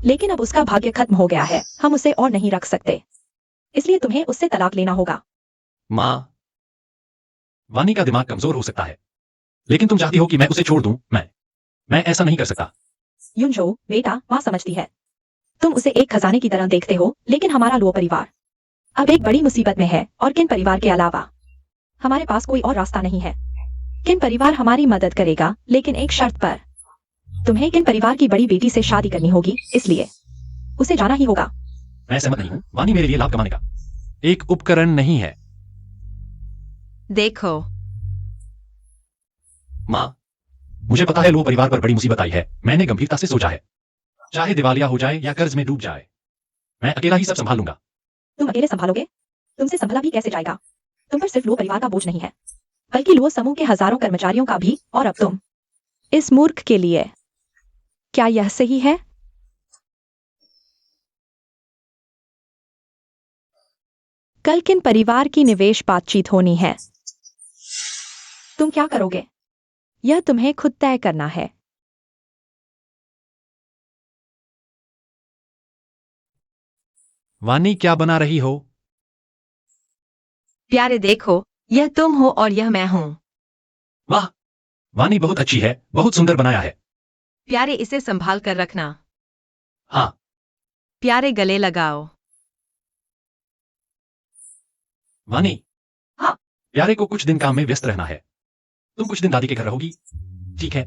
लेकिन अब उसका भाग्य खत्म हो गया है, हम उसे और नहीं रख सकते, इसलिए तुम्हें उससे तलाक लेना होगा। माँ, वानी का दिमाग कमजोर हो सकता है, लेकिन तुम चाहती हो कि मैं उसे छोड़ दूं? मैं ऐसा नहीं कर सकता। युनजो, बेटा, माँ समझती है। तुम उसे एक खजाने की तरह देखते हो, लेकिन हमारा लो परिवार अब एक बड़ी मुसीबत में है, और किन परिवार के अलावा हमारे पास कोई और रास्ता नहीं है। किन परिवार हमारी मदद करेगा, लेकिन एक शर्त पर। तुम्हें किन परिवार की बड़ी बेटी से शादी करनी होगी, इसलिए उसे जाना ही होगा। मैं सहमत नहीं हूँ। वानी मेरे लिए लाभ कमाने का एक उपकरण नहीं है। देखो माँ, मुझे पता है लो परिवार पर बड़ी मुसीबत आई है। मैंने गंभीरता से सोचा है, चाहे दिवालिया हो जाए या कर्ज में डूब जाए, मैं अकेला ही सब संभाल लूंगा। तुम अकेले संभालोगे? तुमसे संभला भी कैसे जाएगा? तुम पर सिर्फ लो परिवार का बोझ नहीं है, बल्कि लो समूह के हजारों कर्मचारियों का भी। और अब तुम इस मूर्ख के लिए, क्या यह सही है? कल किन परिवार की निवेश बातचीत होनी है? तुम क्या करोगे, यह तुम्हें खुद तय करना है। वानी क्या बना रही हो? प्यारे, देखो, यह तुम हो और यह मैं हूँ। वाह, वानी बहुत अच्छी है, बहुत सुंदर बनाया है। प्यारे, इसे संभाल कर रखना। हाँ। प्यारे, गले लगाओ। वानी। हाँ। प्यारे को कुछ दिन काम में व्यस्त रहना है। तुम कुछ दिन दादी के घर रहोगी, ठीक है?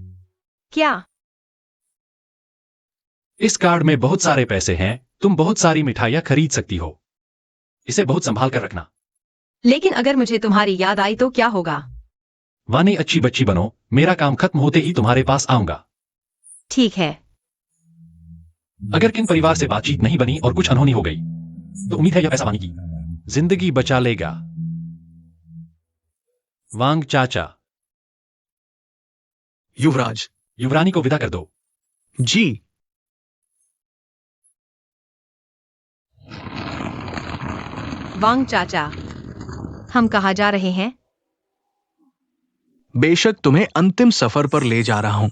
क्या? इस कार्ड में बहुत सारे पैसे हैं, तुम बहुत सारी मिठाइयाँ खरीद सकती हो। इसे बहुत संभाल कर रखना। लेकिन अगर मुझे तुम्हारी याद आई तो क्या होगा? वानी, अच्छी बच्ची बनो, मेरा काम खत्म होते ही तुम्हारे पास आऊंगा। ठीक है। अगर किन परिवार से बातचीत नहीं बनी और कुछ अनहोनी हो गई, तो उम्मीद है यह पैसा वानी की जिंदगी बचा लेगा। वांग चाचा। युवराज। युवरानी को विदा कर दो। जी। वांग चाचा, हम कहाँ जा रहे हैं? बेशक तुम्हें अंतिम सफर पर ले जा रहा हूं।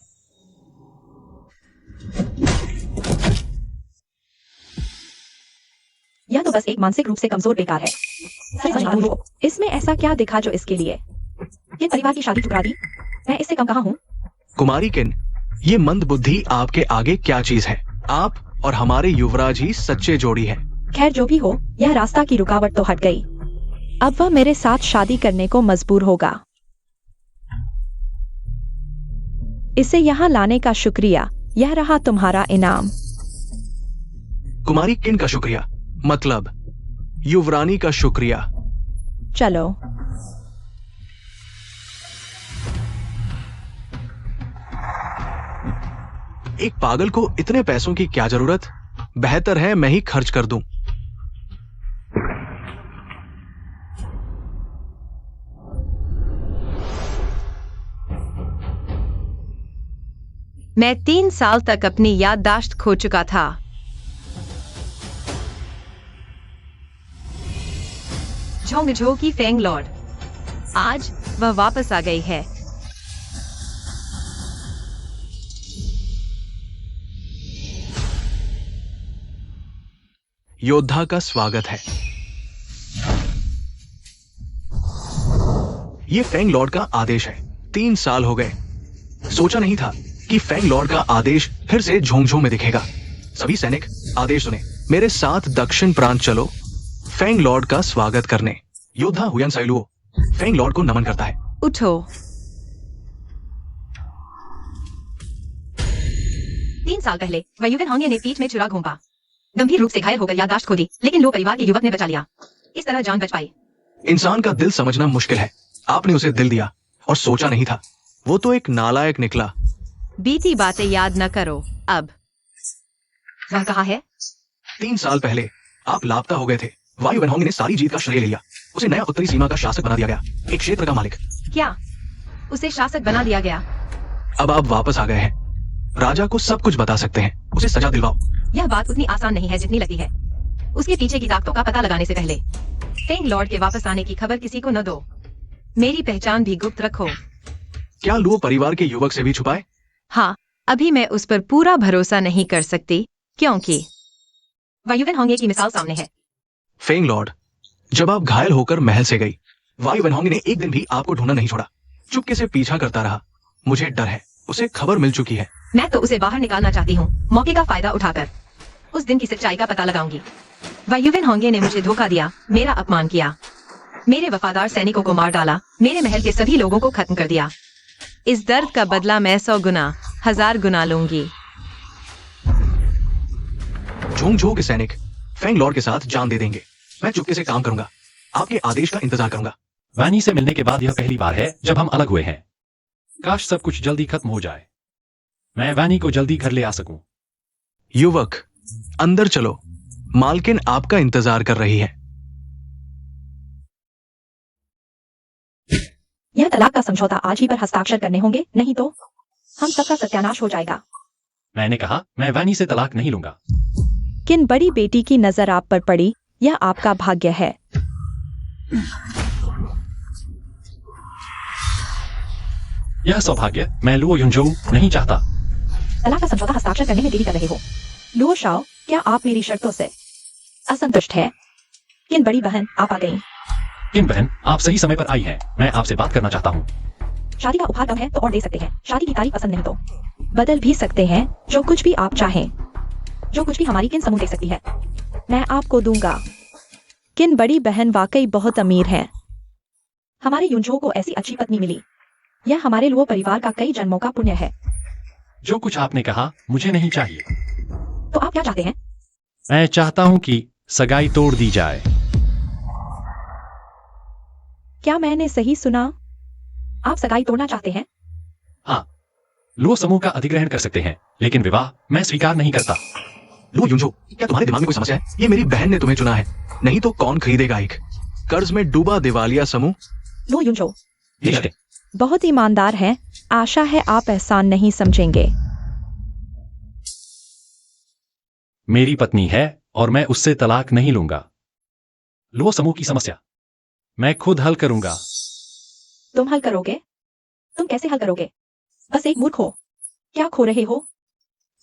यह तो बस एक मानसिक रूप से कमजोर बेकार है। सच मानो, इसमें ऐसा क्या दिखा जो इसके लिए किन परिवार की शादी ठुकरा दी? मैं इससे कम कहाँ हूँ? कुमारी किन, ये मंद बुद्धि आपके आगे क्या चीज है? आप और हमारे युवराज ही सच्चे जोड़ी हैं। खैर, जो भी हो, यह रास्ता की रुकावट तो हट गई। अब वह मेरे साथ शादी करने को मजबूर होगा। इसे यहाँ लाने का शुक्रिया, यह रहा तुम्हारा इनाम। कुमारी किन का शुक्रिया? मतलब युवरानी का शुक्रिया। चलो। एक पागल को इतने पैसों की क्या जरूरत? बेहतर है मैं ही खर्च कर दूं। मैं 3 साल तक अपनी याददाश्त खो चुका था। झोंगझो की फेंग लॉर्ड, आज वह वापस आ गई है। योद्धा का स्वागत है। ये फेंग लॉर्ड का आदेश है। 3 साल हो गए। सोचा नहीं था कि फेंग लॉर्ड का आदेश फिर से झोंगझो में दिखेगा। सभी सैनिक आदेश सुने, मेरे साथ दक्षिण प्रांत चलो फेंग लॉर्ड का स्वागत करने। योद्धा हुयन साइलुओ फेंग लॉर्ड को नमन करता है। उठो। 3 साल पहले वयुवेन हांगे ने पीठ में छुरा घोंपा, गंभीर रूप से घायल होकर याददाश्त खो दी, लेकिन लो परिवार के युवक ने बचा लिया। इस तरह जान बच पाई। इंसान का दिल समझना मुश्किल है। आपने उसे दिल दिया और सोचा नहीं था। वो तो एक नालायक निकला। बीती बातें याद न करो। अब वह कहाँ है? 3 साल पहले आप लापता हो गए थे। वायु वेनहोंग ने सारी जीत का श्रेय ले लिया। उसे नया उत्तरी सीमा का शासक बना दिया गया, एक क्षेत्र का मालिक। क्या उसे शासक बना दिया गया? अब आप वापस आ गए हैं। राजा को सब कुछ बता सकते हैं। उसे सजा दिलवाओ। यह बात उतनी आसान नहीं है जितनी लगती है। उसके पीछे की ताकतों का पता लगाने से पहले फेंग लॉर्ड के वापस आने की खबर किसी को न दो। मेरी पहचान भी गुप्त रखो। क्या लुओ परिवार के युवक से भी छुपाए? हाँ, अभी मैं उस पर पूरा भरोसा नहीं कर सकती, क्योंकि वायु वेनहोंगे की मिसाल सामने है। फेंग लॉर्ड, जब आप घायल होकर महल से गई, वायु वेनहोंगे ने एक दिन भी आपको ढूंढना नहीं छोड़ा, चुपके से पीछा करता रहा। मुझे डर है, उसे खबर मिल चुकी है। मैं तो उसे बाहर निकालना चाहती हूँ, मौके का फायदा उठाकर उस दिन की सच्चाई का पता लगाऊंगी। वायु वेनहोंगे ने मुझे धोखा दिया, मेरा अपमान किया, मेरे वफादार सैनिकों को मार डाला, मेरे महल के सभी लोगों को खत्म कर दिया। इस दर्द का बदला मैं 100 गुना, 1000 गुना लूंगी। झोंग-झो के सैनिक फेंग लॉर्ड के साथ जान दे देंगे। मैं चुपके से काम करूंगा, आपके आदेश का इंतजार करूंगा। वानी से मिलने के बाद यह पहली बार है जब हम अलग हुए हैं। काश सब कुछ जल्दी खत्म हो जाए, मैं वानी को जल्दी घर ले आ सकूं। युवक, अंदर चलो, मालकिन आपका इंतजार कर रही है। यह तलाक का समझौता आज ही पर हस्ताक्षर करने होंगे, नहीं तो हम सबका सत्यानाश हो जाएगा। मैंने कहा मैं वानी से तलाक नहीं लूंगा। किन बड़ी बेटी की नजर आप पर पड़ी, यह आपका भाग्य है। यह सौभाग्य मैं लुओ युनझो नहीं चाहता। तलाक का समझौता हस्ताक्षर करने में देरी कर रहे हो। लुओ शाओ, क्या आप मेरी शर्तों से असंतुष्ट है? किन बड़ी बहन, आप आ गई। किन बहन, आप सही समय पर आई हैं। मैं आपसे बात करना चाहता हूँ। शादी का उपहार कम है तो और दे सकते हैं। शादी की तारीख पसंद नहीं तो बदल भी सकते हैं। जो कुछ भी आप चाहें, जो कुछ भी हमारी किन समूह दे सकती है, मैं आपको दूंगा। किन बड़ी बहन वाकई बहुत अमीर है। हमारे युनझो को ऐसी अच्छी पत्नी मिली, यह हमारे लुओ परिवार का कई जन्मों का पुण्य है। जो कुछ आपने कहा मुझे नहीं चाहिए। तो आप क्या चाहते हैं? मैं चाहता हूँ कि सगाई तोड़ दी जाए। क्या मैंने सही सुना? आप सगाई तोड़ना चाहते हैं? हाँ, लुओ समूह का अधिग्रहण कर सकते हैं, लेकिन विवाह मैं स्वीकार नहीं करता। लुओ युनझो, क्या तुम्हारे दिमाग में कोई समस्या है? ये मेरी बहन ने तुम्हें चुना है, नहीं तो कौन खरीदेगा एक कर्ज में डूबा दिवालिया समूह? लुओ युनझो ठीक है। बहुत ईमानदार हैं। आशा है आप एहसान नहीं समझेंगे। मेरी पत्नी है और मैं उससे तलाक नहीं लूंगा। लुओ समूह की समस्या मैं खुद हल करूंगा। तुम हल करोगे? तुम कैसे हल करोगे? बस एक मूर्ख हो। क्या खो रहे हो?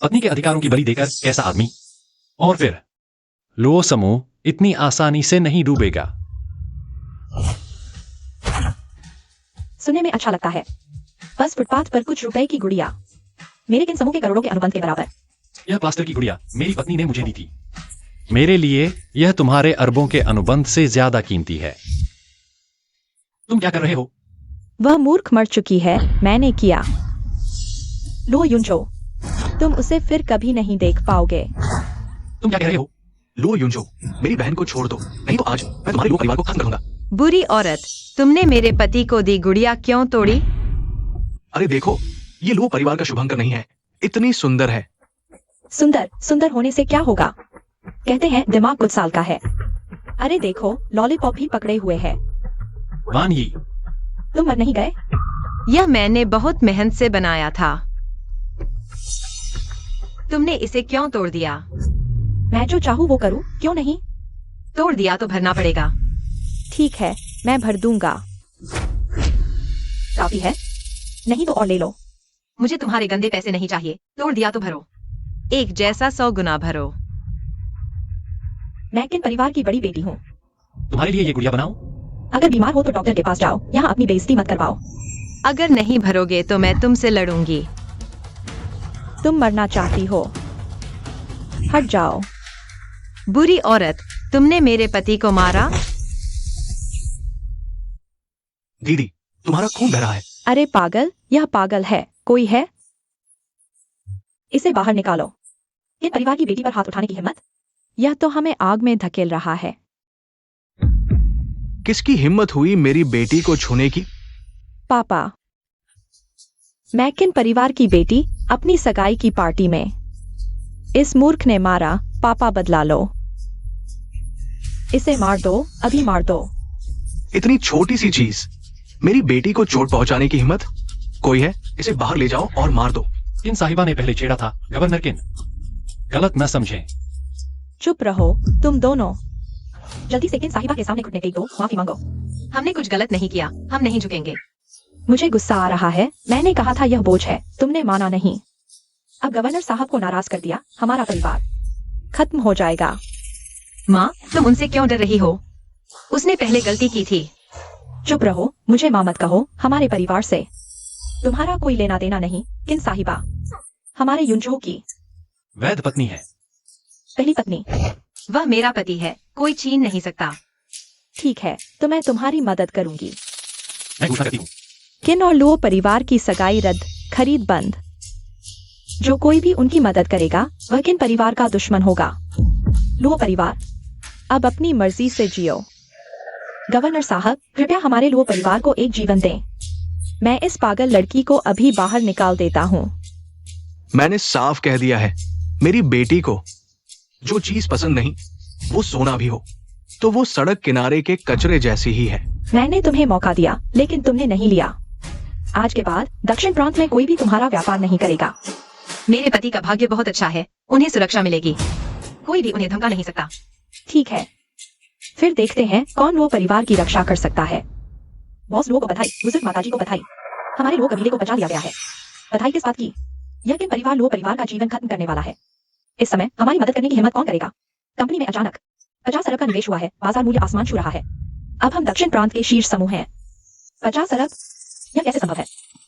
पत्नी के अधिकारों की बलि देकर कैसा आदमी? और फिर लुओ समूह इतनी आसानी से नहीं डूबेगा। सुनने में अच्छा लगता है। बस फुटपाथ पर कुछ रुपए की गुड़िया, मेरे किन समूह के करोड़ों के अनुबंध के बराबर। यह प्लास्टर की गुड़िया मेरी पत्नी ने मुझे दी थी। मेरे लिए यह तुम्हारे अरबों के अनुबंध से ज्यादा कीमती है। तुम क्या कर रहे हो? वह मूर्ख मर चुकी है, मैंने किया। लुओ युनझो, तुम उसे फिर कभी नहीं देख पाओगे। तुम क्या कह रहे हो? लुओ युनझो, मेरी बहन को छोड़ दो, नहीं तो आज मैं तुम्हारे लुओ परिवार को खत्म करूंगा। बुरी औरत, तुमने मेरे पति को दी गुड़िया क्यों तोड़ी? अरे देखो, ये लुओ परिवार का शुभंकर नहीं है, इतनी सुंदर है। सुंदर सुंदर होने से क्या होगा? कहते हैं दिमाग कुछ साल का है। अरे देखो, लॉलीपॉप भी पकड़े हुए है। वान यी, तुम मर नहीं गए? यह मैंने बहुत मेहनत से बनाया था। तुमने इसे क्यों तोड़ दिया? मैं जो चाहूँ वो करूँ, क्यों नहीं? तोड़ दिया तो भरना पड़ेगा। ठीक है, मैं भर दूंगा। काफी है? नहीं तो और ले लो। मुझे तुम्हारे गंदे पैसे नहीं चाहिए। तोड़ दिया तो भरो, एक जैसा 100 गुना भरो। मैं किन परिवार की बड़ी बेटी हूँ। तुम्हारे लिए ये गुड़िया बनाओ। अगर बीमार हो तो डॉक्टर के पास जाओ, यहाँ अपनी बेइज्जती मत करवाओ। अगर नहीं भरोगे तो मैं तुमसे लड़ूंगी। तुम मरना चाहती हो? हट जाओ। बुरी औरत, तुमने मेरे पति को मारा। दीदी, तुम्हारा खून बह रहा है। अरे पागल, यह पागल है। कोई है? इसे बाहर निकालो। इन परिवार की बेटी पर हाथ उठाने की हिम्मत? यह तो हमें आग में धकेल रहा है। किसकी हिम्मत हुई मेरी बेटी को छूने की? पापा, मैं किन परिवार की बेटी अपनी सगाई की पार्टी में। इस मूर्ख ने मारा, पापा बदला लो। इसे मार दो, अभी मार दो। इतनी छोटी सी चीज, मेरी बेटी को चोट पहुंचाने की हिम्मत? कोई है? इसे बाहर ले जाओ और मार दो। किन साहिबा ने पहले छेड़ा था, गवर्नर किन। गलत न समझें। चुप रहो तुम दोनों। जल्दी से किन साहिबा के सामने घुटने टेक दो, माफी मांगो। हमने कुछ गलत नहीं किया, हम नहीं झुकेंगे। मुझे गुस्सा आ रहा है, मैंने कहा था यह बोझ है, तुमने माना नहीं। अब गवर्नर साहब को नाराज कर दिया, हमारा परिवार खत्म हो जाएगा। माँ, तुम उनसे क्यों डर रही हो? उसने पहले गलती की थी। चुप रहो, मुझे माँ मत कहो। हमारे परिवार से तुम्हारा कोई लेना देना नहीं। किन साहिबा हमारे युनजो की वैध पत्नी है। पहली पत्नी। वह मेरा पति है, कोई छीन नहीं सकता। ठीक है, तो मैं तुम्हारी मदद करूंगी। मैं घोषणा करती हूँ, किन और लुओ परिवार की सगाई रद्द, खरीद बंद। जो कोई भी उनकी मदद करेगा वह किन परिवार का दुश्मन होगा। लुओ परिवार अब अपनी मर्जी से जियो। गवर्नर साहब, कृपया हमारे लुओ परिवार को एक जीवन दें। मैं इस पागल लड़की को अभी बाहर निकाल देता हूँ। मैंने साफ कह दिया है, मेरी बेटी को जो चीज पसंद नहीं, वो सोना भी हो तो वो सड़क किनारे के कचरे जैसी ही है। मैंने तुम्हें मौका दिया लेकिन तुमने नहीं लिया। आज के बाद दक्षिण प्रांत में कोई भी तुम्हारा व्यापार नहीं करेगा। मेरे पति का भाग्य बहुत अच्छा है, उन्हें सुरक्षा मिलेगी, कोई भी उन्हें धमका नहीं सकता। ठीक है, फिर देखते हैं कौन वो परिवार की रक्षा कर सकता है। बॉस लोगों को बधाई, बुजुर्ग माताजी को बधाई। हमारे लोग कबीले को बचा लिया गया है। बधाई किस बात की? यह किन परिवार लोग परिवार का जीवन खत्म करने वाला है। इस समय हमारी मदद करने की हिम्मत कौन करेगा? कंपनी में अचानक 50 अरब का निवेश हुआ है, बाजार मूल्य आसमान छू रहा है। अब हम दक्षिण प्रांत के शीर्ष समूह हैं। 50 अरब, यह कैसे संभव है?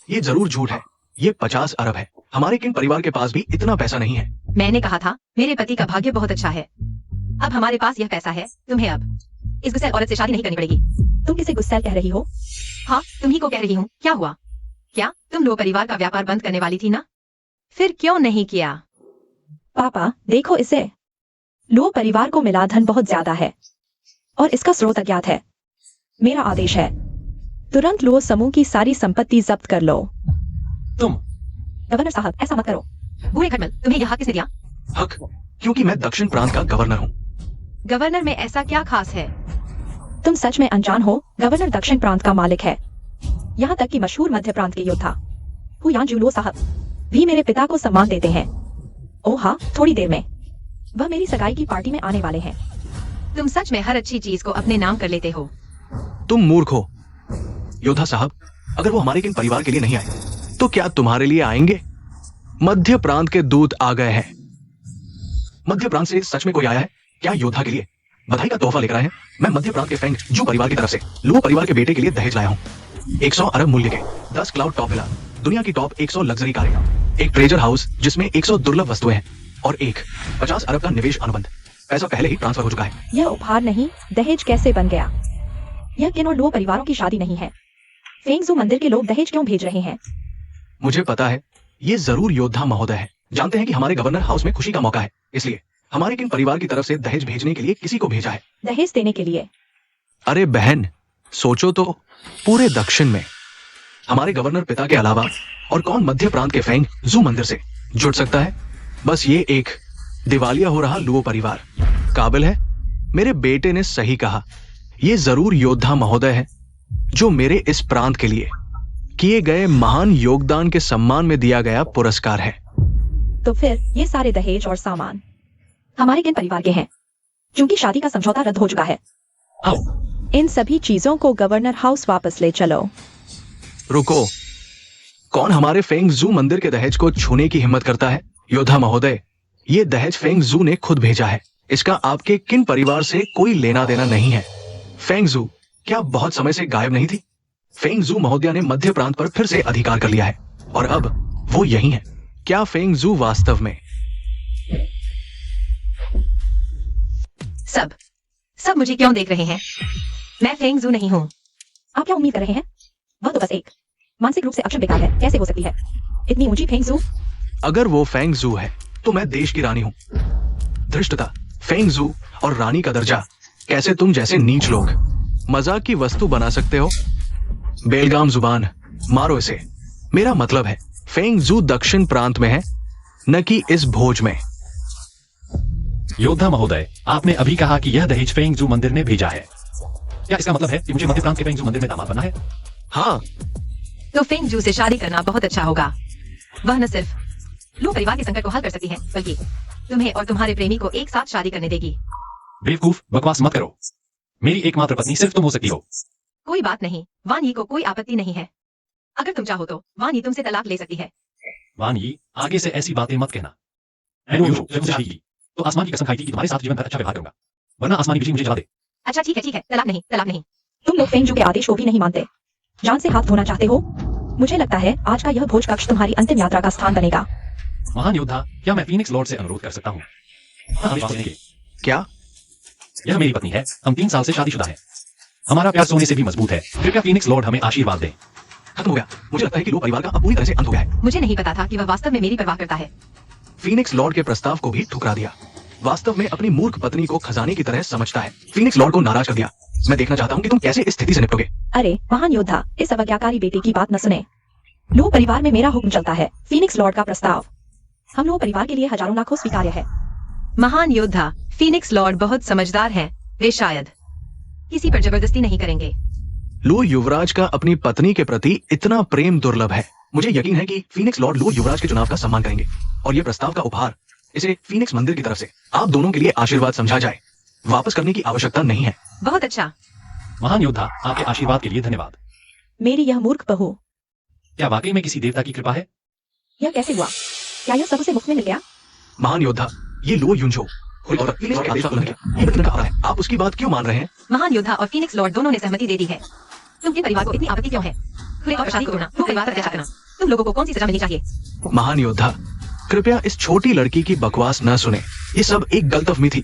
ये जरूर झूठ है, ये 50 अरब है। हमारे किन परिवार के पास भी इतना पैसा नहीं है। मैंने कहा था मेरे पति का भाग्य बहुत अच्छा है। अब हमारे पास यह पैसा है, तुम्हें अब इस गुस्सैल औरत से शादी नहीं करनी पड़ेगी। तुम किसे गुस्सैल कह रही हो? हाँ, तुम ही को कह रही हूँ। क्या हुआ? क्या तुम लोग परिवार का व्यापार बंद करने वाली थी ना? फिर क्यों नहीं किया? पापा देखो इसे। लो परिवार को मिला धन बहुत ज्यादा है और इसका स्रोत अज्ञात है। मेरा आदेश है, तुरंत लो समूह की सारी संपत्ति जब्त कर लो। तुम गवर्नर साहब ऐसा मत करो। बूढ़े खटमल, तुम्हें यह हक किसने दिया? हक, क्योंकि मैं दक्षिण प्रांत का गवर्नर हूँ। गवर्नर में ऐसा क्या खास है? तुम सच में अनजान हो, गवर्नर दक्षिण प्रांत का मालिक है। यहाँ तक कि मशहूर मध्य प्रांत के योद्धा हुयान जुलो साहब भी मेरे पिता को सम्मान देते हैं। ओह हाँ, थोड़ी देर में वह मेरी सगाई की पार्टी में आने वाले हैं। तुम सच में हर अच्छी चीज को अपने नाम कर लेते हो। तुम मूर्ख हो योद्धा साहब। अगर वो हमारे किन परिवार के लिए नहीं आए तो क्या तुम्हारे लिए आएंगे? मध्य प्रांत के दूत आ गए हैं। मध्य प्रांत से सच में कोई आया है क्या योद्धा के लिए? बधाई का तोहफा लेकर आए हैं। मैं मध्य प्रांत के फेंग जू परिवार की तरफ से लुओ परिवार के बेटे के लिए दहेज लाया हूँ। 100 अरब मूल्य के 10 क्लाउड टॉप विला, दुनिया की टॉप 100 लग्जरी कारें, एक ट्रेजर हाउस जिसमें 100 दुर्लभ वस्तुएं हैं और एक 50 अरब का निवेश अनुबंध। पैसा पहले ही ट्रांसफर हो चुका है। यह उपहार नहीं, दहेज कैसे बन गया? यह किन और लुओ परिवारों की शादी नहीं है। फेंगजू मंदिर के लोग दहेज क्यों भेज रहे हैं? मुझे पता है, ये जरूर योद्धा महोदय है। जानते हैं कि हमारे गवर्नर हाउस में खुशी का मौका है, इसलिए हमारे किन परिवार की तरफ से दहेज भेजने के लिए किसी को भेजा है। दहेज देने के लिए? अरे बहन, सोचो तो, पूरे दक्षिण में हमारे गवर्नर पिता के अलावा और कौन मध्य प्रांत के फेंग जू मंदिर से जुड़ सकता है? बस ये एक दिवालिया हो रहा लुओ परिवार काबिल है। मेरे बेटे ने सही कहा, ये जरूर योद्धा महोदय है जो मेरे इस प्रांत के लिए किए गए महान योगदान के सम्मान में दिया गया पुरस्कार है। तो फिर ये सारे दहेज और सामान हमारे किन परिवार के हैं? क्योंकि शादी का समझौता रद्द हो चुका है। आओ, इन सभी चीजों को गवर्नर हाउस वापस ले चलो। रुको, कौन हमारे फेंग जू मंदिर के दहेज को छूने की हिम्मत करता है? योद्धा महोदय, ये दहेज फेंग जू ने खुद भेजा है। इसका आपके किन परिवार से कोई लेना देना नहीं है। फेंग जू क्या बहुत समय से गायब नहीं थी? फेंग जू महोदया ने मध्य प्रांत पर फिर से अधिकार कर लिया है और अब वो यही है। क्या फेंग जू वास्तव में सब मुझे क्यों देख रहे हैं? मैं फेंग जू नहीं हूँ। आप क्या उम्मीद कर रहे हैं? वह तो बस एक मानसिक रूप से अक्षम बेकार है। कैसे हो सकती है इतनी ऊंची फेंग जू? अगर वो फेंग जू है तो मैं देश की रानी हूँ। धृष्टता, फेंग जू और रानी का दर्जा कैसे तुम जैसे नीच लोग मजाक की वस्तु बना सकते हो? बेलगाम जुबान, मारो इसे। मेरा मतलब है फेंग जू दक्षिण प्रांत में है, न कि इस भोज में। योद्धा महोदय, आपने अभी कहा कि यह दहेज फेंग जू मंदिर ने भेजा है। क्या इसका मतलब है कि मुझे मध्य प्रांत के फेंग जू मंदिर में दामाद बनना है? हाँ, तो फेंग जू से शादी करना बहुत अच्छा होगा। वह न सिर्फ लू परिवार के संकट को हल कर सकती है, बल्कि तुम्हें और तुम्हारे प्रेमी को एक साथ शादी करने देगी। बेवकूफ, बकवास मत करो। मेरी एकमात्र पत्नी सिर्फ तुम हो सकती हो। कोई बात नहीं, वान यी को कोई आपत्ति नहीं है। अगर तुम चाहो तो वान यी तुमसे तलाक ले सकती है। वान यी, आगे से ऐसी बातें मत कहना। एंड युनझो, जब मुझे शादी की तो आसमान की कसम खाई थी कि तुम्हारे साथ जीवन भर अच्छा व्यवहार करूंगा, वरना आसमानी बिजली मुझे जला दे। अच्छा ठीक है, तलाक नहीं, तलाक नहीं। तुम लोग फेंगजू के आदेश को भी नहीं मानते, जान से हाथ धोना चाहते हो। मुझे लगता है आज का यह भोज कक्ष तुम्हारी अंतिम यात्रा का स्थान बनेगा। महान योद्धा, क्या मैं फीनिक्स लॉर्ड से अनुरोध कर सकता हूँ? हाँ, विश्वास देंगे। क्या? यह मेरी पत्नी है, हम 3 साल से शादीशुदा हैं। हमारा प्यार सोने से भी मजबूत है। कृपया फीनिक्स लॉर्ड हमें आशीर्वाद दें। खत्म हो गया। मुझे लगता है कि लो परिवार का अब पूरी तरह से अंत हो गया है। मुझे नहीं पता था कि वह वास्तव में मेरी परवाह करता है। फीनिक्स लॉर्ड के प्रस्ताव को भी ठुकरा दिया। वास्तव में अपनी मूर्ख पत्नी को खजाने की तरह समझता है। फीनिक्स लॉर्ड को नाराज कर दिया। मैं देखना चाहता हूँ कि तुम कैसे इस स्थिति से निपटोगे। अरे महान योद्धा, इस अवज्ञाकारी बेटे की बात न सुने। लो परिवार में मेरा हुक्म चलता है। फीनिक्स लॉर्ड का प्रस्ताव हम लो परिवार के लिए हजारों लाखों स्वीकार्य है। महान योद्धा, फीनिक्स लॉर्ड बहुत समझदार हैं। वे शायद किसी पर जबरदस्ती नहीं करेंगे। लो युवराज का अपनी पत्नी के प्रति इतना प्रेम दुर्लभ है। मुझे यकीन है कि फीनिक्स लॉर्ड लो युवराज के चुनाव का सम्मान करेंगे और ये प्रस्ताव का उपहार इसे फीनिक्स मंदिर की तरफ से आप दोनों के लिए आशीर्वाद समझा जाए। वापस करने की आवश्यकता नहीं है। बहुत अच्छा। महान योद्धा, आपके आशीर्वाद के लिए धन्यवाद। मेरी यह मूर्ख बहू, क्या वाकई में किसी देवता की कृपा है? यह कैसे हुआ? क्या यह सब उसे मुफ्त में मिल गया? महान योद्धा, ये लो युनझो कोई औरत फीनिक्स के आदेश का उल्लंघन किया। ये प्रतिदिन का अपराध है। आप उसकी बात क्यों मान रहे हैं? महान योद्धा और फीनिक्स लॉर्ड दोनों ने सहमति दे दी है। तुम के परिवार को इतनी आपत्ति क्यों है? खुले और शादी को तोड़ना, तो परिवार पर अत्याचार करना, तुम लोगों को कौन सी सजा मिलनी चाहिए? महान योद्धा, कृपया इस छोटी लड़की की बकवास न सुने। ये सब एक गलतफहमी थी।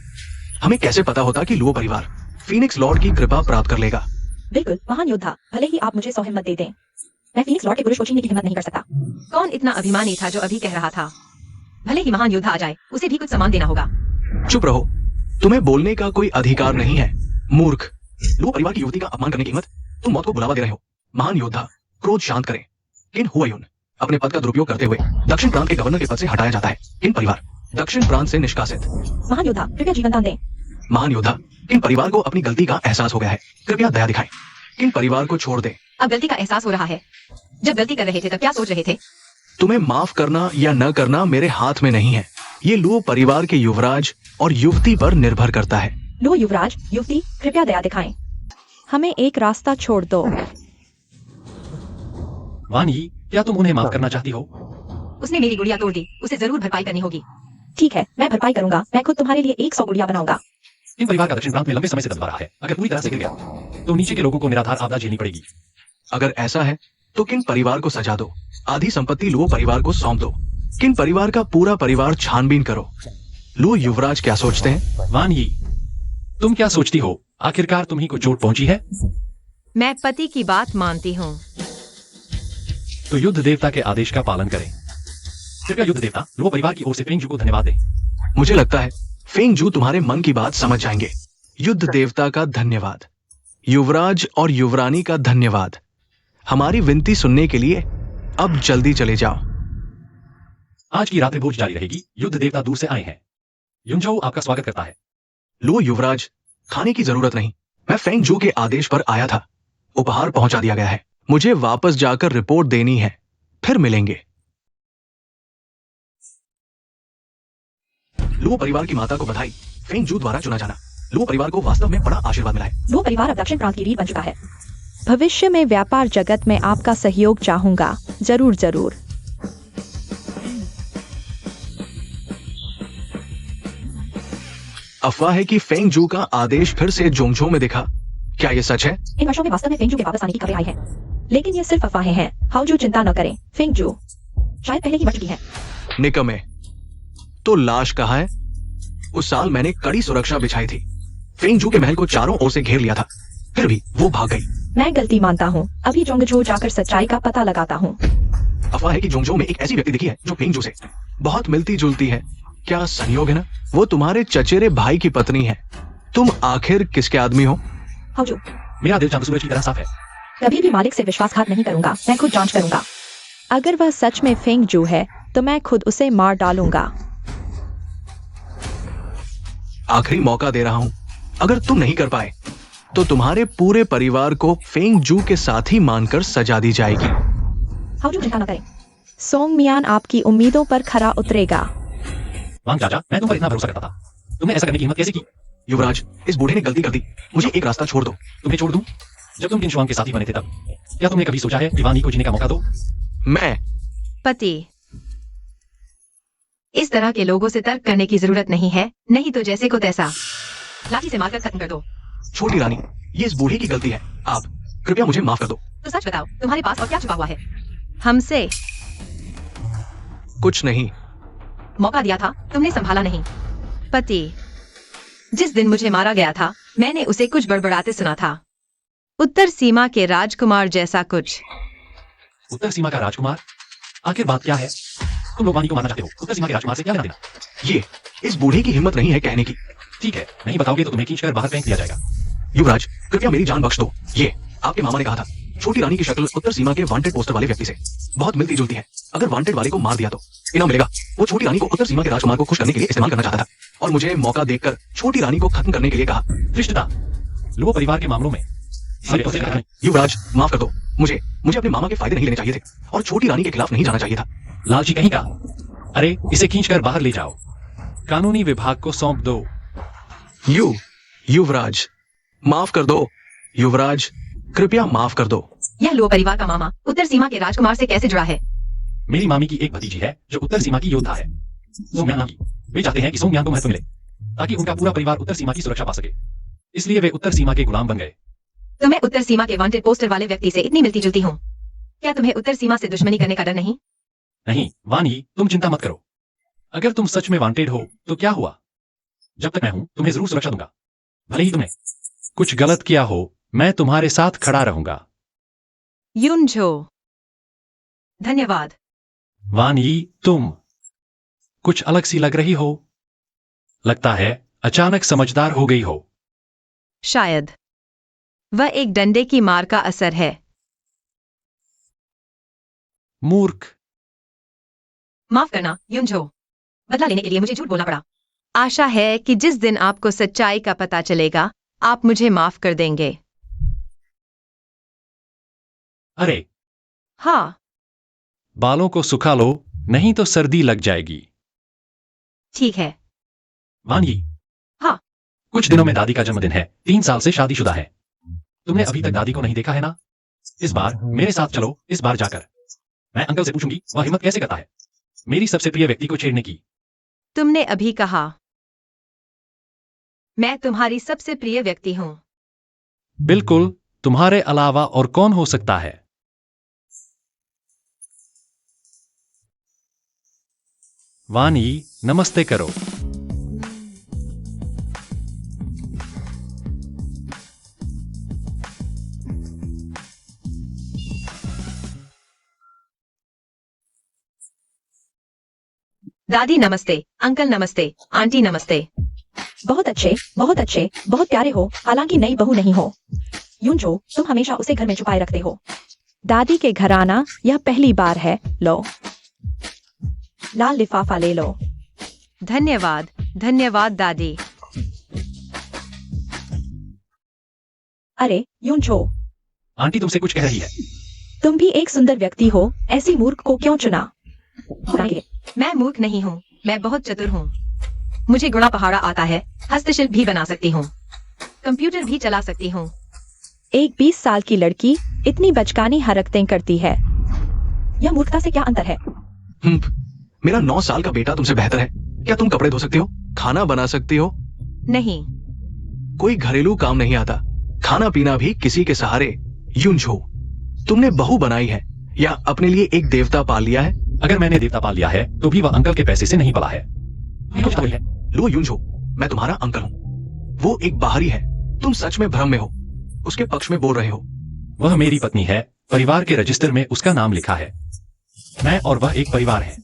हमें कैसे पता होता कि लो परिवार फीनिक्स लॉर्ड की कृपा प्राप्त कर लेगा? बिल्कुल महान योद्धा, भले ही आप मुझे 100 हिम्मत दे दें, मैं फीनिक्स लॉर्ड के पुरुष को छीनने की हिम्मत नहीं कर सकता। कौन इतना अभिमानी था जो अभी कह रहा था भले ही महान योद्धा आ जाए, उसे भी कुछ सम्मान देना होगा। चुप रहो, तुम्हें बोलने का कोई अधिकार नहीं है। मूर्ख, लो परिवार की युवती का अपमान करने की हिम्मत, तुम मौत को बुलावा दे रहे हो। महान योद्धा, क्रोध शांत करें। किन हुआयुन अपने पद का दुरुपयोग करते हुए दक्षिण प्रांत के गवर्नर के पद से हटाया जाता है। किन परिवार दक्षिण प्रांत से निष्कासित। महान योद्धा, कृपया जीवन दान दें। महान योद्धा, किन परिवार को अपनी गलती का एहसास हो गया है, कृपया दया दिखाएं। किन परिवार को छोड़ दें। अब गलती का एहसास हो रहा है। जब गलती कर रहे थे तब क्या सोच रहे थे? तुम्हें माफ करना या न करना मेरे हाथ में नहीं है। ये लो परिवार के युवराज और युवती पर निर्भर करता है। लो युवराज, युवती, कृपया दया दिखाएं। हमें एक रास्ता छोड़ दो। वान यी, क्या तुम उन्हें माफ करना चाहती हो? उसने मेरी गुड़िया तोड़ दी, उसे जरूर भरपाई करनी होगी। ठीक है, मैं भरपाई करूंगा। मैं खुद तुम्हारे लिए 100 गुड़िया बनाऊंगा। इन परिवार का दक्षिण प्रांत में लंबे समय से दबा रहा है। अगर पूरी तरह से गिर गया तो नीचे के लोगों को निराधार आपदा झेलनी पड़ेगी। अगर ऐसा है तो किन परिवार को सजा दो, आधी संपत्ति लो परिवार को सौंप दो। किन परिवार का पूरा परिवार छानबीन करो। लो युवराज क्या सोचते हैं? वान यी, तुम क्या सोचती हो? आखिरकार तुम्ही को चोट पहुंची है मैं पति की बात मानती हूँ। तो युद्ध देवता के आदेश का पालन करें। कृपया युद्ध देवता लो परिवार की ओर से फेंगजू को धन्यवाद दें। मुझे लगता है फेंगजू तुम्हारे मन की बात समझ जाएंगे। युद्ध देवता का धन्यवाद, युवराज और युवरानी का धन्यवाद। हमारी विनती सुनने के लिए अब जल्दी चले जाओ। आज की रात्रि भोज जारी रहेगी। युद्ध देवता दूर से आए हैं। युनझो आपका स्वागत करता है। लो युवराज, खाने की जरूरत नहीं, मैं फेंगजू के आदेश पर आया था। उपहार पहुंचा दिया गया है। मुझे वापस जाकर रिपोर्ट देनी है, फिर मिलेंगे। लो परिवार की माता को बधाई, फेंगजू द्वारा चुना जाना। लो परिवार को वास्तव में बड़ा आशीर्वाद मिला है। लो परिवार अब दक्षिण प्रांत की रीढ़ बन चुका है। भविष्य में व्यापार जगत में आपका सहयोग चाहूंगा। जरूर जरूर। अफवाह है कि फेंगजू का आदेश फिर से जोंगझो में दिखा। क्या ये सच है? इन वर्षों में वास्तव में फेंगजू के वापस आने की खबरें आई हैं, लेकिन ये सिर्फ अफवाहें हैं। हाउजू चिंता न करें, फेंगजू शायद पहले ही मर चुकी है। निकम्मे, तो लाश कहाँ है? उस साल मैंने कड़ी सुरक्षा बिछाई थी। फेंगजू के महल को चारों ओर से घेर लिया था, फिर भी वो भाग गई। मैं गलती मानता हूँ। अभी जोंगझो जाकर सच्चाई का पता लगाता हूँ। अफवाह है कि जोंगझो में एक ऐसी व्यक्ति दिखी है जो फेंगजू से बहुत मिलती जुलती है। क्या संयोग है ना? वो तुम्हारे चचेरे भाई की पत्नी है। तुम आखिर किसके आदमी हो? हाउजू, मेरा दिल चांद सूरज की तरह साफ है। कभी भी मालिक से विश्वासघात नहीं करूंगा। मैं खुद जांच करूंगा। अगर वह सच में फेंगजू है तो मैं खुद उसे मार डालूंगा। आखिरी मौका दे रहा हूं। अगर तुम नहीं कर पाए तो तुम्हारे पूरे परिवार को फेंगजू के साथी मानकर सजा दी जाएगी। हाउजू चिंता न करें। सोंग मियान आपकी उम्मीदों पर खरा उतरेगा। वांग चाचा, मैं तुम पर इतना भरोसा करता था, तुमने ऐसा करने की हिम्मत कैसे की? युवराज, इस बूढ़े ने गलती कर दी, मुझे एक रास्ता छोड़ दो। तुम्हें छोड़ दूं? जब तुम किंशुआंग के साथी बने थे तब क्या तुमने कभी सोचा है कि वानी को जीने का मौका दो? मैं पति, इस तरह के लोगों से तर्क करने की जरूरत नहीं है, नहीं तो जैसे को तैसा लाठी से मारकर खत्म कर दो। छोटी रानी, ये इस बूढ़े की गलती है, आप कृपया मुझे माफ कर दो। तो सच बताओ, तुम्हारे पास और क्या छुपा हुआ है? हमसे कुछ नहीं। मौका दिया था, तुमने संभाला नहीं। पति, जिस दिन मुझे मारा गया था, मैंने उसे कुछ बड़बड़ाते सुना था। उत्तर सीमा के राजकुमार जैसा कुछ। उत्तर सीमा का राजकुमार? आखिर बात क्या है? तुम लोग वानी को मारना चाहते हो, उत्तर सीमा के राजकुमार से क्या लेना देना? ये इस बूढ़े की हिम्मत नहीं है कहने की। ठीक है, नहीं बताओगे तो तुम्हें खींचकर बाहर फेंक दिया जाएगा। युवराज, कृपया मेरी जान बख्श दो। ये आपके मामा ने कहा था, छोटी रानी की शक्ल उत्तर सीमा के वांटेड पोस्टर वाले व्यक्ति से बहुत मिलती जुलती है। अगर वांटेड वाले को मार दिया तो इनाम मिलेगा। वो छोटी रानी को उत्तर सीमा के राजकुमार को खुश करने के लिए इस्तेमाल करना चाहता था और मुझे मौका देकर छोटी रानी को खत्म करने के लिए कहा। धृष्टता, लो परिवार के मामलों में युवराज, माफ कर दो, मुझे अपने मामा के फायदे नहीं लेने चाहिए थे और छोटी रानी के खिलाफ नहीं जाना चाहिए था। लालची कहीं का। अरे इसे खींचकर बाहर ले जाओ, कानूनी विभाग को सौंप दो। युवराज, माफ कर दो। युवराज, कृपया माफ कर दो। यह लो परिवार का मामा उत्तर सीमा के राजकुमार से कैसे जुड़ा है? मेरी मामी की एक भतीजी है जो उत्तर सीमा की योद्धा है, सोंगयांग नाम की। वे चाहते हैं कि सोंगयांग को महत्व मिले ताकि उनका पूरा परिवार उत्तर सीमा की सुरक्षा पा सके, इसलिए वे उत्तर सीमा के गुलाम बन गए। तो मैं उत्तर सीमा के वांटेड पोस्टर वाले व्यक्ति से इतनी मिलती जुलती हूँ, क्या तुम्हें उत्तर सीमा से दुश्मनी करने का डर नहीं? नहीं वानी, तुम चिंता मत करो। अगर तुम सच में वांटेड हो तो क्या हुआ? जब तक मैं हूं तुम्हें जरूर सुरक्षा दूंगा। भले ही तुमने कुछ गलत किया हो, मैं तुम्हारे साथ खड़ा रहूंगा। युनझो, धन्यवाद। वानी, तुम कुछ अलग सी लग रही हो। लगता है अचानक समझदार हो गई हो। शायद वह एक डंडे की मार का असर है। मूर्ख। माफ करना युनझो, बदला लेने के लिए मुझे झूठ बोलना पड़ा। आशा है कि जिस दिन आपको सच्चाई का पता चलेगा, आप मुझे माफ कर देंगे। अरे हाँ, बालों को सुखा लो, नहीं तो सर्दी लग जाएगी। ठीक है। वानी, हाँ। कुछ दिनों में दादी का जन्मदिन है, 3 साल से शादीशुदा है। तुमने अभी तक दादी को नहीं देखा है ना? इस बार मेरे साथ चलो, इस बार जाकर मैं अंकल से पूछूंगी वह हिम्मत कैसे करता है मेरी सबसे प्रिय व्यक्ति को छेड़ने की। तुमने अभी कहा मैं तुम्हारी सबसे प्रिय व्यक्ति हूं। बिल्कुल, तुम्हारे अलावा और कौन हो सकता है? वानी, नमस्ते करो। दादी नमस्ते, अंकल नमस्ते, आंटी नमस्ते। बहुत अच्छे, बहुत अच्छे, बहुत प्यारे हो, हालांकि नई बहू नहीं हो। युनझो, तुम हमेशा उसे घर में छुपाए रखते हो। दादी के घर आना यह पहली बार है। लो, लाल लिफाफा ले लो। धन्यवाद, धन्यवाद दादी। अरे युनझो, आंटी तुमसे कुछ कह रही है। तुम भी एक सुंदर व्यक्ति हो, ऐसी मूर्ख को क्यों चुना? मैं मूर्ख नहीं हूँ, मैं बहुत चतुर हूँ। मुझे गुणा पहाड़ा आता है, हस्तशिल्प भी बना सकती हूँ, कंप्यूटर भी चला सकती हूँ। एक 20 साल की लड़की इतनी बचकानी हरकतें करती है। यह मूर्खता से क्या अंतर है? मेरा 9 साल का बेटा तुमसे बेहतर है। क्या तुम कपड़े धो सकती हो, खाना बना सकती हो? नहीं। कोई घरेलू काम नहीं आता, खाना पीना भी किसी के सहारे। युनझो, तुमने बहू बनाई है या अपने लिए एक देवता पाल लिया है? अगर मैंने देवता पाल लिया है तो भी वह अंकल के पैसे से नहीं पला है। लो युनझो, मैं तुम्हारा अंकल हूँ। वो एक बाहरी है, तुम सच में भ्रम में हो, उसके पक्ष में बोल रहे हो। वह मेरी पत्नी है, परिवार के रजिस्टर में उसका नाम लिखा है। मैं और वह एक परिवार है।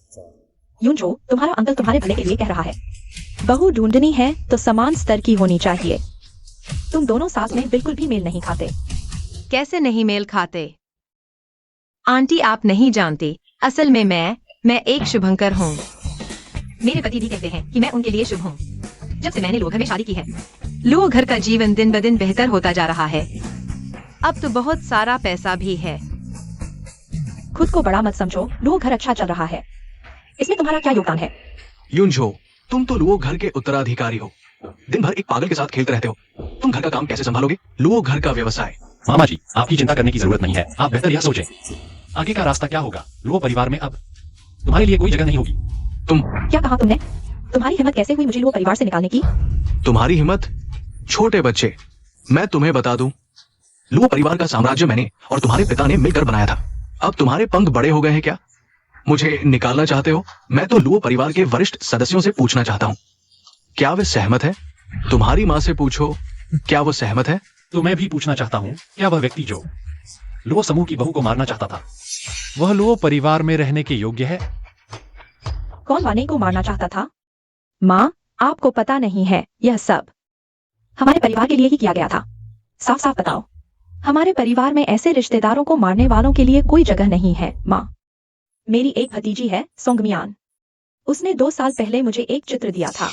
युनझो, तुम्हारा अंकल तुम्हारे भले के लिए कह रहा है। बहू ढूंढनी है तो समान स्तर की होनी चाहिए। तुम दोनों सास में बिल्कुल भी मेल नहीं खाते। कैसे नहीं मेल खाते? आंटी आप नहीं जानती, असल में मैं एक शुभंकर हूँ। मेरे पति भी कहते हैं कि मैं उनके लिए शुभ हूँ। जब से मैंने लोग घर में शादी की है, लो घर का जीवन दिन ब दिन बेहतर होता जा रहा है। अब तो बहुत सारा पैसा भी है। खुद को बड़ा मत समझो, लोग घर अच्छा चल रहा है। इसमें तुम्हारा क्या योगदान है? युनझो, तुम तो लुओ घर के उत्तराधिकारी हो, दिन भर एक पागल के साथ खेलते रहते हो। तुम घर का काम कैसे संभालोगे? लुओ घर का व्यवसाय। मामा जी, आपकी चिंता करने की जरूरत नहीं है। आप बेहतर यह सोचें, आगे का रास्ता क्या होगा। लुओ परिवार में अब तुम्हारे लिए कोई जगह नहीं होगी। तुम क्या कहा तुमने? तुम्हारी हिम्मत कैसे हुई मुझे लुओ परिवार से निकालने की? तुम्हारी हिम्मत? छोटे बच्चे, मैं तुम्हें बता दूं, लुओ परिवार का साम्राज्य मैंने और तुम्हारे पिता ने मिलकर बनाया था। अब तुम्हारे पंख बड़े हो गए हैं क्या? मुझे निकालना चाहते हो? मैं तो लुओ परिवार के वरिष्ठ सदस्यों से पूछना चाहता हूँ, क्या वे सहमत है? तुम्हारी माँ से पूछो, क्या वो सहमत है? तो मैं भी पूछना चाहता हूँ, क्या वह व्यक्ति जो लुओ समूह की बहू को मारना चाहता था, वह लुओ परिवार में रहने के योग्य है? कौन वानी को मारना चाहता था? माँ, आपको पता नहीं है यह सब? हमारे परिवार के लिए ही किया गया था। साफ साफ बताओ। हमारे परिवार में ऐसे रिश्तेदारों को मारने वालों के लिए कोई जगह नहीं है माँ। मेरी एक भतीजी है, सोंगमियान। उसने 2 साल पहले मुझे एक चित्र दिया था।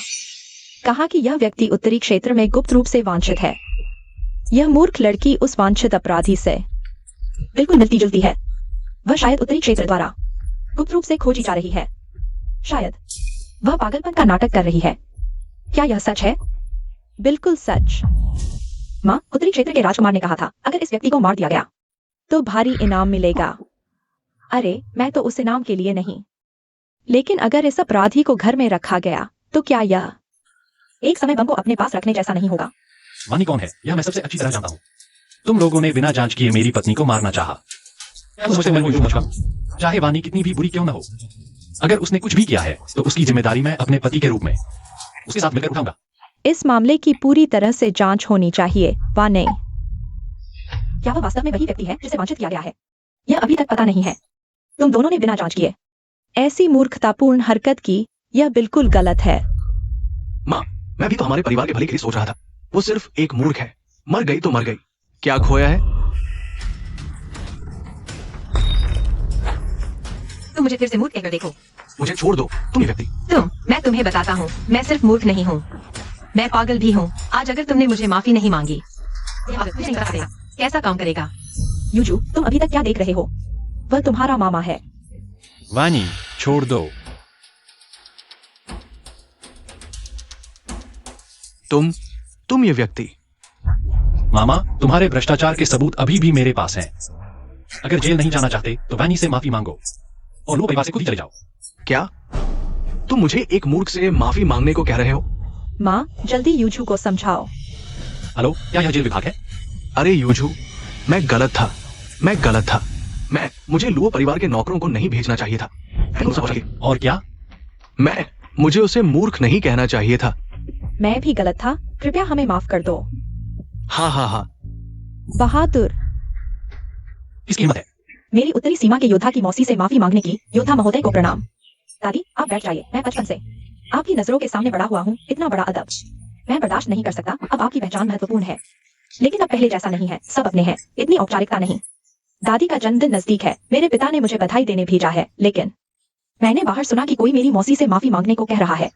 कहा कि यह व्यक्ति उत्तरी क्षेत्र में गुप्त रूप से वांछित है। यह मूर्ख लड़की उस वांछित अपराधी से बिल्कुल मिलती जुलती है। वह शायद उत्तरी क्षेत्र द्वारा गुप्त रूप से खोजी जा रही है। शायद वह पागलपन का नाटक कर रही है। क्या यह सच है? बिल्कुल सच। माँ, उत्तरी क्षेत्र के राजकुमार ने कहा था, अगर इस व्यक्ति को मार दिया गया तो भारी इनाम मिलेगा। अरे, मैं तो उस इनाम के लिए नहीं। लेकिन अगर इस अपराधी को घर में रखा गया तो क्या यह एक समय बम को अपने पास रखने जैसा नहीं होगा? वानी कौन है यह मैं सबसे अच्छी तरह जानता हूँ। तुम लोगों ने बिना जांच किए मेरी पत्नी को मारना चाहा। क्या तुम सोचते हो मैं कोई समझ पाऊं? चाहे वानी कितनी भी बुरी क्यों न हो, अगर उसने कुछ भी किया है तो उसकी जिम्मेदारी मैं अपने पति के रूप में उसके साथ मिलकर उठाऊंगा। इस मामले की पूरी तरह से जांच होनी चाहिए, वानी। क्या वह वास्तव में वही व्यक्ति है जिसे वांछित किया गया है? यह अभी तक पता नहीं है। तुम दोनों ने बिना जांच किए ऐसी मूर्खतापूर्ण हरकत की, यह बिल्कुल गलत है। माँ, मैं भी तो हमारे परिवार के भले के लिए सोच रहा था। वो सिर्फ एक मूर्ख है, मर गई तो मर गई। क्या खोया है? तुम मुझे फिर से मूर्ख कहकर देखो। मुझे छोड़ दो, तुम ही व्यक्ति। मैं तुम्हें बताता हूँ, मैं सिर्फ मूर्ख नहीं हूँ, मैं पागल भी हूँ। आज अगर तुमने मुझे माफी नहीं मांगी, कुछ नहीं कर सकता। कैसा काम करेगा? यूजू, तुम अभी तक क्या देख रहे हो? वह तुम्हारा मामा है। वानी, छोड़ दो। तुम ये व्यक्ति। मामा, तुम्हारे भ्रष्टाचार के सबूत अभी भी मेरे पास हैं। अगर जेल नहीं जाना चाहते तो वानी से माफी मांगो और लुओ परिवार से खुद ही चले जाओ। क्या तुम मुझे एक मूर्ख से माफी मांगने को कह रहे हो? माँ, जल्दी यूजू को समझाओ। हेलो, क्या यह जेल विभाग है? अरे यूजू, मैं गलत था। मुझे लुओ परिवार के नौकरों को नहीं भेजना चाहिए था। और क्या? मुझे उसे मूर्ख नहीं कहना चाहिए था। मैं भी गलत था, कृपया हमें माफ कर दो। हाँ। बहादुर। किसकी हिम्मत है? मेरी उत्तरी सीमा के योद्धा की मौसी से माफी मांगने की योद्धा महोदय को प्रणाम। दादी, आप बैठ जाइए। मैं बचपन से आपकी नजरों के सामने बड़ा हुआ हूँ। इतना बड़ा अदब मैं बर्दाश्त नहीं कर सकता। अब आपकी पहचान महत्वपूर्ण है, लेकिन अब पहले जैसा नहीं है। सब अपने हैं, इतनी औपचारिकता नहीं। दादी का जन्मदिन नजदीक है। मेरे पिता ने मुझे बधाई देने भेजा है, लेकिन मैंने बाहर सुना कि कोई मेरी मौसी से माफी मांगने को कह रहा है।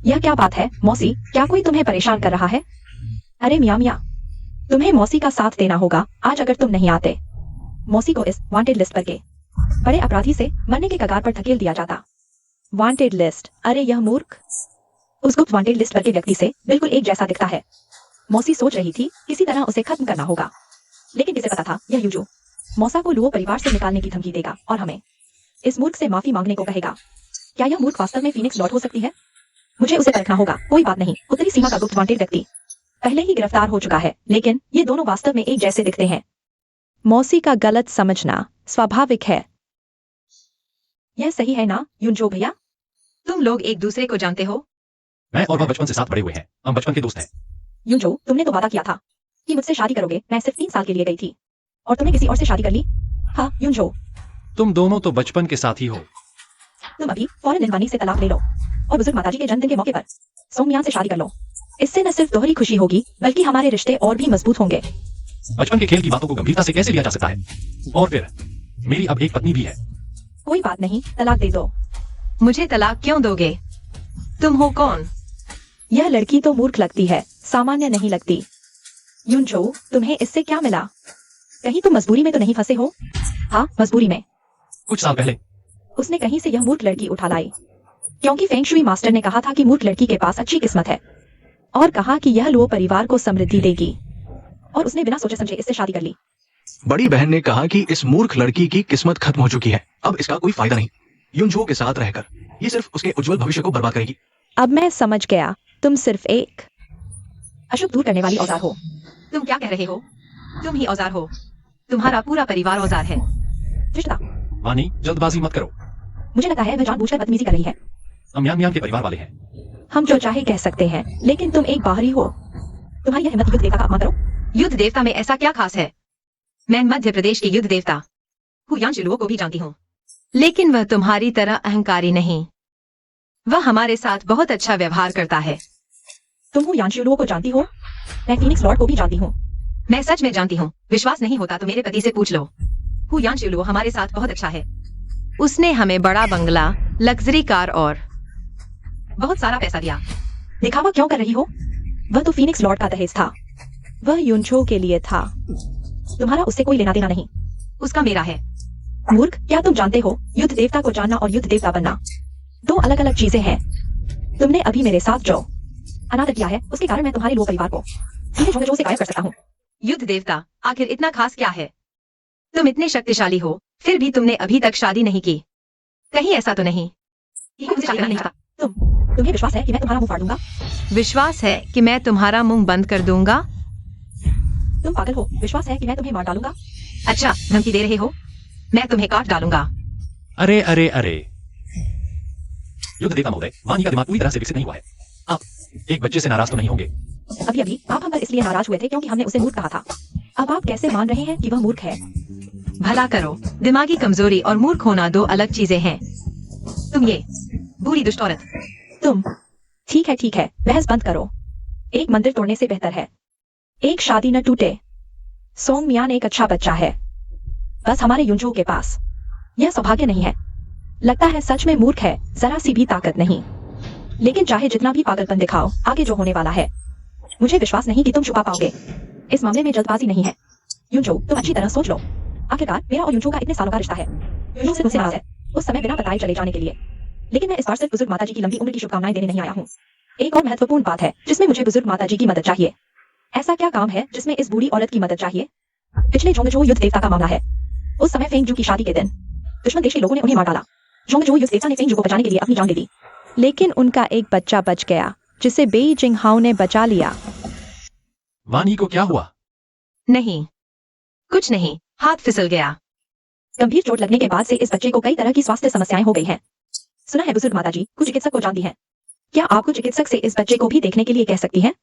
यह क्या बात है मौसी? क्या कोई तुम्हें परेशान कर रहा है? अरे मियाँ, तुम्हें मौसी का साथ देना होगा। आज अगर तुम नहीं आते, मौसी को इस वांटेड लिस्ट पर के बड़े अपराधी से मरने के कगार पर धकेल दिया जाता। Wanted list? अरे यह मूर्ख उस गुप्त वांटेड लिस्ट पर के व्यक्ति से बिल्कुल एक जैसा दिखता है। मौसी सोच रही थी किसी तरह उसे खत्म करना होगा, लेकिन किसे पता था यह यूजू मौसा को लुओ परिवार से निकालने की धमकी देगा और हमें इस मूर्ख से माफी मांगने को कहेगा। क्या यह मूर्ख वास्तव में फीनिक्स लॉर्ड हो सकती है? मुझे उसे परखना होगा। कोई बात नहीं, उत्तरी सीमा का गुप्त वांटेड व्यक्ति पहले ही गिरफ्तार हो चुका है, लेकिन ये दोनों वास्तव में एक जैसे दिखते हैं। मौसी का गलत समझना स्वाभाविक है। यह सही है ना युनजो भैया? तुम लोग एक दूसरे को जानते हो? मैं और वह बचपन से साथ बड़े हुए हैं। हम बचपन के दोस्त हैं। युनजो, तुमने तो वादा किया था कि मुझसे शादी करोगे। मैं सिर्फ 3 साल के लिए गई थी और तुमने किसी और से शादी कर ली। हाँ युनजो, तुम दोनों तो बचपन के साथी हो। तुम अभी फौरन निन्वानी से तलाक ले लो और बुजुर्ग माताजी के जन्मदिन के मौके पर सोंगमियान से शादी कर लो। इससे न सिर्फ दोहरी खुशी होगी, बल्कि हमारे रिश्ते और भी मजबूत होंगे। बचपन के खेल की बातों को गंभीरता से कैसे लिया जा सकता है? और फिर मेरी अब एक पत्नी भी है। कोई बात नहीं, तलाक दे दो। मुझे तलाक क्यों दोगे? तुम हो कौन? यह लड़की तो मूर्ख लगती है, सामान्य नहीं लगती। युनजो, तुम्हें इससे क्या मिला? कहीं तुम मजबूरी में तो नहीं फंसे हो? हाँ, मजबूरी में। कुछ साल पहले उसने कहीं से यह मूर्ख लड़की उठा लाई। क्योंकि फेंग शुई मास्टर ने कहा था कि मूर्ख लड़की के पास अच्छी किस्मत है और कहा कि यह लुओ परिवार को समृद्धि देगी, और उसने बिना सोचे समझे इससे शादी कर ली। बड़ी बहन ने कहा कि इस मूर्ख लड़की की किस्मत खत्म हो चुकी है, अब इसका कोई फायदा नहीं। युनझो के साथ रहकर ये सिर्फ उसके उज्जवल भविष्य को बर्बाद करेगी। अब मैं समझ गया, तुम सिर्फ एक अशुभ दूर करने वाली औजार हो। तुम क्या कह रहे हो? तुम ही औजार हो। तुम्हारा पूरा परिवार औजार है। रिश्ता, वानी, जल्दबाजी मत करो। मुझे लगता है वह जानबूझकर बदतमीजी कर रही है। हम यान के परिवार वाले हैं। हम जो चाहे कह सकते हैं, लेकिन तुम एक बाहरी हो। तुम्हारी यह हिम्मत युद्ध देवता का अपमान करो। युद्ध देवता में ऐसा क्या खास है? मैं मध्य प्रदेश के युद्ध देवता हुयांशलुओ को भी जानती हूँ, लेकिन वह तुम्हारी तरह अहंकारी नहीं। वह हमारे साथ बहुत अच्छा व्यवहार करता है। तुम हुयांशलुओ को जानती हो? मैं फीनिक्स लॉर्ड को भी जानती हूँ। मैं सच में जानती हूँ। विश्वास नहीं होता तो मेरे पति से पूछ लो। हुयांशलुओ हमारे साथ बहुत अच्छा है। उसने हमें बड़ा बंगला, लग्जरी कार और बहुत सारा पैसा दिया। दिखावा क्यों कर रही हो? वह तो फीनिक्स लॉर्ड का दहेज था। वह युनझो के लिए था। तुम्हारा उससे कोई लेना देना नहीं। उसका मेरा है। मूर्ख, क्या तुम जानते हो युद्ध देवता को जानना और युद्ध देवता बनना दो अलग अलग चीजें हैं। तुमने अभी मेरे साथ जो अनादर किया है उसके कारण मैं तुम्हारे लोग परिवार को सीधे झोंके से गायब कर सकता हूँ। युद्ध देवता आखिर इतना खास क्या है? तुम इतने शक्तिशाली हो, फिर भी तुमने अभी तक शादी नहीं की। कहीं ऐसा तो नहीं? मुझे शादी करना नहीं चाहता। तुम्हें विश्वास है कि मैं तुम्हारा मुंह फाड़ दूंगा? विश्वास है कि मैं तुम्हारा मुंह बंद कर दूंगा? तुम पागल हो। विश्वास है कि मैं तुम्हें मार डालूंगा? अच्छा, धमकी दे रहे हो? मैं तुम्हें काट डालूंगा। अरे अरे अरे, युद्ध देवता महोदय, वानी का दिमाग पूरी तरह से विकसित नहीं हुआ है। आप एक बच्चे से नाराज तो नहीं होंगे? अभी अभी आप हम पर इसलिए नाराज हुए थे क्योंकि हमने उसे मूर्ख कहा था। अब आप कैसे मान रहे हैं कि वह मूर्ख है? भला करो, दिमागी कमजोरी और मूर्ख होना दो अलग चीजें हैं। तुम ये बुरी दुष्ट औरत। तुम ठीक है, बहस बंद करो। एक मंदिर तोड़ने से बेहतर है एक शादी न टूटे। सोंग मियान एक अच्छा बच्चा है, बस हमारे युनझो के पास यह सौभाग्य नहीं है। लगता है सच में मूर्ख है, जरा सी भी ताकत नहीं। लेकिन चाहे जितना भी पागलपन दिखाओ, आगे जो होने वाला है मुझे विश्वास नहीं कि तुम छुपा पाओगे। इस मामले में जल्दबाजी नहीं है। युनझो, तुम अच्छी तरह सोच लो। आखिरकार मेरा और युनझो का इतने सालों का रिश्ता है। युनझो सिर्फ मुझसे नाराज है उस समय बिना बताए चले जाने के लिए। लेकिन मैं इस बार सिर्फ बुजुर्ग माताजी की लंबी उम्र की शुभकामनाएं देने नहीं आया हूँ। एक और महत्वपूर्ण बात है जिसमें मुझे बुजुर्ग माताजी की मदद चाहिए। ऐसा क्या काम है जिसमें इस बूढ़ी औरत की मदद चाहिए? पिछले जोंगजो युद्ध देवता का मामला है। उस समय फेंगजू की शादी के दिन दुश्मन देश के लोगों ने उन्हें मार डाला। जोंगजो युद्ध देवता ने फेंगजू को बचाने के लिए अपनी जान दे दी। लेकिन उनका एक बच्चा बच गया जिसे बेई जिंगहाओ ने बचा लिया। वानी को क्या हुआ? नहीं, कुछ नहीं, हाथ फिसल गया। गंभीर चोट लगने के बाद से इस बच्चे को कई तरह की स्वास्थ्य समस्याएं हो गई हैं। सुना है बुजुर्ग माताजी कुछ चिकित्सक को जानती हैं। क्या आपको चिकित्सक से इस बच्चे को भी देखने के लिए कह सकती हैं?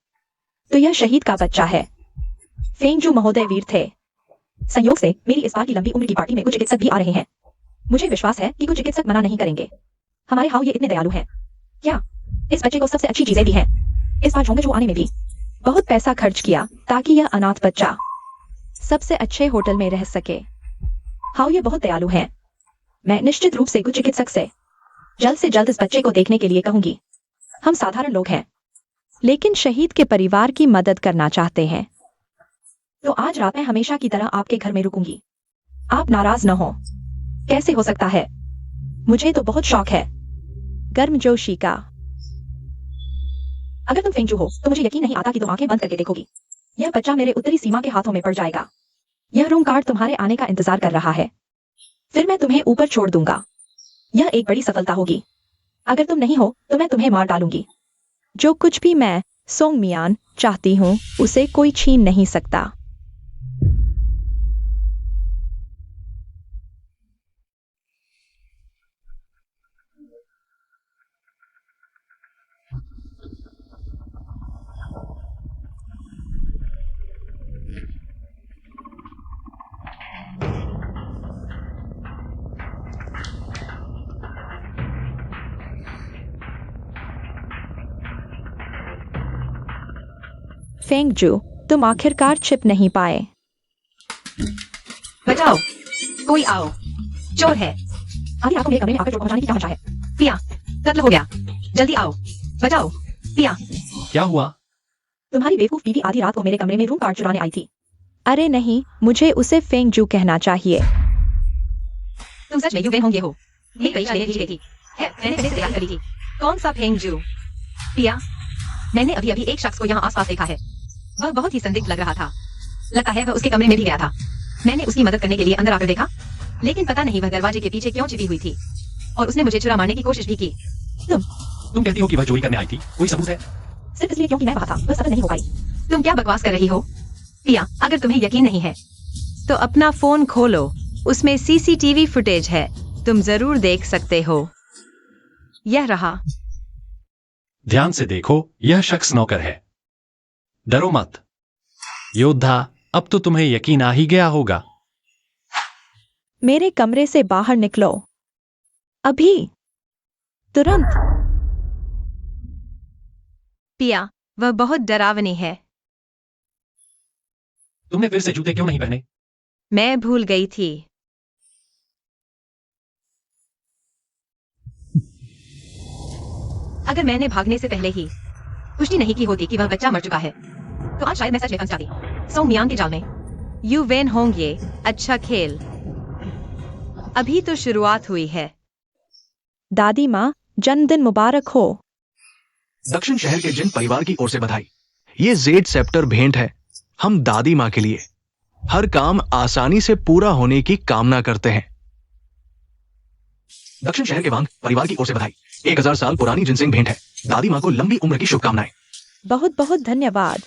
तो यह शहीद का बच्चा है। फेंगजू महोदय वीर थे। संयोग से मेरी इस बार की लंबी उम्र की पार्टी में कुछ चिकित्सक भी आ रहे हैं। मुझे विश्वास है कि कुछ चिकित्सक मना नहीं करेंगे। हमारे हाउ ये इतने दयालु हैं। क्या इस बच्चे को सबसे अच्छी चीजें दी हैं। इस बार जोंगजो आने में भी बहुत पैसा खर्च किया ताकि यह अनाथ बच्चा सबसे अच्छे होटल में रह सके। हाउ ये बहुत दयालु हैं। मैं निश्चित रूप से कुछ चिकित्सक से जल्द इस बच्चे को देखने के लिए कहूंगी। हम साधारण लोग हैं, लेकिन शहीद के परिवार की मदद करना चाहते हैं। तो आज रात मैं हमेशा की तरह आपके घर में रुकूंगी। आप नाराज न हो। कैसे हो सकता है? मुझे तो बहुत शौक है। गर्मजोशी का। अगर तुम फेंगजू हो तो मुझे यकीन नहीं आता कि तुम आंखें बंद करके देखोगी। यह बच्चा मेरे उत्तरी सीमा के हाथों में पड़ जाएगा। यह रूम कार्ड तुम्हारे आने का इंतजार कर रहा है। फिर मैं तुम्हें ऊपर छोड़ दूंगा। यह एक बड़ी सफलता होगी। अगर तुम नहीं हो तो मैं तुम्हें मार डालूंगी। जो कुछ भी मैं सोंग मियान चाहती हूँ उसे कोई छीन नहीं सकता। फेंगजू, तुम आखिरकार छिप नहीं पाए। बचाओ, कोई आओ, चोर है। आधी रात को मेरे कमरे में आकर चोट पहुंचाने की क्या मजा है? पिया, कत्ल हो गया। जल्दी आओ, बचाओ, पिया। क्या हुआ? तुम्हारी बेवकूफ बीवी आधी रात को मेरे कमरे में रूम कार्ड चुराने आई थी। अरे नहीं, मुझे उसे फेंगजू कहना चाहिए। तुम सच में युवेन होंगे हो। ये कई शादियां खींच गई थी। है, मैंने पहले से तैयार कर ली थी। कौन सा फेंगजू? पिया, मैंने अभी अभी एक शख्स को यहाँ आसपास देखा है। वह बहुत ही संदिग्ध लग रहा था। लगता है वह उसके कमरे में भी गया था। मैंने उसकी मदद करने के लिए अंदर आकर देखा, लेकिन पता नहीं वह दरवाजे के पीछे क्यों छिपी हुई थी, और उसने मुझे चुरा मारने की कोशिश भी की। तुम कहती हो कि वह चोरी करने आई थी, कोई सबूत है? सिर्फ इसलिए क्योंकि मैं वहां था, वह सफल नहीं हो पाई। तुम क्या बकवास कर रही हो? पिया, अगर तुम्हें यकीन नहीं है तो अपना फोन खोलो, उसमें सीसीटीवी फुटेज है, तुम जरूर देख सकते हो। यह रहा। ध्यान से देखो, यह शख्स नौकर है। डरो मत योद्धा, अब तो तुम्हें यकीन आ ही गया होगा। मेरे कमरे से बाहर निकलो अभी, तुरंत। पिया, वह बहुत डरावनी है। तुमने फिर से जूते क्यों नहीं पहने? मैं भूल गई थी। अगर मैंने भागने से पहले ही पुष्टि नहीं की होती कि वह बच्चा मर चुका है, तो आज शायद मैं सच में फंस जाती सोंग मियांग के जाल में। यू वेन होंगे, अच्छा खेल। अभी तो शुरुआत हुई है। दादी माँ, जन्मदिन मुबारक हो। दक्षिण शहर के जिन परिवार की ओर से बधाई। ये जेड सेप्टर भेंट है हम दादी माँ के लिए। हर काम आसानी से पूरा होने की कामना करते हैं। दक्षिण शहर के वांग परिवार की ओर से बधाई। 1000 साल पुरानी जिनसिंग भेंट है। दादी माँ को लंबी उम्र की शुभकामनाएं। बहुत बहुत धन्यवाद।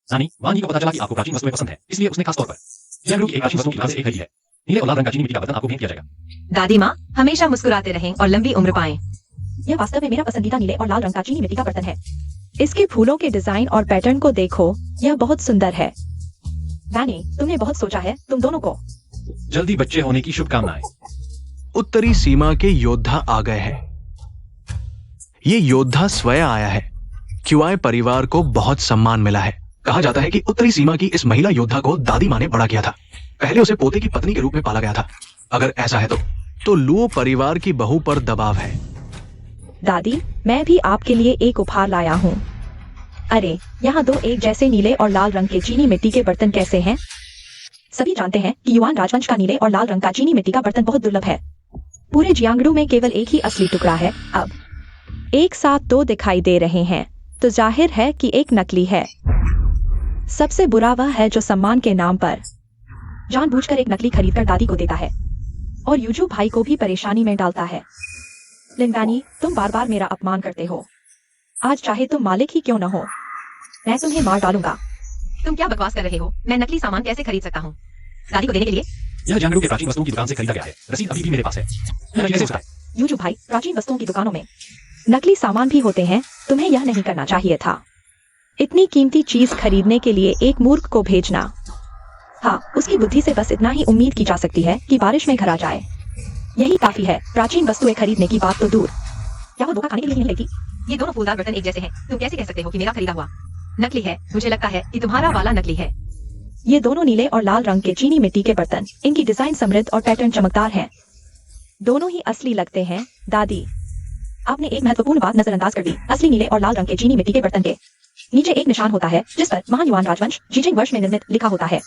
नानी, वानी को पता चला कि आपको प्राचीन वस्तुएं पसंद है, इसलिए उसने खास तौर पर जंगलों की एक प्राचीन वस्तुओं की दुकान से एक खरीदी है। नीले और लाल रंग का चीनी मिट्टी का बर्तन आपको भेंट किया जाएगा। दादी माँ हमेशा मुस्कुराते रहें और लंबी उम्र पाएं। यह वास्तव में मेरा पसंदीदा नीले और लाल रंग का चीनी मिट्टी का बर्तन है। इसके फूलों के डिजाइन और पैटर्न को देखो, यह बहुत सुंदर है। वैनी, तुमने बहुत सोचा है, तुम दोनों को। जल्दी बच्चे होने की शुभकामनाएं। उत्तरी सीमा के योद्धा आ गए हैं। ये योद्धा स्वयं आया है। क्यूआई परिवार को बहुत सम्मान मिला है। कहा जाता है कि उत्तरी सीमा की इस महिला योद्धा को दादी माँ ने बड़ा किया था। पहले उसे पोते की पत्नी के रूप में पाला गया था। अगर ऐसा है तो लुओ परिवार की बहू पर दबाव है। दादी, मैं भी आपके लिए एक उपहार लाया हूँ। अरे, यहाँ दो एक जैसे नीले और लाल रंग के चीनी मिट्टी के बर्तन कैसे हैं? सभी जानते हैं कि युआन राजवंश का नीले और लाल रंग का चीनी मिट्टी का बर्तन बहुत दुर्लभ है। पूरे जियांगडू में केवल एक ही असली टुकड़ा है। अब एक साथ दो दिखाई दे रहे हैं, तो जाहिर है कि एक नकली है। सबसे बुरा वह है जो सम्मान के नाम पर जानबूझकर एक नकली खरीदकर दादी को देता है और यूजू भाई को भी परेशानी में डालता है। लिंगानी, तुम बार बार मेरा अपमान करते हो। आज चाहे तुम मालिक ही क्यों न हो, मैं तुम्हें मार डालूंगा। तुम क्या बकवास कर रहे हो? मैं नकली सामान कैसे खरीद सकता हूँ दादी को देने के लिए? यह जंगलों के प्राचीन वस्तुओं की दुकान से खरीदा गया है। रसीद अभी भी मेरे पास है। यह कैसे होता है? यूजू भाई, प्राचीन वस्तुओं की दुकानों में नकली सामान भी होते हैं। तुम्हें यह नहीं करना चाहिए था। इतनी कीमती चीज खरीदने के लिए एक मूर्ख को भेजना। हाँ, उसकी बुद्धि से बस इतना ही उम्मीद की जा सकती है कि बारिश में घर आ जाए। यही काफी है। प्राचीन वस्तुएं खरीदने की बात तो दूर, क्या वो धोखा खाने के लिए नहीं लेती? ये दोनों फूलदार बर्तन एक जैसे हैं। तुम कैसे कह सकते हो कि मेरा खरीदा हुआ नकली है? मुझे लगता है कि तुम्हारा वाला नकली है। ये दोनों नीले और लाल रंग के चीनी मिट्टी के बर्तन, इनकी डिजाइन समृद्ध और पैटर्न चमकदार है। दोनों ही असली लगते हैं दादी। आपने एक महत्वपूर्ण बात नजरअंदाज कर दी। असली नीले और लाल रंग के चीनी मिट्टी के बर्तन के नीचे एक निशान होता है जिस पर महान युआन राजवंश जीजिंग वर्ष में निर्मित लिखा होता है,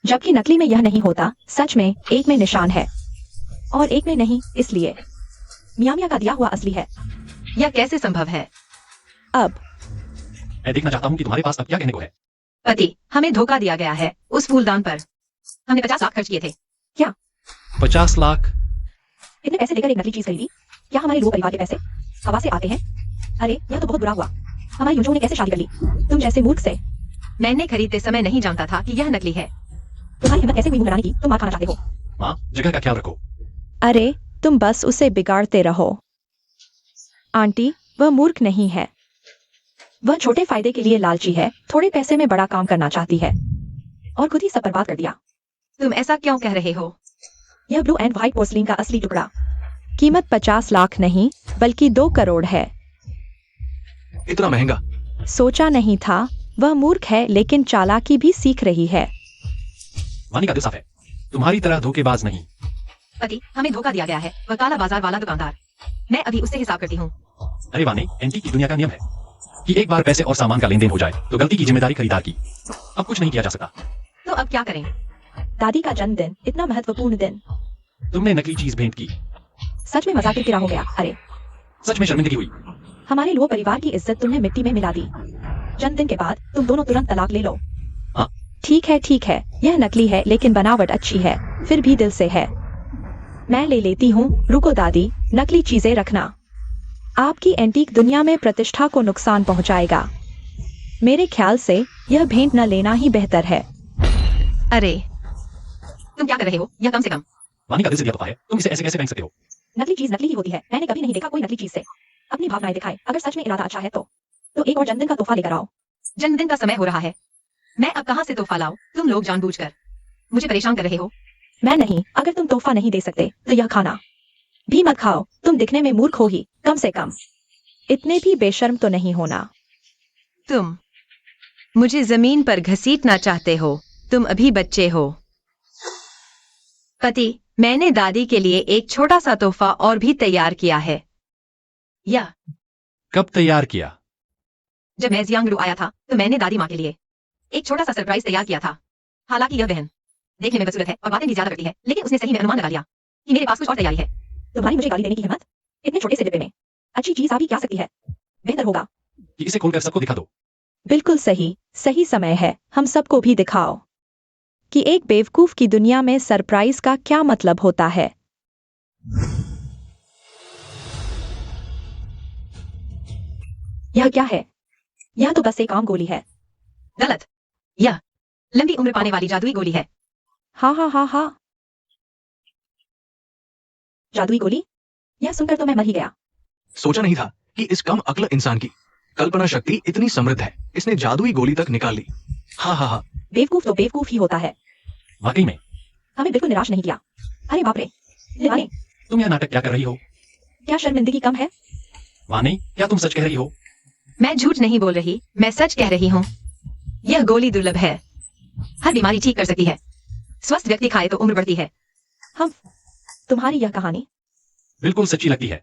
जबकि नकली में यह नहीं होता। सच में एक में निशान है और एक में नहीं, इसलिए मियामिया का दिया हुआ असली है। यह कैसे संभव है? अब मैं देखना चाहता हूँ कि तुम्हारे पास अब क्या कहने को है। पति, हमें धोखा दिया गया है उस फूलदान पर। हमने 50 लाख खर्च किए थे। क्या 50 लाख? इतने पैसे देकर एक नकली चीज खरीदी? क्या हमारे लोग परिवार के पैसे हवा से आते हैं? अरे, यह तो बहुत बुरा हुआ। हमारी यूजू ने कैसे शादी कर ली तुम जैसे मूर्ख से? मैंने खरीदते समय नहीं जानता था कि यह नकली है। तुम्हारी हिम्मत कैसे हुई मुंह बनाने की? तुम मार खाना चाहते हो। माँ, जगह का ख्याल रखो। अरे, तुम बस उसे बिगाड़ते रहो। आंटी, वह मूर्ख नहीं है। वह छोटे फायदे के लिए लालची है, थोड़े पैसे में बड़ा काम करना चाहती है और खुद ही सब बर्बाद कर दिया। तुम ऐसा क्यों कह रहे हो? यह ब्लू एंड व्हाइट पोर्सलिन का असली टुकड़ा कीमत 50 लाख नहीं बल्कि 2 करोड़ है। इतना महंगा? सोचा नहीं था। वह मूर्ख है लेकिन चालाकी भी सीख रही है। वानी का दिल साफ है, तुम्हारी तरह धोखेबाज नहीं। पति, हमें धोखा दिया गया है। वह काला बाजार वाला दुकानदार। मैं अभी उससे हिसाब करती हूँ। अरे वानी, एंटीक की दुनिया का नियम है कि एक बार पैसे और सामान का लेन देन हो जाए तो गलती की जिम्मेदारी खरीदार की। अब कुछ नहीं किया जा सकता। तो अब क्या करें? दादी का जन्मदिन, इतना महत्वपूर्ण दिन। तुमने नकली चीज भेंट की। सच में मजाक किरकिरा हो गया। अरे सच में शर्मिंदगी हुई। हमारे लो परिवार की इज्जत तुमने मिट्टी में मिला दी। जन्मदिन के बाद तुम दोनों तुरंत तलाक ले लो। हाँ? ठीक है, यह नकली है लेकिन बनावट अच्छी है, फिर भी दिल से है। मैं ले लेती हूँ। रुको दादी, नकली चीजें रखना। आपकी एंटीक दुनिया में प्रतिष्ठा को नुकसान पहुंचाएगा। मेरे ख्याल से यह भेंट न लेना ही बेहतर है। अरे तुम क्या कर रहे हो? यह कम से कम वानी का दिल से दिया तोहफा है, तुम इसे ऐसे कैसे फेंक सकते हो? नकली चीज नकली ही होती है। मैंने कभी नहीं देखा कोई नकली चीज से अपनी भावनाएं दिखाए। अगर सच में इरादा अच्छा है तो एक और जन्मदिन का तोहफा लेकर आओ। जन्मदिन का समय हो रहा है। मैं अब कहाँ से तोहफा लाऊं? तुम लोग जानबूझकर मुझे परेशान कर रहे हो। मैं नहीं। अगर तुम तोहफा नहीं दे सकते तो यह खाना भी मत खाओ। तुम दिखने में मूर्ख हो ही, कम से कम इतने भी बेशर्म तो नहीं होना। तुम मुझे जमीन पर घसीटना चाहते हो। तुम अभी बच्चे हो। पति, मैंने दादी के लिए एक छोटा सा तोहफा और भी तैयार किया है। यह कब तैयार किया? जब मैं जियांगरू आया था तो मैंने दादी माँ के लिए एक छोटा सा सरप्राइज तैयार किया था। हालांकि यह बहन देखने में बदसूरत है और बातें भी ज्यादा करती है, लेकिन उसने सही में अनुमान लगा लिया कि मेरे पास कुछ और तैयारी है। तुम्हारी मुझे गाली देने की हिम्मत? इतने छोटे से डिब्बे में अच्छी चीज आ भी क्या सकती है? बेहतर होगा कि इसे खोलकर सबको दिखा दो। बिल्कुल सही समय है। हम सबको भी दिखाओ कि एक बेवकूफ की दुनिया में सरप्राइज का क्या मतलब होता है। यह क्या है? यह तो बस एक आम गोली है। गलत। यह लंबी उम्र पाने वाली जादुई गोली है। हाँ। जादुई गोली? यह सुनकर तो मैं मर ही गया। सोचा नहीं था कि इस कम अक्ल इंसान की कल्पना शक्ति इतनी समृद्ध है। इसने जादुई गोली तक निकाल ली। हाँ। बेवकूफ तो बेवकूफ ही होता है। वाकई में हमें बिल्कुल निराश नहीं किया। अरे बाप रे, वानी, तुम यह नाटक क्या कर रही हो? क्या शर्मिंदगी कम है? वानी, क्या तुम सच कह रही हो? मैं झूठ नहीं बोल रही, मैं सच कह रही हूँ। यह गोली दुर्लभ है। हर बीमारी ठीक कर सकती है। स्वस्थ व्यक्ति खाए तो उम्र बढ़ती है। हम तुम्हारी यह कहानी बिल्कुल सच्ची लगती है।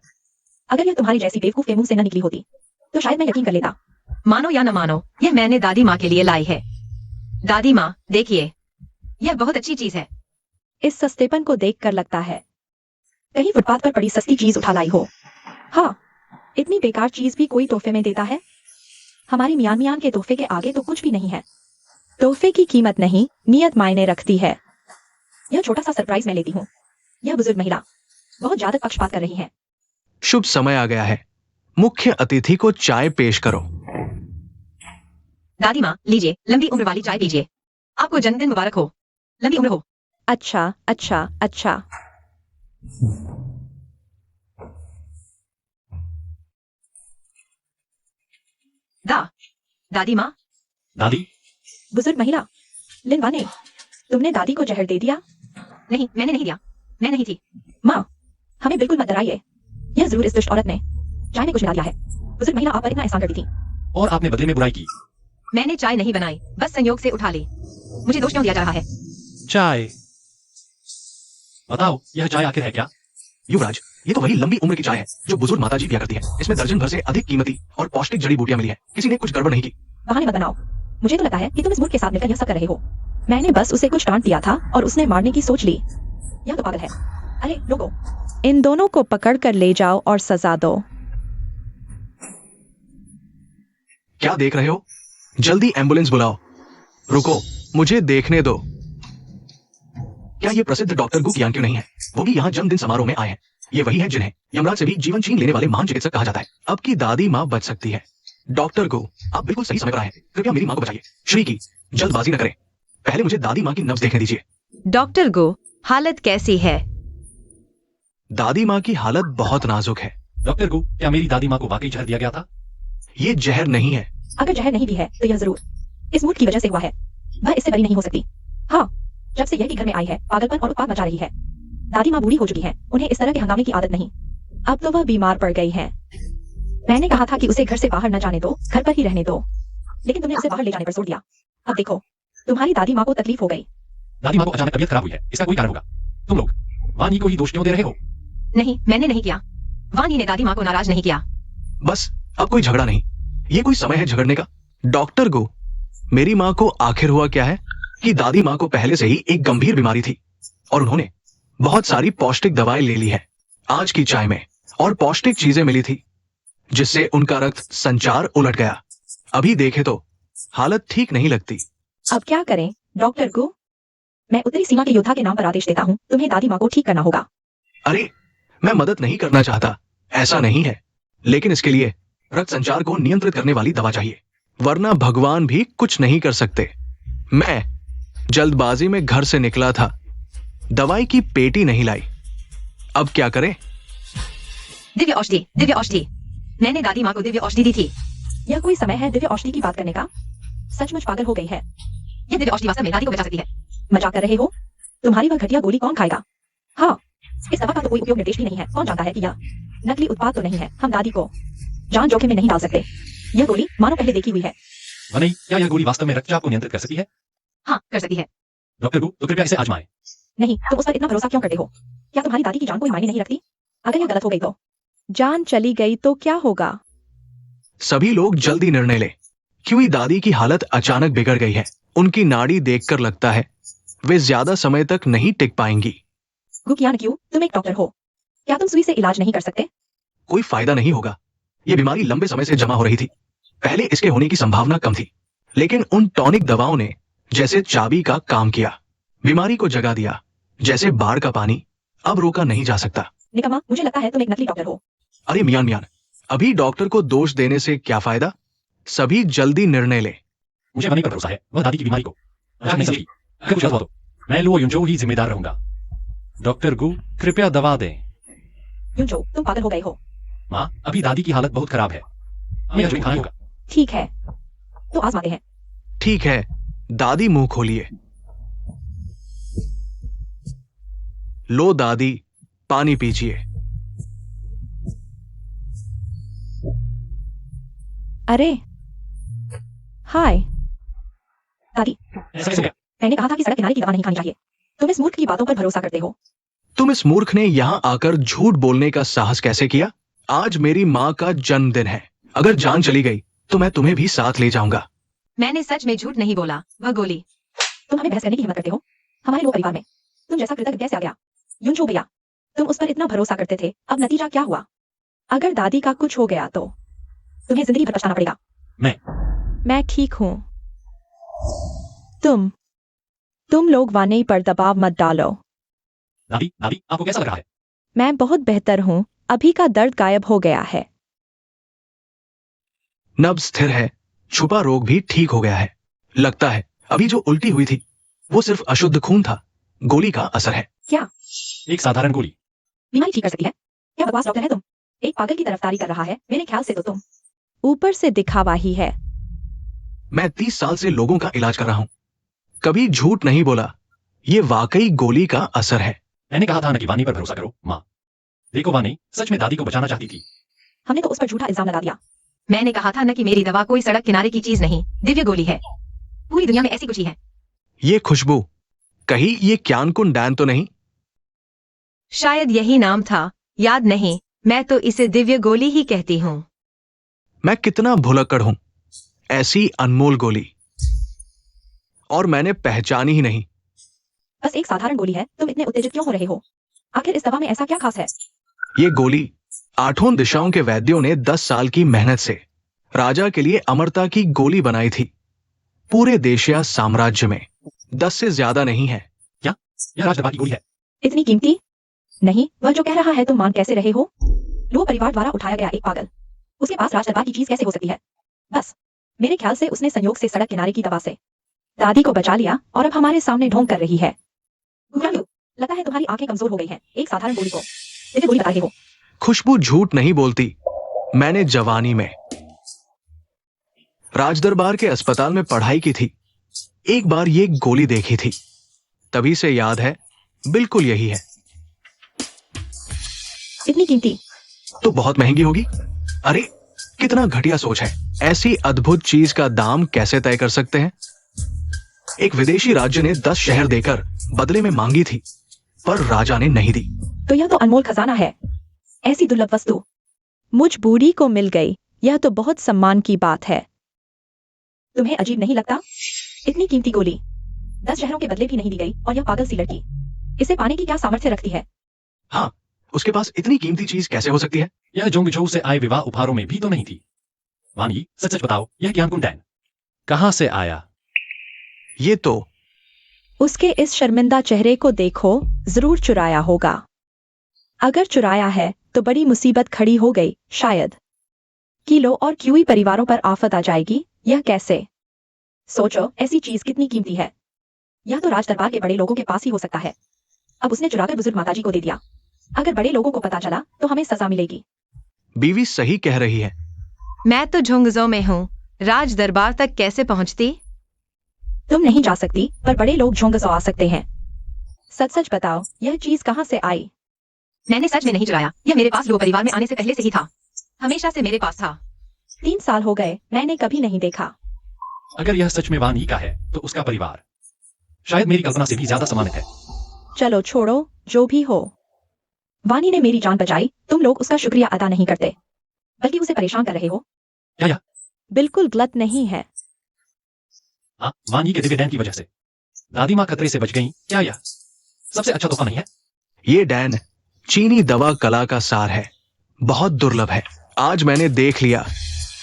अगर यह तुम्हारी जैसी बेवकूफ के मुंह से न निकली होती तो शायद मैं यकीन कर लेता। मानो या न मानो, यह मैंने दादी माँ के लिए लाई है। दादी माँ, देखिए, यह बहुत अच्छी चीज है। इस सस्तेपन को देखकर लगता है कहीं फुटपाथ पर पड़ी सस्ती चीज उठा लाई हो। हाँ, इतनी बेकार चीज भी कोई तोहफे में देता है? हमारी मियान के तोहफे के आगे तो कुछ भी नहीं है। तोहफे की कीमत नहीं, नियत मायने रखती है। यह छोटा सा सरप्राइज मैं लेती हूँ। यह बुजुर्ग महिला बहुत ज्यादा पक्षपात कर रही है। शुभ समय आ गया है। मुख्य अतिथि को चाय पेश करो। दादी माँ, लीजिए, लंबी उम्र वाली चाय पीजिए। आपको जन्मदिन मुबारक हो। लंबी उम्र हो। अच्छा। दादी माँ। दादी, बुजुर्ग महिला, लिनवाने, तुमने दादी को जहर दे दिया? नहीं, मैंने नहीं दिया। मैं नहीं थी। माँ, हमें बिल्कुल मत डराइए। यह जरूर इस दुष्ट औरत ने चाय में कुछ मिला दिया है। बुजुर्ग महिला आप पर इतना एहसान करती थी और आपने बदले में बुराई की। मैंने चाय नहीं बनाई, बस संयोग से उठा ली। मुझे दोष क्यों दिया जा रहा है? चाय, बताओ यह चाय आखिर है क्या? युवराज, ये तो वही लंबी उम्र की चाय है जो बुजुर्ग माताजी पिया करती है। इसमें दर्जन भर से अधिक कीमती और पौष्टिक जड़ी बूटियां मिली है। किसी ने कुछ गड़बड़ नहीं की। बहाने मत बनाओ। मुझे तो लगता है कि तुम इस मूर्ख के साथ मिलकर यह सब कर रहे हो। मैंने बस उसे कुछ डांट दिया था और उसने मारने की सोच ली। यह तो पागल है। अरे रुको, इन दोनों को पकड़ कर ले जाओ और सजा दो। क्या देख रहे हो? जल्दी एम्बुलेंस बुलाओ। रुको, मुझे देखने दो। क्या ये प्रसिद्ध डॉक्टर गु कियांग क्यों नहीं है? वो भी यहाँ जन्मदिन समारोह में आए हैं। ये वही है जिन्हें यमराज से भी जीवन छीन लेने वाले महान चिकित्सक कहा जाता है। अब की दादी माँ बच सकती है। डॉक्टर गु, आप बिल्कुल सही समय पर आए हैं। कृपया मेरी माँ को बचाइए। श्री की, जल्दबाजी न करें। पहले मुझे दादी माँ की नब्ज देखने दीजिए। डॉक्टर गो, हालत कैसी है? दादी माँ की हालत बहुत नाजुक है। डॉक्टर गु, क्या मेरी दादी माँ को वाकई जहर दिया गया था? ये जहर नहीं है। अगर जहर नहीं भी है तो यह जरूर इस मूर्ख की वजह से हुआ है। वह इससे बरी नहीं हो सकती। हाँ, जब से यह की घर में आई है पागलपन और उत्पात मचा रही है। दादी माँ बूढ़ी हो चुकी है, उन्हें इस तरह के हंगामे की आदत नहीं। अब तो वह बीमार पड़ गई है। मैंने कहा था कि उसे घर से बाहर न जाने दो, घर पर ही रहने दो, लेकिन तुमने उसे बाहर ले जाने पर जोर दिया। अब देखो, तुम्हारी दादी माँ को तकलीफ हो गई। दादी माँ को अचानक तबीयत खराब हुई है, इसका कोई कारण होगा। तुम लोग वानी को ही दोष क्यों दे रहे हो? नहीं, मैंने नहीं किया। वानी ने दादी माँ को नाराज नहीं किया। बस, अब कोई झगड़ा नहीं। ये कोई समय है झगड़ने का? डॉक्टर गो, मेरी माँ को आखिर हुआ क्या है? कि दादी माँ को पहले से ही एक गंभीर बीमारी थी और उन्होंने बहुत सारी पौष्टिक दवाएं ले ली है आज की चाय में, और पौष्टिक चीजें मिली थी जिससे उनका रक्त संचार उलट गया। अभी देखे तो हालत ठीक नहीं लगती। अब क्या करें डॉक्टर को? मैं उत्तरी सीमा के योद्धा के नाम पर आदेश देता हूँ, तुम्हें दादी माँ को ठीक करना होगा। अरे मैं मदद नहीं करना चाहता, ऐसा नहीं है, लेकिन इसके लिए रक्त संचार को नियंत्रित करने वाली दवा चाहिए, वरना भगवान भी कुछ नहीं कर सकते। मैं जल्दबाजी में घर से निकला था, दवाई की पेटी नहीं लाई, अब क्या करें? दिव्य औषधि, दिव्य औषधि। मैंने दादी माँ को दिव्य औषधि दी थी। यह कोई समय है दिव्य औषधि की बात करने का? सचमुच पागल हो गई है। यह दिव्य औषधि वास्तव में दादी को बचा सकती है। मजाक कर रहे हो? तुम्हारी वह घटिया गोली कौन खाएगा? हाँ, इस दवा का तो कोई उपयोग निर्देश भी नहीं है। कौन जानता है कि यह नकली उत्पाद तो नहीं है। हम दादी को जान जोखिम में नहीं डाल सकते। यह गोली मानो पहले देखी हुई है। वनई, क्या यह गोली वास्तव में रक्तचाप को नियंत्रित कर सकती है? हाँ, कर सकती है। डॉक्टर गु, तो कृपया इसे आजमाएं। नहीं, तुम उस पर इतना भरोसा क्यों करते हो? क्या तुम्हारी दादी की जान कोई मायने नहीं रखती? अगर यह गलत हो गई तो? जान चली गई तो क्या होगा? सभी लोग जल्दी निर्णय ले, क्योंकि दादी की हालत अचानक बिगड़ गई है। उनकी नाड़ी देखकर लगता है वे ज्यादा समय तक नहीं टिक पाएंगी। गुकियान क्यों? तुम एक डॉक्टर हो, क्या तुम सुई से इलाज नहीं कर सकते? कोई फायदा नहीं होगा, ये बीमारी लंबे समय से जमा हो रही थी। पहले इसके होने की संभावना कम थी, लेकिन उन टॉनिक दवाओं ने जैसे चाबी का काम किया, बीमारी को जगा दिया जैसे बाढ़ का पानी। अब रोका नहीं जा सकता। निकम्मा, मुझे लगता है तुम एक नकली डॉक्टर हो। अरे मियान, अभी डॉक्टर को दोष देने से क्या फायदा? सभी जल्दी निर्णय ले। मुझे वनई पर भरोसा है, वह दादी की बीमारी को अच्छा नहीं समझी। अगर कुछ गलत हुआ तो मैं लुओ युनचो ही जिम्मेदार रहूंगा। डॉक्टर गु, कृपया दवा दें। युनचो, तुम पागल हो गए हो। माँ, अभी दादी की हालत बहुत खराब है, हमें यह खाना होगा। ठीक है, तो आजमाते हैं। ठीक है, दादी मुंह खोलिए। लो दादी, पानी पीजिए। अरे हाय दादी, ऐसा कैसे हो गया? मैंने कहा था कि सड़क किनारे की दवा नहीं खानी चाहिए। तुम इस मूर्ख की बातों पर भरोसा करते हो। तुम इस मूर्ख ने यहाँ आकर झूठ बोलने का साहस कैसे किया? आज मेरी माँ का जन्मदिन है, अगर जान चली गई तो मैं तुम्हें भी साथ ले जाऊंगा। मैंने सच में झूठ नहीं बोला। वह गोली। तुम हमें बहस करने की हिम्मत करते हो? हमारे लोग परिवार में तुम जैसा कृतज्ञ कैसे आ गया? युनचो भैया, तुम उस पर इतना भरोसा करते थे, अब नतीजा क्या हुआ? अगर दादी का कुछ हो गया तो तुम्हें जिंदगी भर पछताना पड़ेगा। मैं ठीक हूँ। तुम लोग वानई पर दबाव मत डालो। दादी, दादी, आपको कैसा लग रहा है? मैं बहुत बेहतर हूँ, अभी का दर्द गायब हो गया है। नब्ज स्थिर है, छुपा रोग भी ठीक हो गया है। लगता है अभी जो उल्टी हुई थी वो सिर्फ अशुद्ध खून था, गोली का असर है। क्या एक साधारण गोली। बीमारी ठीक कर सकती है? क्या बकवास डॉक्टर है तुम? एक पागल की तरफदारी कर रहा है। मेरे ख्याल से तो तुम ऊपर से दिखावा ही है। मैं 30 साल से लोगों का इलाज कर रहा हूं, कभी झूठ नहीं बोला। ये वाकई गोली का असर है। मैंने कहा था न कि वानी पर भरोसा करो। माँ, देखो वानी सच में दादी को बचाना चाहती थी। हमने तो उस पर झूठा इल्जाम लगा दिया। मैंने कहा था न कि मेरी दवा कोई सड़क किनारे की चीज नहीं, दिव्य गोली है। पूरी दुनिया में ऐसी कुछ ही है। ये खुशबू, कहीं ये क्यानकुन डैन तो नहीं? शायद यही नाम था, याद नहीं। मैं तो इसे दिव्य गोली ही कहती हूँ। मैं कितना भुलक्कड़ हूं, ऐसी अनमोल गोली और मैंने पहचानी ही नहीं। बस एक साधारण गोली है, तुम इतने उत्तेजित क्यों हो रहे हो? आखिर इस दवा में ऐसा क्या खास है? ये गोली 8 दिशाओं के वैद्यों ने 10 साल की मेहनत से राजा के लिए अमरता की गोली बनाई थी। पूरे देशिया साम्राज्य में 10 से ज्यादा नहीं है। यह राजदरबार की गोली है। इतनी कीमती? नहीं, वह जो कह रहा है तुम मान कैसे रहे हो? लो परिवार द्वारा उठाया गया एक पागल, उसके पास राजदरबार की चीज कैसे हो सकती है? बस मेरे ख्याल से उसने संयोग से सड़क किनारे की दवा से दादी को बचा लिया और अब हमारे सामने ढोंग कर रही है। लगता है तुम्हारी आंखें कमजोर हो गई हैं। एक साधारण गोली को दिव्य गोली बता रहे हो। खुशबू झूठ नहीं बोलती। मैंने जवानी में राजदरबार के अस्पताल में पढ़ाई की थी, एक बार ये गोली देखी थी, तभी से याद है, बिल्कुल यही है। इतनी कीमती? तो बहुत महंगी होगी। अरे कितना घटिया सोच है। ऐसी अद्भुत चीज का दाम कैसे तय कर सकते हैं? एक विदेशी राज्य ने 10 शहर देकर बदले में मांगी थी, पर राजा ने नहीं दी। तो यह तो अनमोल खजाना है, ऐसी दुर्लभ वस्तु मुझ बूढ़ी को मिल गई, यह तो बहुत सम्मान की बात है। तुम्हें अजीब नहीं लगता? इतनी कीमती गोली 10 शहरों के बदले भी नहीं दी गई, और यह पागल सी लड़की इसे पाने की क्या सामर्थ्य रखती है? हाँ, उसके पास इतनी कीमती चीज कैसे हो सकती है? यह जोंगझोउ से आए विवाह उपहारों में भी तो नहीं थी। वानी, सच सच बताओ, यह ज्ञानकुंड डैन कहाँ से आया? ये तो उसके इस शर्मिंदा चेहरे को देखो, जरूर चुराया होगा। अगर चुराया है तो बड़ी मुसीबत खड़ी हो गई शायद। किलो और क्यूई परिवारों पर आफत आ जाएगी। यह कैसे? सोचो, ऐसी चीज कितनी कीमती है। यह तो राज दरबार के बड़े लोगों के पास ही हो सकता है। अब उसने चुराकर बुजुर्ग माताजी को दे दिया। अगर बड़े लोगों को पता चला तो हमें सजा मिलेगी। बीवी सही कह रही है। मैं तो झुंगजो में हूँ, राज दरबार तक कैसे पहुँचती? तुम नहीं जा सकती, पर बड़े लोग झोंगसो आ सकते हैं। सच सच बताओ, यह चीज कहाँ से आई? मैंने सच में नहीं चुराया, यह मेरे पास लो परिवार में आने से पहले से ही था। हमेशा से मेरे पास था। 3 साल हो गए, मैंने कभी नहीं देखा। अगर यह सच में वान यी का है तो उसका परिवार शायद मेरी कल्पना से भी ज्यादा सम्मानित है। चलो छोड़ो, जो भी हो। वानी ने मेरी जान बचाई, तुम लोग उसका शुक्रिया अदा नहीं करते, बल्कि उसे परेशान कर रहे हो। या बिल्कुल गलत नहीं है। हाँ, वान यी के दिव्य डैन की वजह से दादी माँ खतरे से बच गई। क्या यह सबसे अच्छा तोहफा नहीं है? ये डैन चीनी दवा कला का सार है, बहुत दुर्लभ है। आज मैंने देख लिया,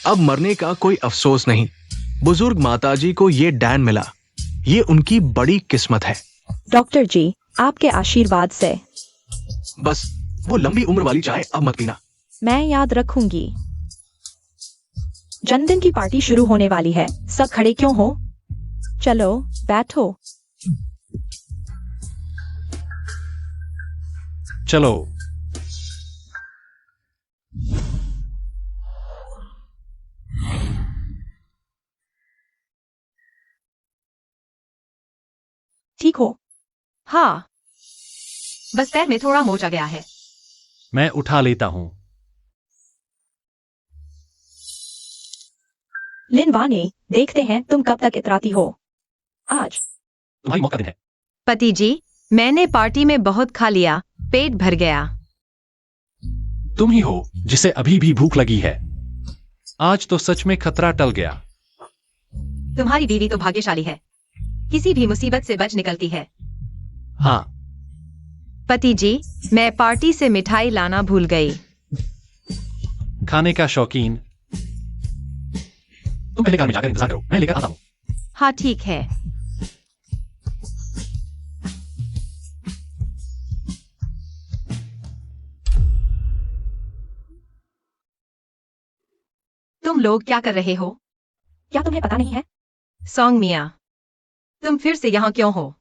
अब मरने का कोई अफसोस नहीं। बुजुर्ग माताजी को ये डैन मिला, ये उनकी बड़ी किस्मत है। डॉक्टर जी, आपके आशीर्वाद से। बस वो लंबी उम्र वाली चाय अब मत पीना। मैं याद रखूंगी। जन्मदिन की पार्टी शुरू होने वाली है, सब खड़े क्यों हो? चलो बैठो। चलो। ठीक हो? हाँ, बस पैर में थोड़ा मोच आ गया है। मैं उठा लेता हूँ। लिन वानी, देखते हैं तुम कब तक इतराती हो। आज तुम्हारी मौका दिन है। पति जी, मैंने पार्टी में बहुत खा लिया, पेट भर गया। तुम ही हो जिसे अभी भी भूख लगी है। आज तो सच में खतरा टल गया। तुम्हारी बीवी तो भाग्यशाली है, किसी भी मुसीबत से बच निकलती है। हाँ, पति जी, मैं पार्टी से मिठाई लाना भूल गई। खाने का शौकीन। तुम पहले कार में जाकर इंतजार करो, मैं लेकर आता हूँ। हाँ ठीक है। तुम लोग क्या कर रहे हो? क्या तुम्हें पता नहीं है? सॉन्ग मिया, तुम फिर से यहाँ क्यों हो?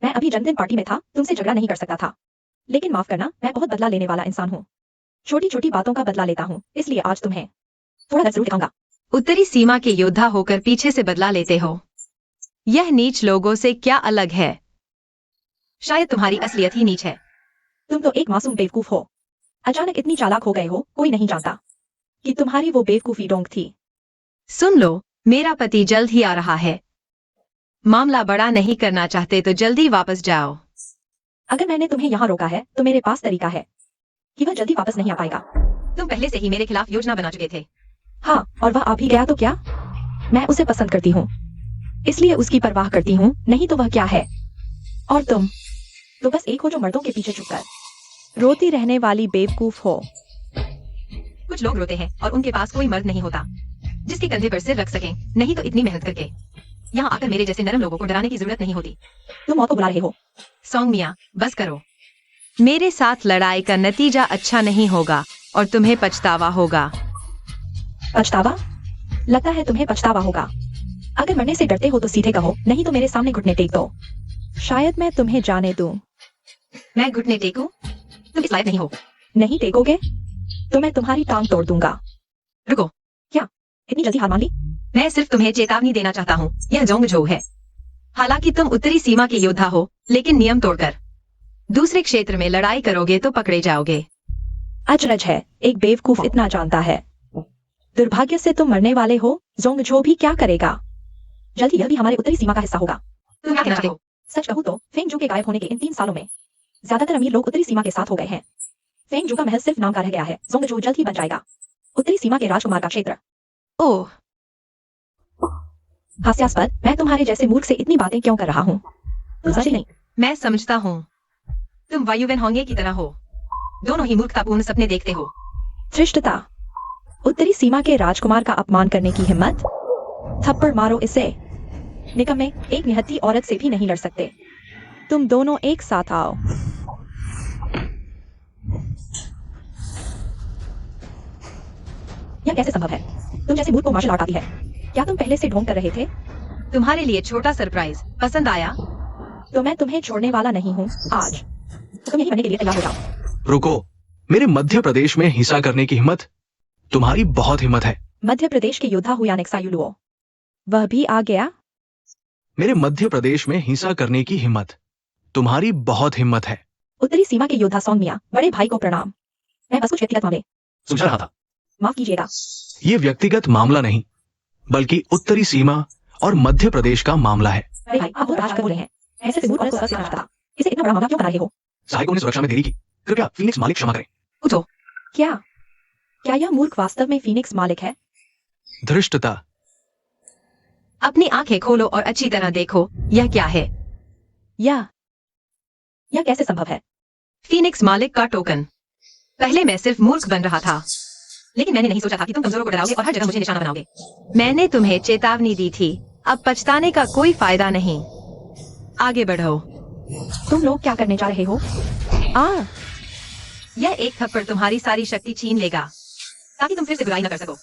मैं अभी जन्मदिन पार्टी में था, तुमसे झगड़ा नहीं कर सकता था। लेकिन माफ करना, मैं बहुत बदला लेने वाला इंसान हूँ। छोटी छोटी बातों का बदला लेता हूँ, इसलिए आज तुम्हें थोड़ा दर्द जरूर दिखाऊंगा। उत्तरी सीमा के योद्धा होकर पीछे से बदला लेते हो। यह नीच लोगों से क्या अलग है? शायद तुम्हारी असलियत ही नीच है। तुम तो एक मासूम बेवकूफ हो। अचानक इतनी चालाक हो गए हो, कोई नहीं जानता कि तुम्हारी वो बेवकूफी डोंक थी। सुन लो, मेरा पति जल्द ही आ रहा है। मामला बड़ा नहीं करना चाहते तो जल्दी वापस जाओ। अगर मैंने तुम्हें यहाँ रोका है तो मेरे पास तरीका है कि वह जल्दी वापस नहीं आ पाएगा। तुम पहले से ही मेरे खिलाफ योजना बना चुके थे। हाँ, और वह आ भी गया तो क्या? मैं उसे पसंद करती हूँ, इसलिए उसकी परवाह करती हूँ, नहीं तो वह क्या है? और तुम तो बस एक हो जो मर्दों के पीछे छुपकर रोती रहने वाली बेवकूफ हो। कुछ लोग रोते हैं और उनके पास कोई मर्द नहीं होता जिसके कंधे पर सिर रख सकें, नहीं तो इतनी मेहनत करके यहाँ आकर मेरे जैसे नरम लोगों को डराने की जरूरत नहीं होती। तुम मौत को बुला रहे हो। सॉन्ग मिया, बस करो। मेरे साथ लड़ाई का नतीजा अच्छा नहीं होगा और तुम्हें पछतावा होगा। पछतावा? लगता है तुम्हें पछतावा होगा। अगर मरने से डरते हो तो सीधे कहो, नहीं तो मेरे सामने घुटने टेक दो। शायद मैं तुम्हें जाने दूं। मैं घुटने टेकूं? तुम इस लायक नहीं हो। नहीं टेकोगे तो मैं तुम्हारी टांग तोड़ दूंगा। रुको, क्या इतनी जल्दी हार मान ली? मैं सिर्फ तुम्हें चेतावनी देना चाहता हूँ, यह जोंगझोउ है। हालांकि तुम उत्तरी सीमा के योद्धा हो, लेकिन नियम तोड़कर दूसरे क्षेत्र में लड़ाई करोगे तो पकड़े जाओगे। अचरज है, एक बेवकूफ इतना जानता है। दुर्भाग्य से तुम मरने वाले हो। जोंगझोउ भी क्या करेगा? जल्दी यह भी हमारे उत्तरी सीमा का हिस्सा होगा। तुम क्या कहना चाहते हो? सच कहूँ तो फेंगजू के गायब होने के इन 3 सालों में ज्यादातर अमीर लोग उत्तरी सीमा के साथ हो गए हैं। फेंगजू का महल सिर्फ नाम का रह गया है। जोंगझोउ जल्द ही बन जाएगा उत्तरी सीमा के राजकुमार का क्षेत्र। ओह, हास्यास्पद, मैं तुम्हारे जैसे मूर्ख से इतनी बातें क्यों कर रहा हूँ? तुम समझे नहीं। मैं समझता हूँ। तुम वायुवेन होंगे की तरह हो। दोनों ही मूर्खतापूर्ण सपने देखते हो। धृष्टता, उत्तरी सीमा के राजकुमार का अपमान करने की हिम्मत। थप्पड़ मारो इसे। निकम्मे, एक निहत्थी औरत से भी नहीं लड़ सकते। तुम दोनों एक साथ आओ। यह कैसे संभव है? तुम जैसे मूर्ख को मार्शल आर्ट आती है। क्या तुम पहले से ढोंग कर रहे थे? तुम्हारे लिए छोटा सरप्राइज पसंद आया? तो मैं तुम्हें छोड़ने वाला नहीं हूँ आज। तुम यही बनने के लिए तैयार हो जाओ। रुको, मेरे मध्य प्रदेश में हिंसा करने की हिम्मत? तुम्हारी बहुत हिम्मत है। मध्य प्रदेश के योद्धा हुयानिक सायुलुओ। वह भी आ गया। मेरे मध्य प्रदेश में हिंसा करने की हिम्मत? तुम्हारी बहुत हिम्मत है। उत्तरी सीमा के योद्धा सौम्या, बड़े भाई को प्रणाम। मैं बस कुछ व्यक्तिगत मामले सुलझा रहा था। माफ कीजिएगा। ये व्यक्तिगत मामला नहीं, बल्कि उत्तरी सीमा और मध्य प्रदेश का मामला है। बड़े भाई, आप बहुत राज कर बोल रहे हैं। मैं सिर्फ मूर्ख औरत को सबक सिखाना चाहता था। इसे इतना बड़ा मामला क्यों बना रहे हो? सहायकों ने सुरक्षा में देरी की। कृपया फीनिक्स मालिक क्षमा करें। उठो। क्या यह मूर्ख वास्तव में फीनिक्स मालिक है? धृष्टता, अपनी आंखें खोलो और अच्छी तरह देखो, यह क्या है? यह कैसे संभव है? फीनिक्स मालिक का टोकन। पहले मैं सिर्फ मूर्ख बन रहा था, लेकिन मैंने नहीं सोचा था कि तुम कमजोरों को डराओगे और हर जगह मुझे निशाना बनाओगे। मैंने तुम्हें चेतावनी दी थी। अब पछताने का कोई फायदा नहीं। आगे बढ़ो। तुम लोग क्या करने जा रहे हो? यह एक थप्पड़ तुम्हारी सारी शक्ति छीन लेगा, ताकि तुम फिर से बुराई न कर सको।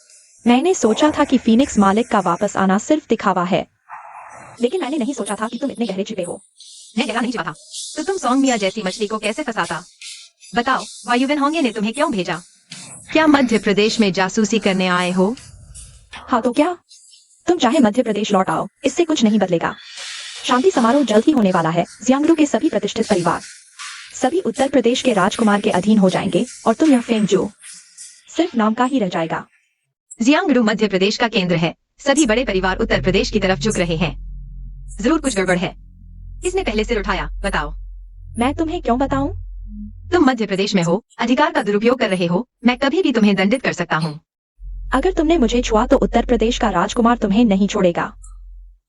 मैंने सोचा था कि फीनिक्स मालिक का वापस आना सिर्फ दिखावा है। लेकिन मैंने नहीं सोचा था कि तुम इतने गहरे छिपे हो। मैं गहरा नहीं छिपा था। तो तुम सौम्या जैसी मछली को कैसे फंसाता? बताओ, वायुवेन होंगे ने तुम्हें क्यों भेजा? क्या मध्य प्रदेश में जासूसी करने आए हो? हाँ तो क्या? तुम चाहे मध्य प्रदेश लौट आओ, इससे कुछ नहीं बदलेगा। शांति समारोह जल्द ही होने वाला है। जियांगरू के सभी प्रतिष्ठित परिवार, सभी उत्तर प्रदेश के राजकुमार के अधीन हो जाएंगे और तुम यह फेंगजू सिर्फ नाम का ही रह जाएगा। जियांगरू मध्य प्रदेश का केंद्र है। सभी बड़े परिवार उत्तर प्रदेश की तरफ झुक रहे हैं। जरूर कुछ गड़बड़ है। किसने पहले सिर उठाया? बताओ। मैं तुम्हें क्यों बताऊं? तुम मध्य प्रदेश में हो, अधिकार का दुरुपयोग कर रहे हो। मैं कभी भी तुम्हें दंडित कर सकता हूँ। अगर तुमने मुझे छुआ तो उत्तर प्रदेश का राजकुमार तुम्हें नहीं छोड़ेगा।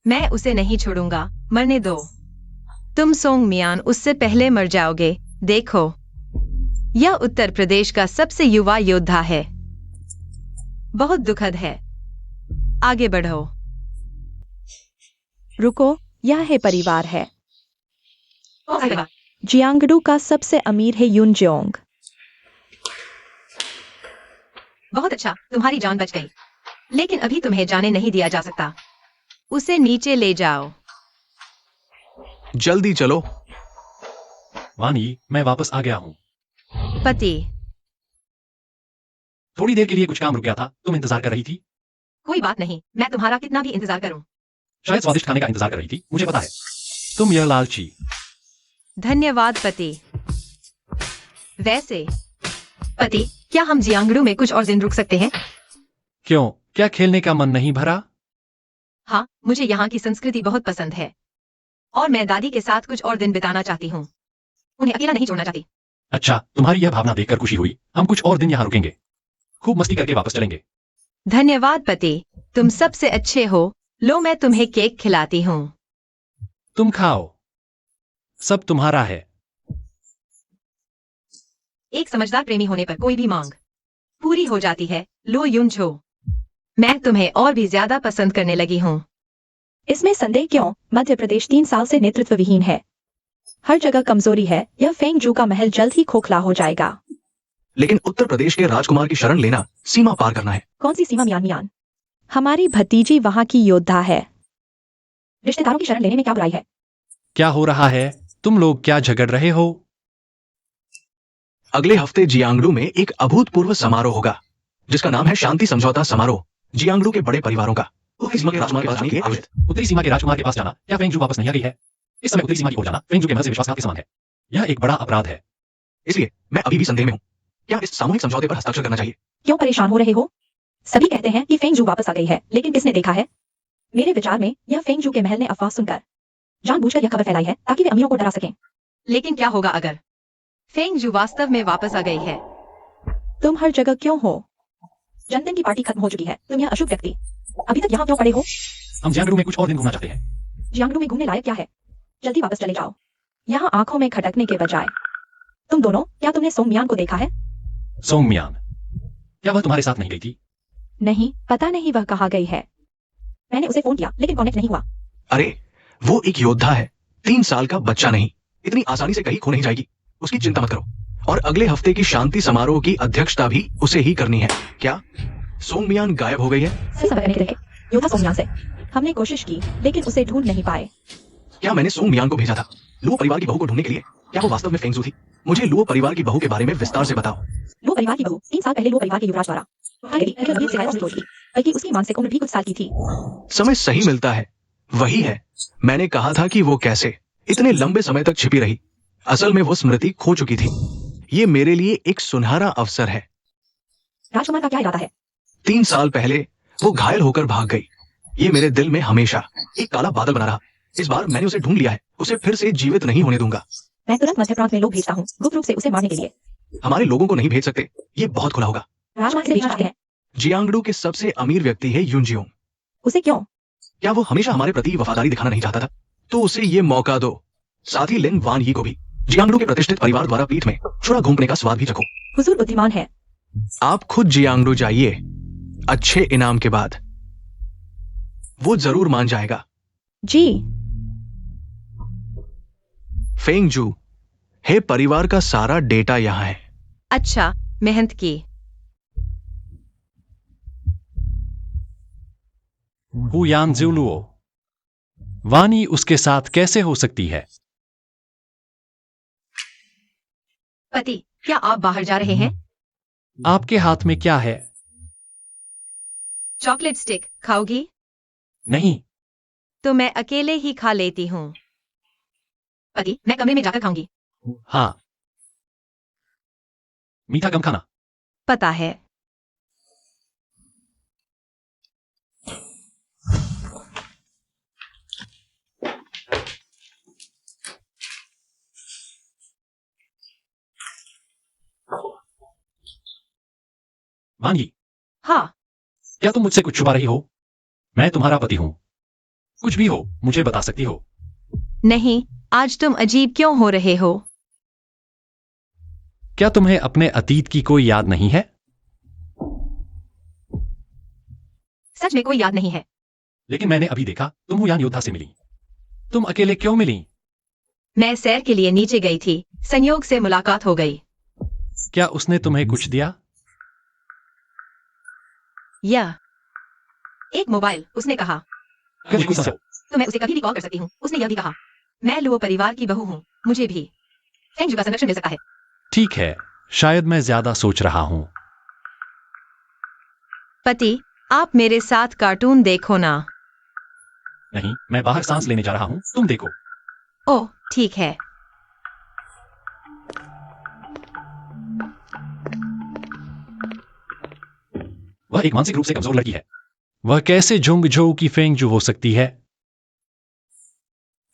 मैं उसे नहीं छोड़ूंगा। मरने दो। तुम सोंग मियान उससे पहले मर जाओगे। देखो, यह उत्तर प्रदेश का सबसे युवा योद्धा है। बहुत दुखद है। आगे बढ़ो। रुको, यह है परिवार है। कौन सा परिवार? जियांगडू का सबसे अमीर है यूनजोंग। बहुत अच्छा, तुम्हारी जान बच गई। लेकिन अभी तुम्हें जाने नहीं दिया जा सकता। उसे नीचे ले जाओ। जल्दी चलो। वानी, मैं वापस आ गया हूँ। पति, थोड़ी देर के लिए कुछ काम रुक गया था। तुम इंतजार कर रही थी? कोई बात नहीं। मैं तुम्हारा कितना भी इंतजार करूं। शायद स्वादिष्ट खाने का इंतजार कर रही थी, मुझे पता है। तुम यह लालची। धन्यवाद पति। वैसे पति, क्या हम जियांगडू में कुछ और दिन रुक सकते हैं? क्यों, क्या खेलने का मन नहीं भरा? हाँ, मुझे यहाँ की संस्कृति बहुत पसंद है और मैं दादी के साथ कुछ और दिन बिताना चाहती हूँ। उन्हें अकेला नहीं छोड़ना चाहती। अच्छा, तुम्हारी यह भावना देखकर खुशी हुई। हम कुछ और दिन यहाँ रुकेंगे, खूब मस्ती करके वापस चलेंगे। धन्यवाद पति, तुम सबसे अच्छे हो। लो, मैं तुम्हें केक खिलाती हूँ। तुम खाओ, सब तुम्हारा है। एक समझदार प्रेमी होने पर कोई भी मांग पूरी हो जाती है। लो युनझो, मैं तुम्हें और भी ज्यादा पसंद करने लगी हूँ। इसमें संदेह क्यों? मध्य प्रदेश 3 साल से नेतृत्व विहीन है। हर जगह कमजोरी है। यह फेंगजू का महल जल्द ही खोखला हो जाएगा। लेकिन उत्तर प्रदेश के राजकुमार की शरण लेना सीमा पार करना है। कौन सी सीमा? मियान। हमारी भतीजी वहां की योद्धा है। रिश्तेदारों की शरण लेने में क्या बुराई है? क्या हो रहा है? तुम लोग क्या झगड़ रहे हो? अगले हफ्ते जियांगडू में एक अभूतपूर्व समारोह होगा, जिसका नाम है शांति समझौता समारोह। जियांगडू के बड़े परिवारों का उत्तरी सीमा के राजकुमार के पास जाने के आयोजित। उत्तरी सीमा के राजकुमार के पास जाना क्या फेंगजू वापस नहीं आ गई है? इस समय उत्तरी सीमा की ओर जाना फेंगजू के महल से विश्वासघात के समान है। यह एक बड़ा अपराध है। इसलिए मैं अभी भी संदेह में हूँ। क्या इस सामूहिक समझौते पर हस्ताक्षर करना चाहिए? क्यों परेशान हो रहे हो? सभी कहते हैं कि फेंगजू वापस आ गई है, लेकिन किसने देखा है? मेरे विचार में यह फेंगजू के महल ने अफवाह सुनकर जानबूझकर यह खबर फैलाई है, ताकि वे अमीरों को डरा सकें। लेकिन क्या होगा अगर फेंगजू वास्तव में वापस आ गई है? तुम हर जगह क्यों हो? जन्मदिन की पार्टी खत्म हो चुकी है। तुम यह अशुभ व्यक्ति अभी तक यहाँ क्यों पड़े हो? हम जियांगडू में कुछ और दिन घूमना चाहते हैं। जियांगडू में घूमने लायक क्या है? जल्दी वापस चले जाओ। यहाँ आंखों में खटकने के बजाय। तुम दोनों, क्या तुमने सोंगमियान को देखा है? सोंगमियान, क्या वह तुम्हारे साथ नहीं गई थी? नहीं, पता नहीं वह कहाँ गई है। मैंने उसे फोन किया लेकिन कनेक्ट नहीं हुआ। अरे वो एक योद्धा है, 3 साल का बच्चा नहीं, इतनी आसानी से कहीं खो नहीं जाएगी, उसकी चिंता मत करो। और अगले हफ्ते की शांति समारोह की अध्यक्षता भी उसे ही करनी है। क्या सोंगमियान गायब हो गई है? सही समय करके रहे योद्धा सोंगमियान से हमने कोशिश की लेकिन उसे ढूंढ नहीं पाए। क्या मैंने सोंगमियान को भेजा था लुओ परिवार की बहू को ढूंढने के लिए? क्या वो वास्तव में फेंगजू थी? मुझे लुओ परिवार की बहू के बारे में विस्तार से बताओ। लुओ परिवार की बहू 3 साल पहले लुओ परिवार के युवराज द्वारा मारी गई, लेकिन अभी सिखाया नहीं थी, बल्कि उसकी मानसिक उम्र भी कुछ साल की थी। समय सही मिलता है, वही है। मैंने कहा था कि वो कैसे इतने लंबे समय तक छिपी रही। असल में वो स्मृति खो चुकी थी। ये मेरे लिए एक सुनहरा अवसर है। राजकुमार का क्या इरादा है? 3 साल पहले वो घायल होकर भाग गई। ये मेरे दिल में हमेशा एक काला बादल बना रहा। इस बार मैंने उसे ढूंढ लिया है, उसे फिर से जीवित नहीं होने दूंगा। मैं तुरंत मध्य प्रांत में लोग भेजता हूँ गुप्त रूप से उसे मारने के लिए। हमारे लोगों को नहीं भेज सकते, ये बहुत खुला होगा। राजकुमार से भेजना चाहते हैं। जियांगडू के सबसे अमीर व्यक्ति है यूनजियोंग। उसे क्यों? क्या वो हमेशा हमारे प्रति वफादारी दिखाना नहीं चाहता था? तो उसे ये मौका दो। साथ ही लिन वान यी को भी। जियांगडू के प्रतिष्ठित परिवार द्वारा पीठ में छुरा घूमने का स्वाद भी चखो। हुजूर बुद्धिमान है। आप खुद जियांगडू जाइए, अच्छे इनाम के बाद वो जरूर मान जाएगा। जी। फेंगजू, हे परिवार का सारा डेटा यहाँ है। अच्छा, मेहनत की। हुयान ज़ुलुओ, वानी उसके साथ कैसे हो सकती है? पति, क्या आप बाहर जा रहे हैं? आपके हाथ में क्या है? चॉकलेट स्टिक खाओगी? नहीं। तो मैं अकेले ही खा लेती हूँ। पति, मैं कमरे में जाकर खाऊंगी। हाँ। मीठा कम खाना। पता है। वानी, हाँ, क्या तुम मुझसे कुछ छुपा रही हो? मैं तुम्हारा पति हूं। कुछ भी हो मुझे बता सकती हो। नहीं, आज तुम अजीब क्यों हो रहे हो? क्या तुम्हें अपने अतीत की कोई याद नहीं है? सच में कोई याद नहीं है। लेकिन मैंने अभी देखा तुम हुयान योद्धा से मिली। तुम अकेले क्यों मिली? मैं सैर के लिए नीचे गई थी, संयोग से मुलाकात हो गई। क्या उसने तुम्हें कुछ दिया? या एक मोबाइल, उसने कहा। तो मैं उसे कभी भी कॉल कर सकती हूँ। उसने यह भी कहा, मैं लुओ परिवार की बहू हूँ, मुझे भी फेंगजू का संरक्षण मिल सकता है। ठीक है, शायद मैं ज्यादा सोच रहा हूँ। पति, आप मेरे साथ कार्टून देखो ना। नहीं, मैं बाहर सांस लेने जा रहा हूँ, तुम देखो। ओह, ठीक है। वह एक मानसिक रूप से कमजोर लड़की है। वह कैसे झुंगझोऊ की फेंगजू हो सकती है?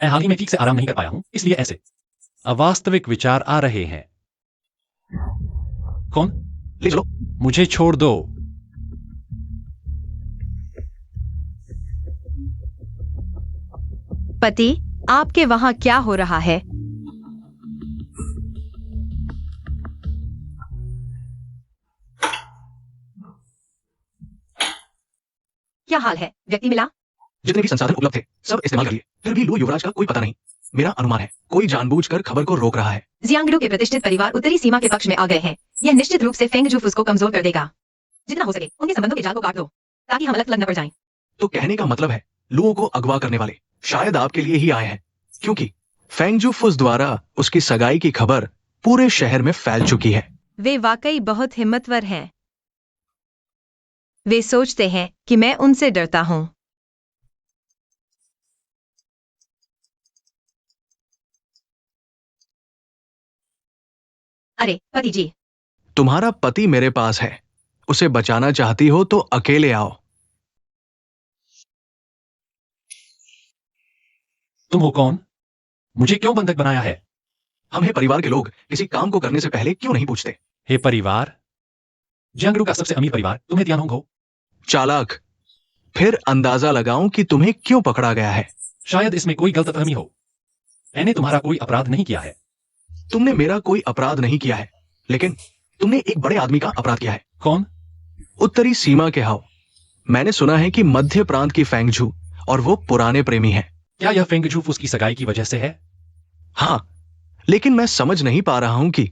मैं हाल ही में ठीक से आराम नहीं कर पाया हूं, इसलिए ऐसे अवास्तविक विचार आ रहे हैं। कौन? ले चलो। मुझे छोड़ दो। पति, आपके वहां क्या हो रहा है? क्या हाल है? व्यक्ति मिला? जितने भी संसाधन उपलब्ध थे सब इस्तेमाल कर लिए, फिर भी लुओ युवराज का कोई पता नहीं। मेरा अनुमान है कोई जानबूझकर खबर को रोक रहा है। जियांगडू के प्रतिष्ठित परिवार उत्तरी सीमा के पक्ष में आ गए हैं। यह निश्चित रूप से फेंगजू फुस को कमजोर कर देगा। जितना हो सके उनके संबंधों के जाल को काट दो, ताकि हम अलग थलग न पड़ जाएं। तो कहने का मतलब है लुओ को अगवा करने वाले शायद आपके लिए ही आए हैं, क्योंकि फेंगजू फुस द्वारा उसकी सगाई की खबर पूरे शहर में फैल चुकी है। वे वाकई बहुत हिम्मतवर हैं। वे सोचते हैं कि मैं उनसे डरता हूं। अरे पति जी, तुम्हारा पति मेरे पास है, उसे बचाना चाहती हो तो अकेले आओ। तुम हो कौन? मुझे क्यों बंधक बनाया है? हमें परिवार के लोग किसी काम को करने से पहले क्यों नहीं पूछते? हे परिवार, जियांगडू का सबसे अमीर परिवार, तुम्हें तियानोंग हो। चालाक, फिर अंदाजा लगाऊं कि तुम्हें क्यों पकड़ा गया है। शायद इसमें कोई गलतफहमी हो। मैंने तुम्हारा कोई अपराध नहीं किया है। तुमने मेरा कोई अपराध नहीं किया है, लेकिन तुमने एक बड़े आदमी का अपराध किया है। कौन? उत्तरी सीमा के हाव। मैंने सुना है कि मध्य प्रांत की फेंगझू और वो पुराने प्रेमी हैं। क्या यह फेंगझूफ उसकी सगाई की वजह से है? हाँ, लेकिन मैं समझ नहीं पा रहा हूं कि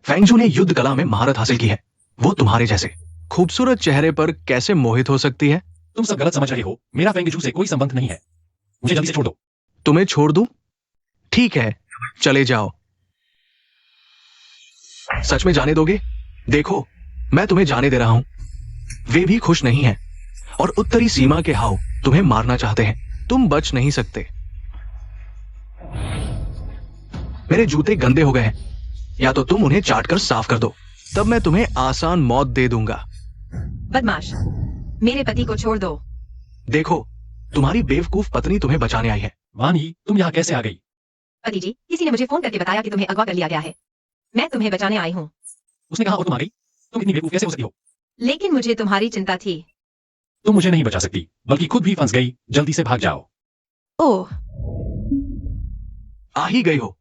फेंगझू ने युद्ध कला में महारत हासिल की है। वो तुम्हारे जैसे खूबसूरत चेहरे पर कैसे मोहित हो सकती है? तुम सब गलत समझ रहे हो। मेरा फेंगझू से कोई संबंध नहीं है। मुझे जल्दी से छोड़ दो। तुम्हें छोड़ दूं? ठीक है, चले जाओ। सच में जाने दोगे? देखो, मैं तुम्हें जाने दे रहा हूं। वे भी खुश नहीं हैं और उत्तरी सीमा के हाव तुम्हें मारना चाहते हैं। तुम बच नहीं सकते। मेरे जूते गंदे हो गए हैं, या तो तुम उन्हें चाटकर साफ कर दो, तब मैं तुम्हें आसान मौत दे दूंगा। बदमाश, मेरे पति को छोड़ दो। देखो, तुम्हारी बेवकूफ पत्नी तुम्हें बचाने आई है। वान यी, तुम यहाँ कैसे आ गई? पति जी, किसी ने मुझे फोन करके बताया कि तुम्हें अगवा कर लिया गया है। मैं तुम्हें बचाने आई हूँ। उसने कहा और तुम आ गई? तुम इतनी बेवकूफ कैसे हो सकती हो? लेकिन मुझे तुम्हारी चिंता थी। तुम मुझे नहीं बचा सकती, बल्कि खुद भी फंस गई। जल्दी से भाग जाओ। ओह, आ ही गई हो,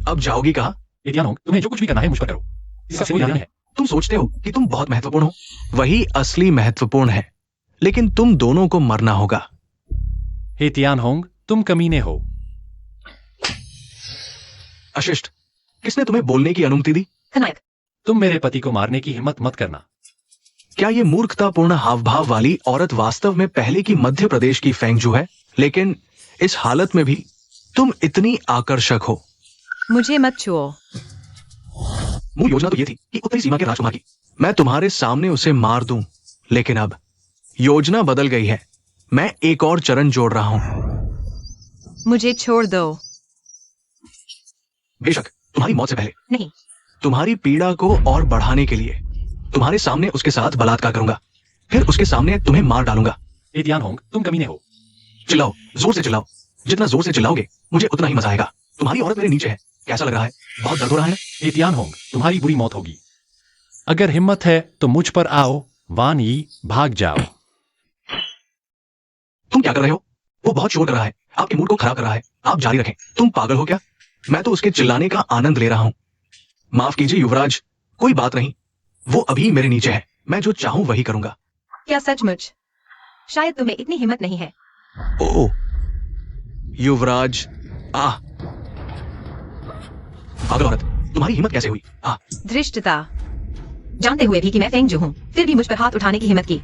अब जाओगी कहाँ? एतियानोंग, तुम्हें जो कुछ भी करना है मुझ पर करो। इसका कोई ध्यान नहीं है। तुम सोचते हो कि तुम बहुत महत्वपूर्ण हो, वही असली महत्वपूर्ण है, लेकिन तुम दोनों को मरना होगा। एतियानोंग, तुम कमीने हो। अशिष्ट, किसने तुम्हें बोलने की अनुमति दी? खनायक, तुम मेरे पति को मारने की हिम्मत मत करना। क्या ये मूर्खतापूर्ण हावभाव वाली औरत वास्तव में पहले की मध्य प्रदेश की फेंगझू है? लेकिन इस हालत में भी तुम इतनी आकर्षक हो। मुझे मत छुओ। मूल योजना तो ये थी कि उत्तरी सीमा के राजकुमार की मैं तुम्हारे सामने उसे मार दूं, लेकिन अब योजना बदल गई है। मैं एक और चरण जोड़ रहा हूं। मुझे छोड़ दो। बेशक तुम्हारी मौत से पहले नहीं, तुम्हारी पीड़ा को और बढ़ाने के लिए तुम्हारे सामने उसके साथ बलात्कार करूंगा, फिर उसके सामने तुम्हें मार डालूंगा। एतियानोंग, तुम कमीने हो। चिल्लाओ, जोर से चिल्लाओ। जितना जोर से चिल्लाओगे मुझे उतना ही मजा आएगा। तुम्हारी औरत मेरे नीचे है, कैसा लग रहा है? बहुत दर्द हो रहा है? एतियानोंग, तुम्हारी बुरी मौत होगी। अगर हिम्मत है तो मुझ पर आओ। वान यी, भाग जाओ। तुम क्या कर रहे हो? वो बहुत शोर कर रहा है, आपके मूड को खराब कर रहा है। आप जारी रखें। तुम पागल हो क्या? मैं तो उसके चिल्लाने का आनंद ले रहा हूं। माफ कीजिए युवराज, कोई बात नहीं। वो अभी मेरे नीचे है, मैं जो चाहूं वही करूंगा। क्या सचमुच? शायद तुम्हें इतनी हिम्मत नहीं है। ओ युवराज, आह, पागल औरत, तुम्हारी हिम्मत कैसे हुई? धृष्टता। जानते हुए भी कि मैं फेंगझू हूँ, फिर भी मुझ पर हाथ उठाने की हिम्मत की।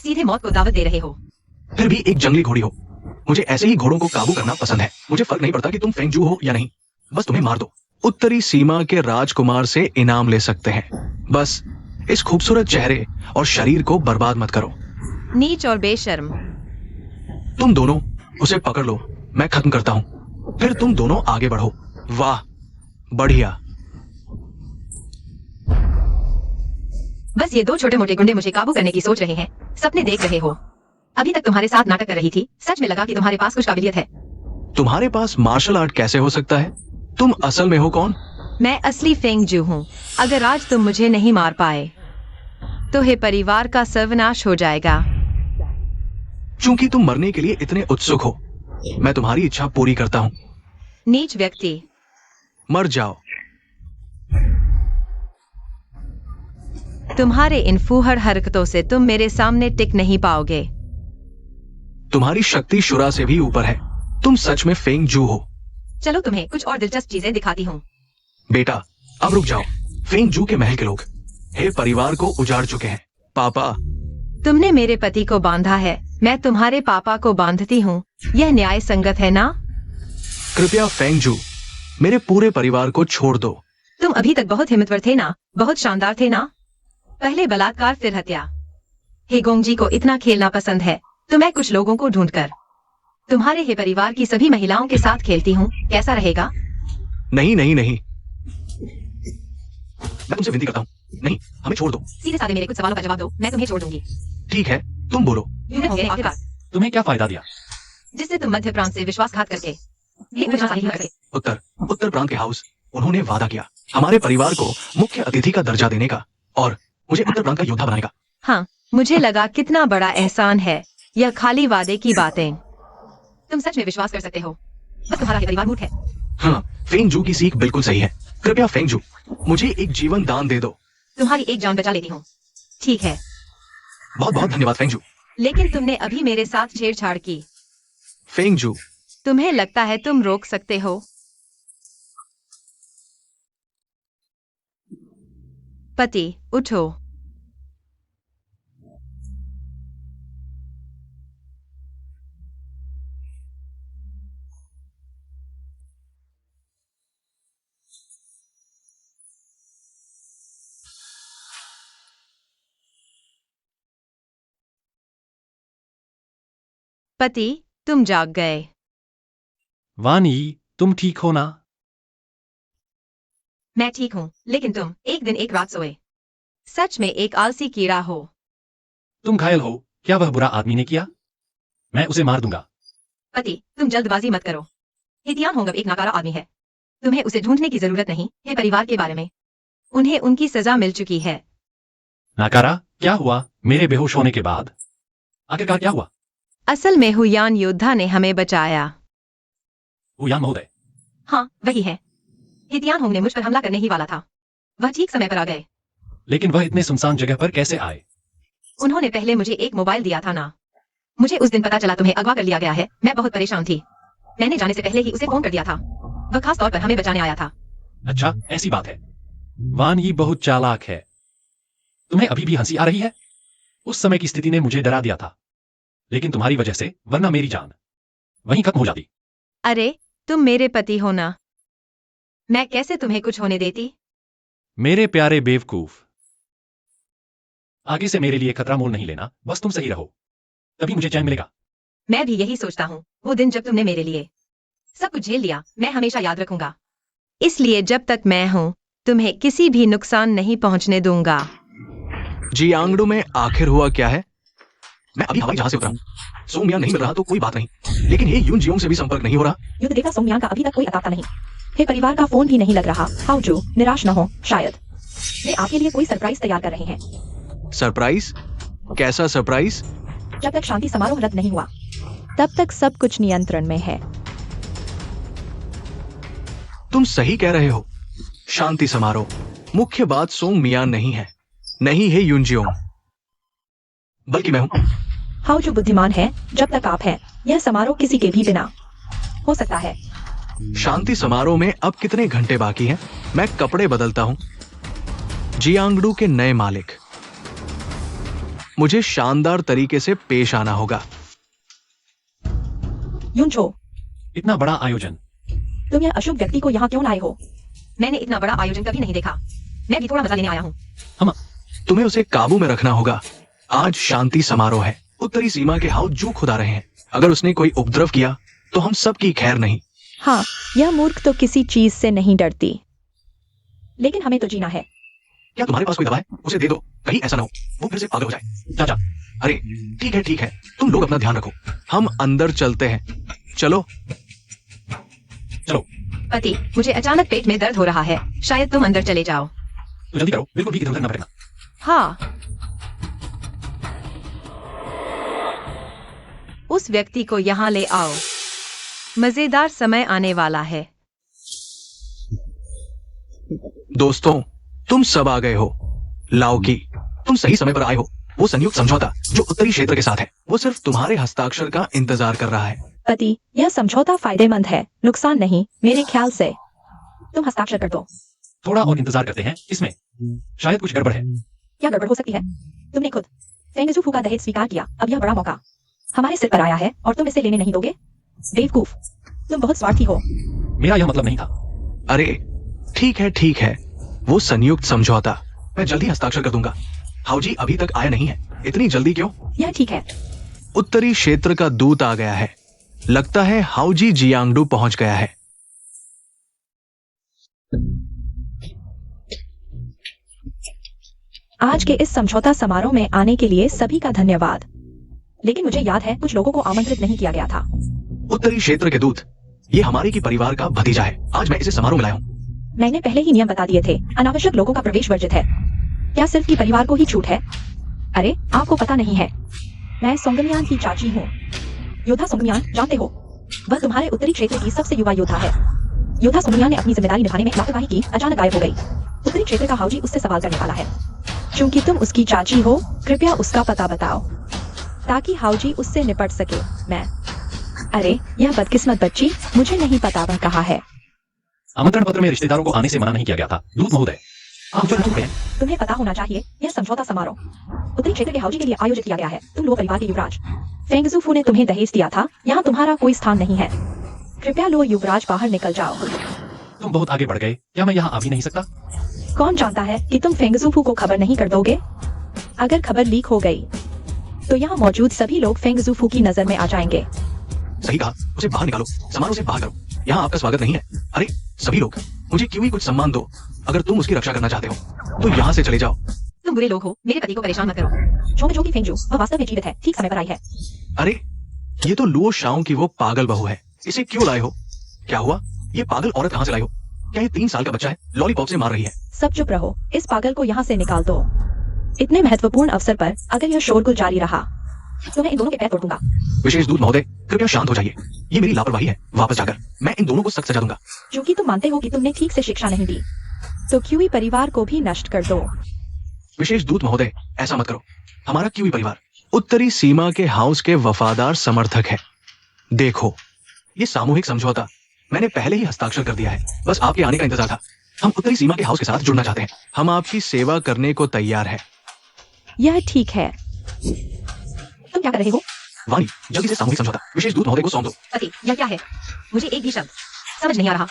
सीधे मौत को दावत दे रहे हो। फिर भी एक जंगली घोड़ी हो। मुझे ऐसे ही घोड़ों को काबू करना पसंद है। मुझे फर्क नहीं पड़ता कि तुम फेंगझू हो या नहीं, बस तुम्हें मार दो। उत्तरी सीमा के राजकुमार से इनाम ले सकते हैं, बस इस खूबसूरत चेहरे और शरीर को बर्बाद मत करो। नीच और बेशर्म। तुम दोनों उसे पकड़ लो, मैं खत्म करता हूं, फिर तुम दोनों आगे बढ़ो। वाह, बढ़िया। बस ये दो छोटे मोटे गुंडे मुझे काबू करने की सोच रहे हैं। सपने देख रहे हो। अभी तक तुम्हारे साथ नाटक कर रही थी, सच में लगा कि तुम्हारे पास कुछ काबिलियत है। तुम्हारे पास मार्शल आर्ट कैसे हो सकता है? तुम असल में हो कौन? मैं असली फेंगझू हूँ। अगर आज तुम मुझे नहीं मार पाए तो हे परिवार का सर्वनाश हो जाएगा। चूंकि तुम मरने के लिए इतने उत्सुक हो, मैं तुम्हारी इच्छा पूरी करता हूं। नीच व्यक्ति। मर जाओ। तुम्हारे इन फूहड़ हरकतों से तुम मेरे सामने टिक नहीं पाओगे। तुम्हारी शक्ति शुरा से भी ऊपर है। तुम सच में फेंगझू हो। चलो तुम्हें कुछ और दिलचस्प चीजें दिखाती हूँ। बेटा, अब रुक जाओ। फेंगझू के महल के लोग हे परिवार को उजाड़ चुके हैं। पापा, तुमने मेरे पति को बांधा है, मैं तुम्हारे पापा को बांधती हूँ। यह न्याय संगत है ना? कृपया फेंगझू, मेरे पूरे परिवार को छोड़ दो। तुम अभी तक बहुत हिम्मतवर थे ना, बहुत शानदार थे ना। पहले बलात्कार फिर हत्या। हे गोंगजी को इतना खेलना पसंद है तो मैं कुछ लोगों को ढूंढकर तुम्हारे हे परिवार की सभी महिलाओं के साथ खेलती हूँ। कैसा रहेगा? नहीं नहीं नहीं, मैं तुमसे विनती करता हूँ, नहीं, हमें छोड़ दो। सीधे साधे मेरे कुछ सवालों का जवाब दो, मैं तुम्हें छोड़ दूंगी। ठीक है, तुम बोलो। युद्ध होंगे आखिरकार, तुम्हें क्या फायदा दिया? जिससे तुम मध्य प्रांत से विश्वासघात करके एक विश्वास नहीं करते। उत्तर प्रांत के हाउस, उन्होंने वादा किया हमारे परिवार को मुख्य अतिथि का दर्जा देने का और मुझे उत्तर प्रांत का योद्धा बनाने का। हाँ, मुझे लगा कितना बड़ा एहसान है यह खाली वादे की बातें। तुम सच में विश्वास कर सकते हो? बस तुम्हारा ही परिवार मूर्ख है। हाँ, फेंग जू की सीख बिल्कुल सही है। कृपया फेंग जू, मुझे एक जीवन दान दे दो। तुम्हारी एक जान बचा लेती हूँ। ठीक है, बहुत बहुत धन्यवाद फेंग जू। लेकिन तुमने अभी मेरे साथ छेड़छाड़ की। फेंग जू, तुम्हें लगता है तुम रोक सकते हो? पति, उठो। पति, तुम जाग गए। वान यी, तुम ठीक हो ना? मैं ठीक हूँ, लेकिन तुम एक दिन एक रात सोए। सच में एक आलसी कीड़ा हो। तुम घायल हो? क्या वह बुरा आदमी ने किया? मैं उसे मार दूंगा। पति, तुम जल्दबाजी मत करो। हितियान होंगब एक नाकारा आदमी है। तुम्हें उसे ढूंढने की जरूरत नहीं है। परिवार के बारे में उन्हें उनकी सजा मिल चुकी है। नाकारा, क्या हुआ मेरे बेहोश होने के बाद? आखिरकार क्या हुआ? असल में हुयान योद्धा ने हमें बचाया। हुयान महोदय। हाँ, वही है। हितियान होंग ने मुझ पर हमला करने ही वाला था। वह ठीक समय पर आ गए। लेकिन वह इतने सुनसान जगह पर कैसे आए? उन्होंने पहले मुझे एक मोबाइल दिया था ना। मुझे उस दिन पता चला तुम्हें अगवा कर लिया गया है। मैं बहुत परेशान थी। मैंने जाने से पहले ही उसे फोन कर दिया था। वह खास तौर पर हमें बचाने आया था। अच्छा, ऐसी बात है। वान यी बहुत चालाक है। तुम्हें अभी भी हंसी आ रही है? उस समय की स्थिति ने मुझे डरा दिया था, लेकिन तुम्हारी वजह से, वरना मेरी जान वहीं खत्म हो जाती। अरे, तुम मेरे पति हो ना। मैं कैसे तुम्हें कुछ होने देती? मेरे प्यारे बेवकूफ, आगे से मेरे लिए खतरा मोल नहीं लेना। बस तुम सही रहो, तभी मुझे चैन मिलेगा। मैं भी यही सोचता हूँ। वो दिन जब तुमने मेरे लिए सब कुछ झेल लिया, मैं हमेशा याद रखूंगा। इसलिए जब तक मैं हूँ, तुम्हें किसी भी नुकसान नहीं पहुंचने दूंगा। जियांगडू में आखिर हुआ क्या है? मैं अभी हवाई जहाज से उतरा हूँ। सोमयान नहीं मिल रहा तो कोई बात नहीं, लेकिन ये यून जियोंग से भी संपर्क नहीं हो रहा। युद्ध देवता सोमयान का अभी तक कोई अता नहीं। हे परिवार का फोन भी नहीं लग रहा। हाउजू, निराश न हो। शायद वे आपके लिए कोई सरप्राइज तैयार कर रहे हैं। सरप्राइज? कैसा सरप्राइज? जब तक शांति समारोह रद्द नहीं हुआ, तब तक सब कुछ नियंत्रण में है। तुम सही कह रहे हो। शांति समारोह। मुख्य बात सोंग मियान नहीं है, नहीं है यूनजियोंग, बल्कि मैं हूं। हाउजू बुद्धिमान है। जब तक आप हैं, यह समारोह किसी के भी बिना हो सकता है। शांति समारोह में अब कितने घंटे बाकी हैं? मैं कपड़े बदलता हूं। जियांगडू के नए मालिक, मुझे शानदार तरीके से पेश आना होगा। युनचो, इतना बड़ा आयोजन। तुम यह अशुभ व्यक्ति को यहाँ क्यों लाए हो? मैंने इतना बड़ा आयोजन कभी नहीं देखा। मैं भी थोड़ा मजा लेने आया हूँ। हम तुम्हें उसे काबू में रखना होगा। आज शांति समारोह है। उत्तरी सीमा के हाउजू खुदा रहे हैं। अगर उसने कोई उपद्रव किया तो हम सब की खैर नहीं। हाँ, यह मूर्ख तो किसी चीज से नहीं डरती। लेकिन हमें तो जीना है। क्या तुम्हारे पास कोई दवा है? उसे दे दो, कहीं ऐसा ना हो वो फिर से पागल हो जाए। चाचा, अरे ठीक है, तुम लोग अपना ध्यान रखो। हम अंदर चलते हैं। चलो। चलो। पति, मुझे अचानक पेट में दर्द हो रहा है। शायद तुम अंदर चले जाओ। तो जल्दी करो, बिल्कुल भी इधर उधर न भटकना। हाँ। उस व्यक्ति को यहाँ ले आओ। मजेदार समय आने वाला है। दोस्तों, तुम सब आ गए हो। लाओकी, तुम सही समय पर आए हो। वो संयुक्त समझौता जो उत्तरी क्षेत्र के साथ है, वो सिर्फ तुम्हारे हस्ताक्षर का इंतजार कर रहा है। पति, यह समझौता फायदेमंद है, नुकसान नहीं मेरे ख्याल से। तुम हस्ताक्षर कर दो। थोड़ा और इंतजार करते हैं। इसमें शायद कुछ गड़बड़ है। क्या गड़बड़ हो सकती है? तुमने खुद फेंगजू का दहेज स्वीकार किया। अब यह बड़ा मौका हमारे सिर पर आया है और तुम इसे लेने नहीं दोगे? बेवकूफ, तुम बहुत स्वार्थी हो। मेरा यह मतलब नहीं था। अरे ठीक है, वो संयुक्त समझौता मैं जल्दी हस्ताक्षर कर दूंगा। हाउजी अभी तक आया नहीं है। इतनी जल्दी क्यों? यह ठीक है। उत्तरी क्षेत्र का दूत आ गया है। लगता है हाउजी जियांगडू पहुंच गया है। आज के इस समझौता समारोह में आने के लिए सभी का धन्यवाद। लेकिन मुझे याद है कुछ लोगों को आमंत्रित नहीं किया गया था। उत्तरी क्षेत्र के दूत, ये हमारे की परिवार का भतीजा है। आज मैं इसे समारोह में लाया हूँ। मैंने पहले ही नियम बता दिए थे। अनावश्यक लोगों का प्रवेश वर्जित है। क्या सिर्फ की परिवार को ही छूट है? अरे, आपको पता नहीं है। मैं सोंगमियान की चाची हूँ। योद्धा सोंगमियान, जानते हो, वह तुम्हारे उत्तरी क्षेत्र की सबसे युवा योद्धा है। योद्धा सोंगमियान ने अपनी जिम्मेदारी निभाने में लापरवाही की, अचानक गायब हो गई। उत्तरी क्षेत्र का हाउजी उससे सवाल करने वाला है। क्योंकि तुम उसकी चाची हो, कृपया उसका पता बताओ, ताकि हाउजी उससे निपट सके। मैं अरे यह बदकिस्मत बच्ची, मुझे नहीं पता वह कहाँ है। आमंत्रण पत्र में रिश्तेदारों को आने से मना नहीं किया गया था। दूत महोदय, आप जो चुके हैं। तुम्हें पता होना चाहिए, यह समझौता समारोह उत्तरी क्षेत्र के हाउजी के लिए आयोजित किया गया है। तुम लो परिवार के युवराज फेंगजूफू ने तुम्हें दहेज दिया था। यहाँ तुम्हारा कोई स्थान नहीं है। कृपया लो युवराज, बाहर निकल जाओ। तुम बहुत आगे बढ़ गए। क्या मैं यहाँ आ भी नहीं सकता? कौन जानता है कि तुम फेंगजूफू को खबर नहीं कर दोगे? अगर खबर लीक हो गई तो यहाँ मौजूद सभी लोग फेंगजूफू की नजर में आ जाएंगे। सही कहा, उसे बाहर निकालो, समारोह से बाहर करो। यहाँ आपका स्वागत नहीं है। अरे सभी लोग, मुझे क्यों ही कुछ सम्मान दो। अगर तुम उसकी रक्षा करना चाहते हो तो यहाँ से चले जाओ। तुम बुरे लोग हो, मेरे पति को परेशान मत करो। छोंग की फेंगजू, वह वास्तव में जीवित है, ठीक समय पर आई है। अरे ये तो लुओ शाओ की वो पागल बहू है। इसे क्यों लाए हो? क्या हुआ? ये पागल औरत कहाँ से लाई हो? क्या ये 3 साल का बच्चा है? लॉलीपॉप से मार रही है। सब चुप रहो, इस पागल को यहाँ से निकाल दो। इतने महत्वपूर्ण अवसर पर अगर यह शोरगुल जारी रहा तो मैं इन दोनों के पैर तोड़ दूंगा। विशेष दूत महोदय, कृपया शांत हो जाइए। ये मेरी लापरवाही है। वापस जाकर मैं इन दोनों को सख्त सजा दूंगा। क्योंकि तुम मानते हो कि तुमने ठीक से शिक्षा नहीं दी, तो क्यूई परिवार को भी नष्ट कर दो। विशेष दूत महोदय, ऐसा मत करो। हमारा क्यूई परिवार उत्तरी सीमा के हाउस के वफादार समर्थक है। देखो, ये सामूहिक समझौता मैंने पहले ही हस्ताक्षर कर दिया है। बस आपके आने का इंतजार था। हम उत्तरी सीमा के हाउस के साथ जुड़ना चाहते हैं। हम आपकी सेवा करने को तैयार है। यह ठीक है। तुम क्या कर रहे हो? वाणी, जल्दी से सामूहिक समझौता विशेष दूत महोदय को सौंप दो। पति, यह क्या है? मुझे एक भी शब्द समझ नहीं आ रहा।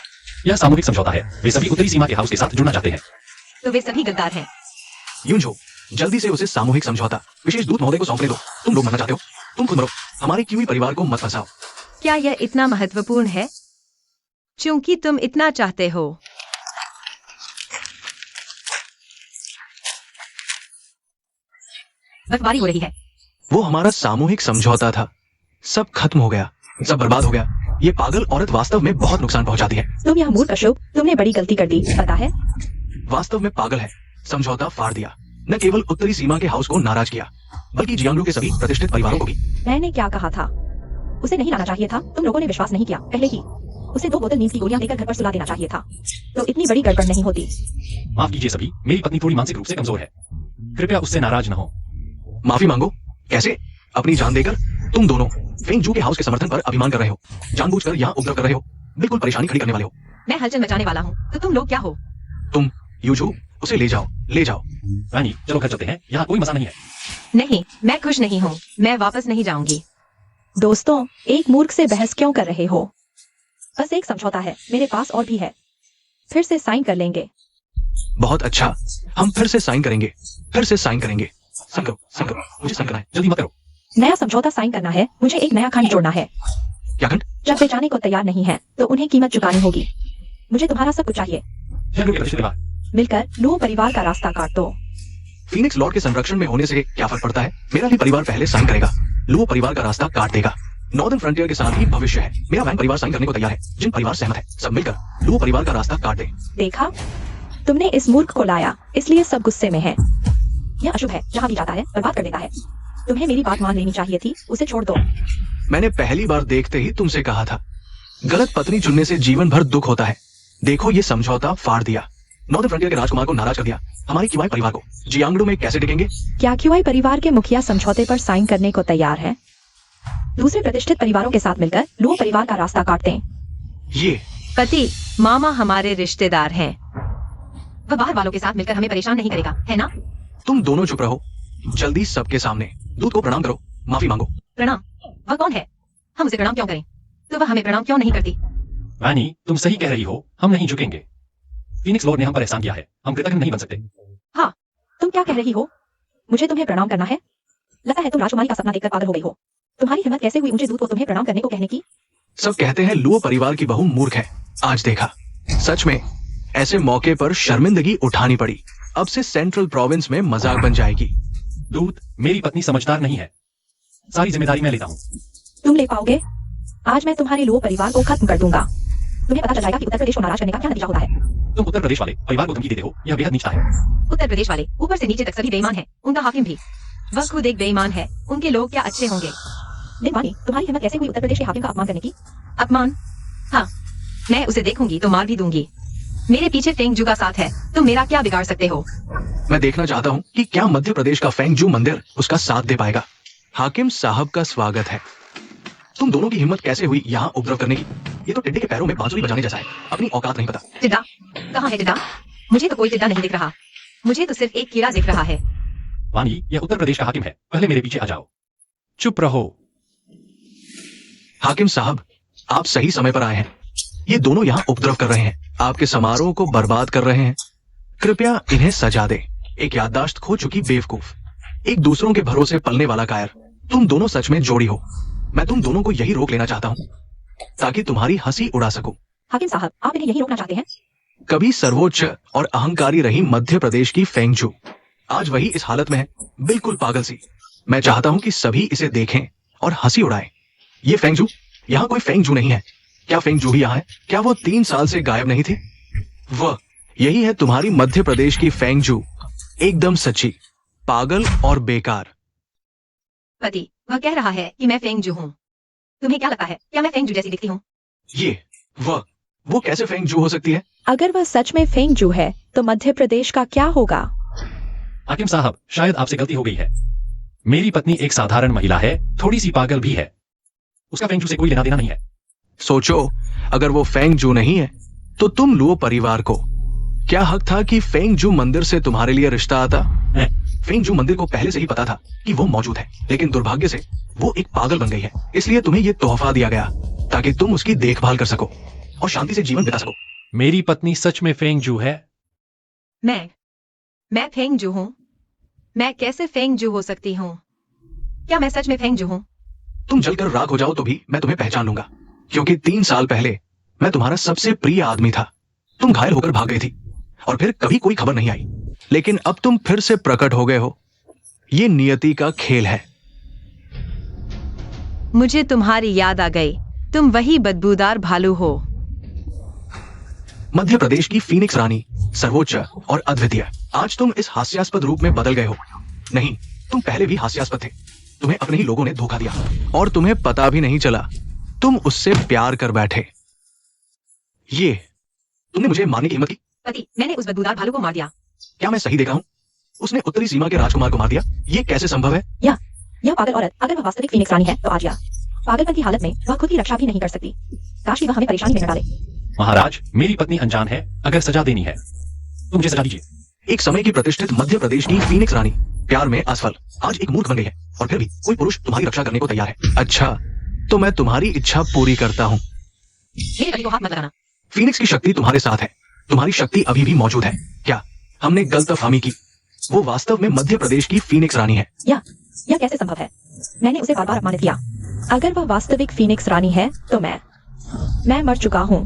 यह सामूहिक समझौता है। वे सभी उत्तरी सीमा के हाउस के साथ जुड़ना चाहते हैं। तो वे सभी गद्दार हैं। यूंझो, जल्दी से उसे सामूहिक समझौता विशेष दूत महोदय को सौंपने दो। तुम लोग मरना चाहते हो, तुम खुद मरो। हमारे क्यूई परिवार को मत फंसाओ। क्या यह इतना महत्वपूर्ण है? क्योंकि तुम इतना चाहते हो। बर्फबारी हो रही है। वो हमारा सामूहिक समझौता था, सब खत्म हो गया, सब बर्बाद हो गया। ये पागल औरत वास्तव में बहुत नुकसान पहुंचाती है। तुम यह मूर्ख अशुभ, तुमने बड़ी गलती कर दी, पता है? वास्तव में पागल है। समझौता फाड़ दिया। न केवल उत्तरी सीमा के हाउस को नाराज किया, बल्कि जियांगलू के सभी प्रतिष्ठित परिवारों को भी। मैंने क्या कहा था? उसे नहीं लाना चाहिए था। तुम लोगों ने विश्वास नहीं किया पहले ही। उसे 2 बोतल नींद की गोलियां देकर घर पर सुला देना चाहिए था, तो इतनी बड़ी गड़बड़ नहीं होती। माफ कीजिए सभी, मेरी पत्नी थोड़ी मानसिक रूप से कमजोर है। कृपया उससे नाराज न हो। माफी मांगो? कैसे? अपनी जान देकर? तुम दोनों फेंगजू के हाउस के समर्थन पर अभिमान कर रहे हो, जानबूझकर यहाँ उपद्रव कर रहे हो, बिल्कुल परेशानी खड़ी करने वाले हो। मैं हलचल मचाने वाला हूँ, तो तुम लोग क्या हो? तुम यूजू, उसे ले जाओ, ले जाओ। रानी, चलो घर चलते हैं। यहाँ कोई मजा नहीं है। नहीं, मैं खुश नहीं हूँ। मैं वापस नहीं जाऊंगी। दोस्तों, एक मूर्ख से बहस क्यों कर रहे हो? बस एक समझौता है, मेरे पास और भी है। फिर से साइन कर लेंगे। बहुत अच्छा, हम फिर से साइन करेंगे, फिर से साइन करेंगे। साइन करो, साइन करो, मुझे साइन करना है, जल्दी मत करो। नया समझौता साइन करना है, मुझे एक नया खंड जोड़ना है। क्या खंड? जब वे जाने को तैयार नहीं है, तो उन्हें कीमत चुकानी होगी। मुझे तुम्हारा सब कुछ चाहिए। मिलकर लुओ परिवार का रास्ता काट दो। फीनिक्स लॉर्ड के संरक्षण में होने से क्या फर्क पड़ता है? मेरा भी परिवार पहले साइन करेगा, लुओ परिवार का रास्ता काट देगा। नॉर्दर्न फ्रंटियर के साथ ही भविष्य है। मेरा वैन परिवार साइन करने को तैयार है। जिन परिवार सहमत है, सब मिलकर लुओ परिवार का रास्ता काट दे। देखा, तुमने इस मूर्ख को लाया, इसलिए सब गुस्से में है। यह अशुभ है, जहाँ भी जाता है बर्बाद कर देता है। तुम्हें मेरी बात मान लेनी चाहिए थी, उसे छोड़ दो। मैंने पहली बार देखते ही तुमसे कहा था, गलत पत्नी चुनने से जीवन भर दुख होता है। देखो, ये समझौता फाड़ दिया, नॉर्दर्न फ्रंटियर के राजकुमार को नाराज कर दिया। हमारे क्यूआई परिवार को जियांगडू में कैसे टिकेंगे? क्या क्यूआई परिवार के मुखिया समझौते पर साइन करने को तैयार है? दूसरे प्रतिष्ठित परिवारों के साथ मिलकर लुओ परिवार का रास्ता काटते हैं। ये पति, मामा हमारे रिश्तेदार हैं। वह बाहर वालों के साथ मिलकर हमें परेशान नहीं करेगा, है ना? तुम दोनों चुप रहो, जल्दी सबके सामने दूत को प्रणाम करो, माफी मांगो। प्रणाम? वह कौन है? हम उसे प्रणाम क्यों करें? तो वह हमें प्रणाम क्यों नहीं करती? रानी, तुम सही कह रही हो, हम नहीं झुकेंगे। फीनिक्स लॉर्ड ने हम पर एहसान किया है, हम कृतज्ञ नहीं बन सकते। हाँ, तुम क्या कह रही हो? मुझे तुम्हें प्रणाम करना है? लगता है तुम राजकुमारी का सपना देखकर पागल हो गई हो। तुम्हारी हिम्मत कैसे हुई ऊंचे दूत को तुम्हें प्रणाम करने को कहने की? सब कहते हैं लुओ परिवार की बहू मूर्ख है। आज देखा, सच में ऐसे मौके पर शर्मिंदगी उठानी पड़ी। अब से सेंट्रल प्रोविंस में मजाक बन जाएगी। दूत, मेरी पत्नी समझदार नहीं है, सारी जिम्मेदारी मैं लेता हूँ। तुम ले पाओगे? आज मैं तुम्हारे लुओ परिवार को खत्म कर दूंगा। तुम्हें पता चल जाएगा कि उत्तर प्रदेश को नाराज करने का क्या नतीजा होता है। तुम उत्तर प्रदेश वाले परिवार को धमकी देते हो, यह बेहद नीचता है। उत्तर प्रदेश वाले ऊपर से नीचे तक सभी बेईमान हैं, उनका हाकिम भी। वह खुद एक बेईमान है, उनके लोग क्या अच्छे होंगे। दिन वाणी, तुम्हारी हिम्मत कैसे हुई उत्तर प्रदेश के हाकिम का अपमान करने की? अपमान? हाँ, मैं उसे देखूंगी तो मार भी दूंगी। मेरे पीछे फेंग जू का साथ है, तुम मेरा क्या बिगाड़ सकते हो? मैं देखना चाहता हूँ कि क्या मध्य प्रदेश का फेंग जू मंदिर उसका साथ दे पाएगा। हाकिम साहब का स्वागत है। तुम दोनों की हिम्मत कैसे हुई यहाँ उपद्रव करने की? ये तो टिड्डे के पैरों में बांसुरी बजाने जैसा है, अपनी औकात नहीं पता। टिड्डा? कहाँ है टिड्डा? मुझे तो कोई टिड्डा नहीं दिख रहा, मुझे तो सिर्फ एक कीड़ा दिख रहा है। वाणी, यह उत्तर प्रदेश का हाकिम है, पहले मेरे पीछे आ जाओ। चुप रहो। हाकिम साहब, आप सही समय पर आए हैं। ये दोनों यहाँ उपद्रव कर रहे हैं, आपके समारोह को बर्बाद कर रहे हैं। कृपया इन्हें सजा दे। एक याददाश्त खो चुकी बेवकूफ, एक दूसरों के भरोसे पलने वाला कायर। तुम दोनों सच में जोड़ी हो। मैं तुम दोनों को यही रोक लेना चाहता हूँ ताकि तुम्हारी हंसी उड़ा सकूं। हाकिम साहब, आप इन्हें यही रोकना चाहते हैं? कभी सर्वोच्च और अहंकारी रही मध्य प्रदेश की फेंग जू आज वही इस हालत में है, बिल्कुल पागल सी। मैं चाहता हूं कि सभी इसे देखें और हंसी उड़ाएं। ये फेंग जू, यहाँ कोई फेंग जू नहीं है। क्या फेंग जू ही यहाँ है? क्या वो 3 साल से गायब नहीं थी? वह यही है तुम्हारी मध्य प्रदेश की फेंग जू, एकदम सच्ची, पागल और बेकार। पति, वह कह रहा है कि मैं फेंग जू हूँ। तुम्हें क्या लगता है, क्या मैं फेंग जू जैसी दिखती हूँ? ये वो कैसे फेंग जू हो सकती है? अगर वह सच में फेंग जू है तो मध्य प्रदेश का क्या होगा? हाकिम साहब, शायद आपसे गलती हो गई है। मेरी पत्नी एक साधारण महिला है, थोड़ी सी पागल भी है। उसका फेंग जू से कोई लेना देना नहीं है। सोचो, अगर वो फेंग जू नहीं है तो तुम लुओ परिवार को क्या हक था कि फेंग जू मंदिर से तुम्हारे लिए रिश्ता आता? फेंग जू मंदिर को पहले से ही पता था कि वो मौजूद है, लेकिन दुर्भाग्य से वो एक पागल बन गई है। इसलिए तुम्हें ये तोहफा दिया गया ताकि तुम उसकी देखभाल कर सको और शांति से जीवन बिता सको। मेरी पत्नी सच में फेंग जू है। मैं फेंग जू हूँ? मैं कैसे फेंग जू हो सकती हूँ? क्या मैं सच में फेंग जू हूँ? तुम जलकर राख हो जाओ तो भी मैं तुम्हें पहचान लूंगा, क्योंकि 3 साल पहले मैं तुम्हारा सबसे प्रिय आदमी था। तुम घायल होकर भाग गई थी और फिर कभी कोई खबर नहीं आई, लेकिन अब तुम फिर से प्रकट हो गए हो। ये नियति का खेल है। मुझे तुम्हारी याद आ गई, तुम वही बदबूदार भालू हो। मध्य प्रदेश की फीनिक्स रानी, सर्वोच्च और अद्वितीय, आज तुम इस हास्यास्पद रूप में बदल गए हो। नहीं, तुम पहले भी हास्यास्पद थे। तुम्हें अपने ही लोगों ने धोखा दिया और तुम्हें पता भी नहीं चला। तुम उससे प्यार कर बैठे। ये तुमने मुझे मारने की हिम्मत की? पति, मैंने उस बदबूदार भालू को मार दिया। क्या मैं सही देखा हूँ? उसने उत्तरी सीमा के राजकुमार को मार दिया। ये कैसे संभव है? यह पागल औरत, अगर वह वास्तविक फीनिक्स रानी है तो आज या पागलपन की हालत में वह खुद की रक्षा भी नहीं कर सकती। काश कि वह हमें परेशानी में न डाले। महाराज, मेरी पत्नी अनजान है, अगर सजा देनी है तो मुझे सजा दीजिए। एक समय की प्रतिष्ठित मध्य प्रदेश की फीनिक्स रानी प्यार में असफल, आज एक मूर्ख बन गई है और फिर भी कोई पुरुष तुम्हारी रक्षा करने को तैयार है। अच्छा, तो मैं तुम्हारी इच्छा पूरी करता हूँ। मेरे पति को हाथ मत लगाना। फीनिक्स की शक्ति तुम्हारे साथ है, तुम्हारी शक्ति अभी भी मौजूद है। क्या हमने गलतफहमी की? वो वास्तव में मध्य प्रदेश की फीनिक्स रानी है। यह कैसे संभव है? मैंने उसे बार बार अपमानित किया। अगर वह वास्तविक फीनिक्स रानी है तो मैं मर चुका हूँ।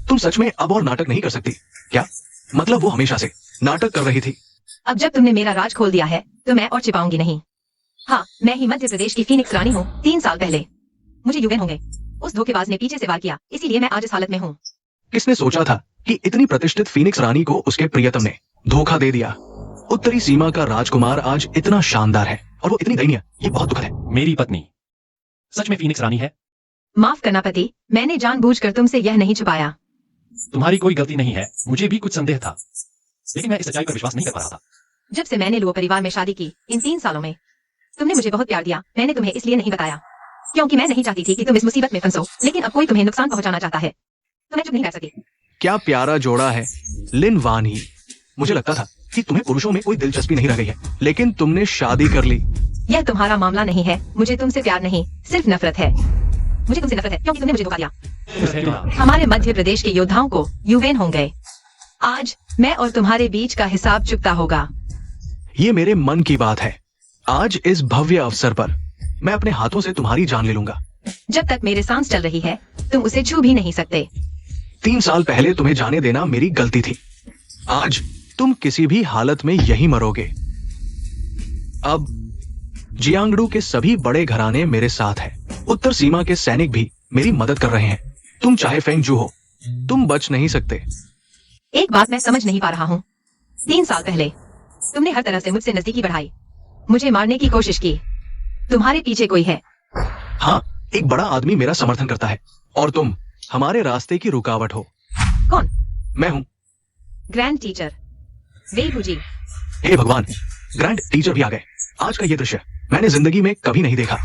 तुम सच में अब और नाटक नहीं कर सकती क्या? मतलब वो हमेशा से नाटक कर रही थी। अब जब तुमने मेरा राज खोल दिया है तो मैं और छिपाऊंगी नहीं। हाँ, मैं ही मध्य प्रदेश की फीनिक्स रानी हूँ। 3 साल पहले मुझे युगन होंगे उस धोखेबाज ने पीछे से वार किया, इसीलिए मैं आज इस हालत में हूँ। किसने सोचा था कि इतनी प्रतिष्ठित फीनिक्स रानी को उसके प्रियतम ने धोखा दे दिया? उत्तरी सीमा का राजकुमार आज इतना शानदार है और वो इतनी दयनीय, ये बहुत दुखद है। मेरी पत्नी सच में फीनिक्स रानी है। माफ करना पति, मैंने जानबूझकर तुमसे यह नहीं छुपाया। तुम्हारी कोई गलती नहीं है, मुझे भी कुछ संदेह था, लेकिन मैं इस सच्चाई पर विश्वास नहीं कर पा रहा था। जब से मैंने लुओ परिवार में शादी की, इन 3 सालों में तुमने मुझे बहुत प्यार दिया। मैंने तुम्हें इसलिए नहीं बताया क्योंकि मैं नहीं चाहती थी कि तुम इस मुसीबत में फंसो, लेकिन अब कोई तुम्हें नुकसान पहुंचाना चाहता है तो मैं चुप नहीं रह सकती। क्या प्यारा जोड़ा है, लिन वान ही। मुझे लगता था कि तुम्हें पुरुषों में कोई दिलचस्पी नहीं रह गई है, लेकिन तुमने शादी कर ली। यह तुम्हारा मामला नहीं है। मुझे तुमसे प्यार नहीं, सिर्फ नफरत है। मुझे तुमसे नफरत है क्योंकि तुमने मुझे धोखा दिया। हमारे मध्य प्रदेश के योद्धाओं को युवेन हो गए। आज मैं और तुम्हारे बीच का हिसाब चुकता होगा। ये मेरे मन की बात है। आज इस भव्य अवसर पर मैं अपने हाथों से तुम्हारी जान ले लूंगा। जब तक मेरे सांस चल रही है तुम उसे छू भी नहीं सकते। 3 साल पहले तुम्हें जाने देना मेरी गलती थी। आज तुम किसी भी हालत में यही मरोगे। अब जियांगडू के सभी बड़े घराने मेरे साथ हैं। उत्तर सीमा के सैनिक भी मेरी मदद कर रहे हैं। तुम चाहे फेंग जू हो, तुम बच नहीं सकते। एक बात मैं समझ नहीं पा रहा हूँ। 3 साल पहले तुमने हर तरह से मुझसे नजदीकी बढ़ाई, मुझे मारने की कोशिश की। तुम्हारे पीछे कोई है। हाँ, एक बड़ा आदमी मेरा समर्थन करता है और तुम हमारे रास्ते की रुकावट हो। कौन? मैं हूँ। ग्रैंड टीचर वेई जी। हे भगवान, ग्रैंड टीचर भी आ गए। आज का ये दृश्य मैंने जिंदगी में कभी नहीं देखा।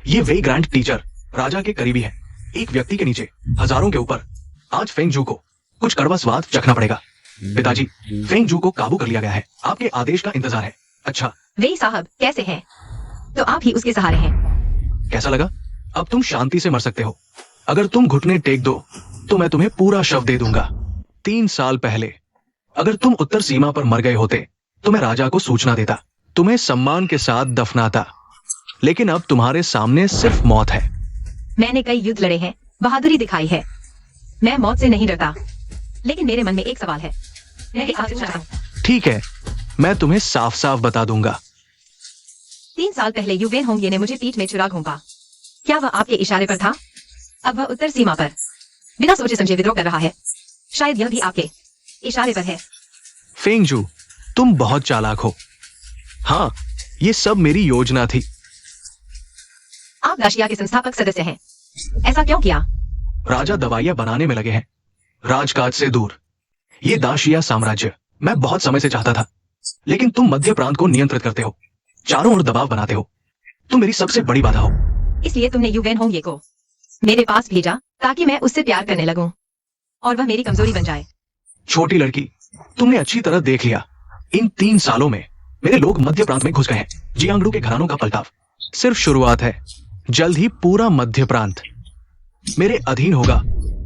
ये वे ग्रैंड टीचर राजा के करीबी है, एक व्यक्ति के नीचे हजारों के ऊपर। आज फेंग जू को कुछ कड़वा स्वाद चखना पड़ेगा। पिताजी, फेंग जू को काबू कर लिया गया है। आपके आदेश का इंतजार है। अच्छा, वेई साहब कैसे हैं? तो आप ही उसके सहारे हैं। कैसा लगा? अब तुम शांति से मर सकते हो। अगर तुम घुटने टेक दो तो मैं तुम्हें पूरा शव दे दूंगा। 3 साल पहले अगर तुम उत्तर सीमा पर मर गए होते तो मैं राजा को सूचना देता, तुम्हें सम्मान के साथ दफनाता। लेकिन अब तुम्हारे सामने सिर्फ मौत है। मैंने कई युद्ध लड़े हैं, बहादुरी दिखाई है। मैं मौत से नहीं डरता, लेकिन मेरे मन में एक सवाल है। मैं एक आपसे पूछना चाहता हूं। ठीक है, मैं तुम्हें साफ साफ बता दूंगा। 3 साल पहले युवेन होंगे ने मुझे पीठ में छुरा घोंपा। क्या वह आपके इशारे पर था? अब वह उत्तर सीमा पर बिना सोचे समझे विद्रोह कर रहा है। शायद यह भी आपके इशारे पर है। फेंग जू, तुम बहुत चालाक हो। हाँ, ये सब मेरी योजना थी। आप दाशिया के संस्थापक सदस्य हैं। ऐसा क्यों किया? राजा दवाइयां बनाने में लगे हैं, राजकाज से दूर। ये दाशिया साम्राज्य मैं बहुत समय से चाहता था, लेकिन तुम मध्य प्रांत को नियंत्रित करते हो, चारों ओर दबाव बनाते हो। तुम मेरी सबसे बड़ी बाधा हो। इसलिए तुमने युवेन होंगे को मेरे पास भेजा ताकि मैं उससे प्यार करने लगूं और वह मेरी कमजोरी बन जाए। छोटी लड़की, तुमने अच्छी तरह देख लिया। इन 3 सालों में मेरे लोग मध्य प्रांत में घुस गए हैं। जियांगडू के घरानों का पलटाव सिर्फ शुरुआत है। जल्द ही पूरा मध्य प्रांत मेरे अधीन होगा।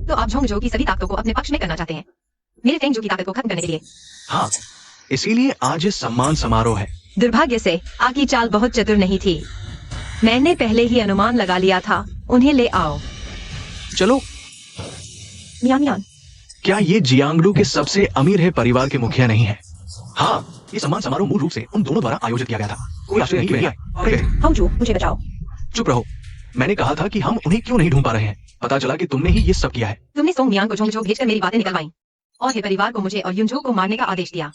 तो आप झोंगझो की सभी ताकतों को अपने पक्ष में करना चाहते हैं, मेरे फेंगजू की ताकत को खत्म करने के लिए। हाँ, इसीलिए आज ये सम्मान समारोह है। दुर्भाग्य से आपकी चाल बहुत चतुर नहीं थी। मैंने पहले ही अनुमान लगा लिया था। उन्हें ले आओ। चलो। मियां मियां, क्या ये जियांगडू के सबसे अमीर है परिवार के मुखिया नहीं है? हाँ, ये सम्मान समारोह मूल रूप से उन दोनों द्वारा आयोजित किया गया था। कोई आश्चर्य नहीं कि वे आए। होंजू, मुझे बचाओ। चुप रहो। मैंने कहा था कि हम उन्हें क्यों नहीं ढूंढ पा रहे हैं। पता चला कि तुमने ही ये सब किया है। तुमने सोंग मियांग को झोंगझो भेजकर मेरी बातें निकलवाई और हे परिवार को मुझे और युनझो को मारने का आदेश दिया।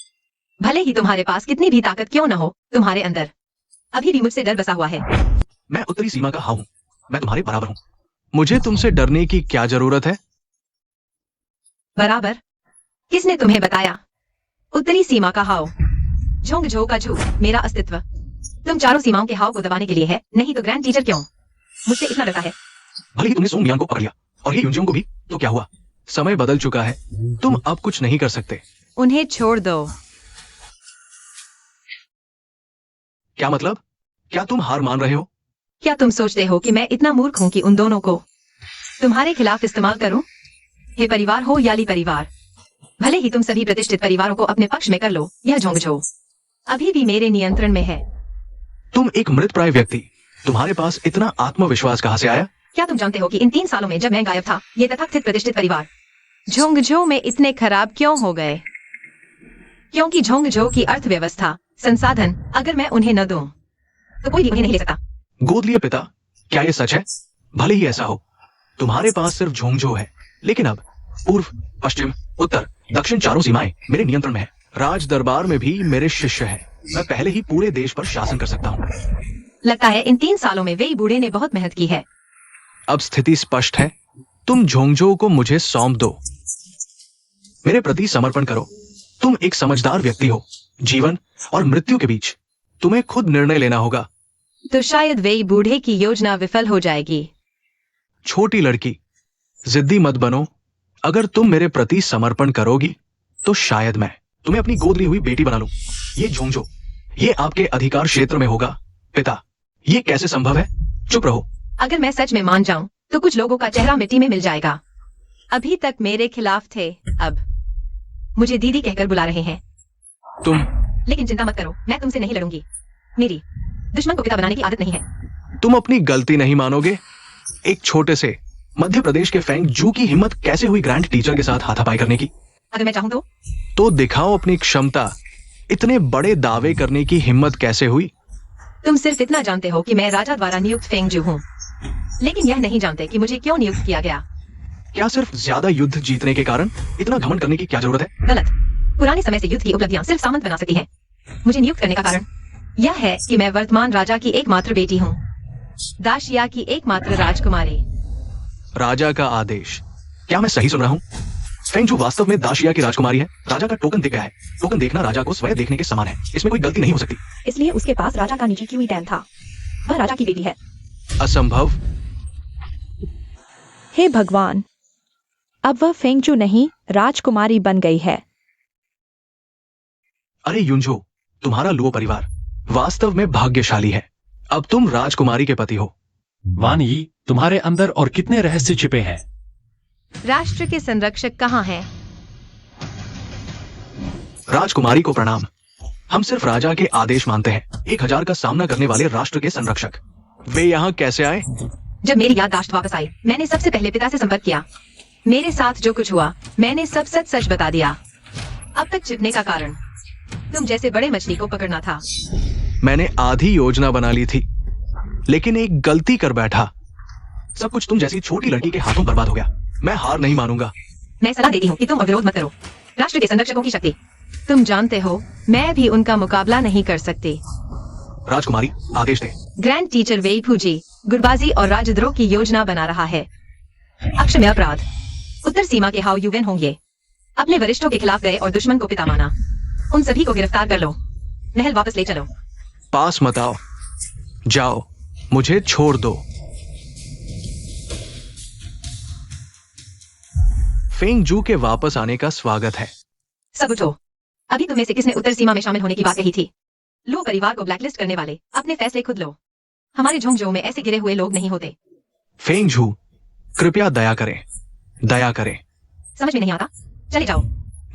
भले ही तुम्हारे पास कितनी भी ताकत क्यों न हो, तुम्हारे अंदर अभी भी मुझसे डर बसा हुआ है। मैं उत्तरी सीमा का हाउ हूँ। मैं तुम्हारे बराबर हूँ। मुझे तुमसे डरने की क्या जरूरत है? बराबर? किसने तुम्हें बताया? उत्तरी सीमा का हाव, झोंगझो का झू, मेरा अस्तित्व तुम चारों सीमाओं के हाव को दबाने के लिए है, नहीं तो ग्रैंड टीचर क्यों मुझसे इतना डरता है? भले ही तुमने सोंग मियांग को पकड़ लिया और ये युनजोंग को भी, तो क्या हुआ? समय बदल चुका है। तुम अब कुछ नहीं कर सकते। उन्हें छोड़ दो। क्या मतलब? क्या तुम हार मान रहे हो? क्या तुम सोचते हो कि मैं इतना मूर्ख हूँ कि उन दोनों को तुम्हारे खिलाफ इस्तेमाल करूं? हे परिवार हो याली परिवार, भले ही तुम सभी प्रतिष्ठित परिवारों को अपने पक्ष में कर लो, यह झोंगझो अभी भी मेरे नियंत्रण में है। तुम एक मृतप्राय व्यक्ति, तुम्हारे पास इतना आत्मविश्वास कहाँ से आया? क्या तुम जानते हो कि इन 3 सालों में जब मैं गायब था, ये तथाकथित प्रतिष्ठित परिवार झोंगझो में इतने खराब क्यों हो गए? क्योंकि झोंगझो की अर्थव्यवस्था, संसाधन अगर मैं उन्हें न दूं तो कोई भी उन्हें नहीं ले सकता। गोद लिए पिता, क्या ये सच है? भले ही ऐसा हो, तुम्हारे पास सिर्फ झोंगझो है, लेकिन अब पूर्व, पश्चिम, उत्तर, दक्षिण चारों सीमाएं मेरे नियंत्रण में है। राज दरबार में भी मेरे शिष्य हैं। मैं पहले ही पूरे देश पर शासन कर सकता हूँ। लगता है इन 3 सालों में वेई बूढ़े ने बहुत मेहनत की है। अब स्थिति स्पष्ट है। तुम झोंगझो को मुझे सौंप दो। मेरे प्रति समर्पण करो। तुम एक समझदार व्यक्ति हो। जीवन और मृत्यु के बीच तुम्हें खुद निर्णय लेना होगा। तो शायद वेई बूढ़े की योजना विफल हो जाएगी। छोटी लड़की, जिद्दी मत बनो। अगर तुम मेरे प्रति समर्पण करोगी तो शायद मैं तुम्हें अपनी गोद ली हुई बेटी बना लूं। ये झोंगझो, ये आपके अधिकार क्षेत्र में होगा। पिता, ये कैसे संभव है? चुप रहो। अगर मैं सच में मान जाऊं तो कुछ लोगों का चेहरा मिट्टी में मिल जाएगा। अभी तक मेरे खिलाफ थे, अब मुझे दीदी कहकर बुला रहे हैं। तुम लेकिन चिंता मत करो, मैं तुमसे नहीं लड़ूंगी। मेरी दुश्मन को पिता बनाने की आदत नहीं है। तुम अपनी गलती नहीं मानोगे। एक छोटे से मध्य प्रदेश के फेंग जू की हिम्मत कैसे हुई ग्रैंड टीचर के साथ हाथापाई करने की? अगर मैं चाहूं तो दिखाओ अपनी क्षमता। इतने बड़े दावे करने की हिम्मत कैसे हुई? तुम सिर्फ इतना जानते हो कि मैं राजा द्वारा नियुक्त फेंगजू हूँ, लेकिन यह नहीं जानते कि मुझे क्यों नियुक्त किया गया। क्या सिर्फ ज्यादा युद्ध जीतने के कारण इतना घमंड करने की क्या जरूरत है? गलत। पुराने समय से युद्ध की उपलब्धियां सिर्फ सामंत बना सकती हैं। मुझे नियुक्त करने का कारण यह है कि मैं वर्तमान राजा की एकमात्र बेटी हूँ, दाशिया की एकमात्र राजकुमारी। राजा का आदेश। क्या मैं सही सुन रहा हूँ? फेंगजू वास्तव में दाशिया की राजकुमारी है। राजा का टोकन दिख गया है। टोकन देखना राजा को स्वयं देखने के समान है। इसमें कोई गलती नहीं हो सकती। इसलिए उसके पास राजा का निजी क्यूई टैन था। वह राजा की बेटी है। असंभव। हे भगवान, अब वह फेंगजू नहीं राजकुमारी बन गई है। अरे युनझो, तुम्हारा लुओ परिवार वास्तव में भाग्यशाली है। अब तुम राजकुमारी के पति हो। वान यी, तुम्हारे अंदर और कितने रहस्य छिपे हैं। राष्ट्र के संरक्षक कहाँ हैं? राजकुमारी को प्रणाम। हम सिर्फ राजा के आदेश मानते हैं। 1000 का सामना करने वाले राष्ट्र के संरक्षक। वे यहाँ कैसे आए? जब मेरी याददाश्त वापस आई, मैंने सबसे पहले पिता से संपर्क किया। मेरे साथ जो कुछ हुआ, मैंने सब सच सच बता दिया। अब तक छिपने का कारण तुम जैसे बड़े मछली को पकड़ना था। मैंने आधी योजना बना ली थी, लेकिन एक गलती कर बैठा। सब कुछ तुम जैसी छोटी लड़की के हाथों बर्बाद हो गया। मैं हार नहीं मानूंगा। मैं सलाह देती हूँ कि तुम अविरोध मत करो। राष्ट्र के संरक्षकों की शक्ति तुम जानते हो, मैं भी उनका मुकाबला नहीं कर सकती। राजकुमारी, आदेश दे। ग्रैंड टीचर वेई फूजी गुटबाजी और राजद्रोह की योजना बना रहा है। अक्षम्य अपराध। उत्तर सीमा के हाउ युवेन होंगे अपने वरिष्ठों के खिलाफ गए और दुश्मन को पिता माना। उन सभी को गिरफ्तार कर लो, महल वापस ले चलो। पास मत आओ, जाओ, मुझे छोड़ दो। फेंगजू के वापस आने का स्वागत है। सब उठो। अभी तुम्हें से किसने उत्तर सीमा में शामिल होने की बात कही थी? लो परिवार को ब्लैकलिस्ट करने वाले अपने फैसले खुद लो। हमारे झोंगझों में ऐसे गिरे हुए लोग नहीं होते। फेंगजू, कृपया दया करें, दया करें। समझ में नहीं आता? चले जाओ।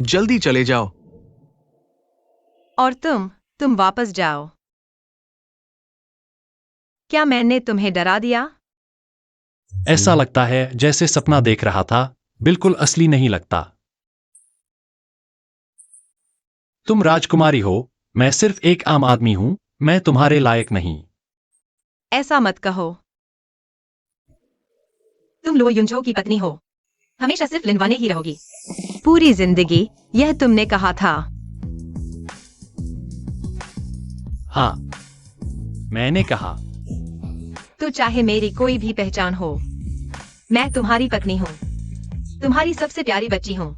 जल्दी चले जाओ। और तुम वापस जाओ। क्या मैंने तुम्हें डरा दिया? ऐसा लगता है जैसे सपना देख रहा था, बिल्कुल असली नहीं लगता। तुम राजकुमारी हो, मैं सिर्फ एक आम आदमी हूं। मैं तुम्हारे लायक नहीं। ऐसा मत कहो। तुम लो युनझो की पत्नी हो, हमेशा सिर्फ लिनवाने ही रहोगी पूरी जिंदगी। यह तुमने कहा था। हाँ, मैंने कहा। तो चाहे मेरी कोई भी पहचान हो, मैं तुम्हारी पत्नी हूँ, तुम्हारी सबसे प्यारी बच्ची हूँ।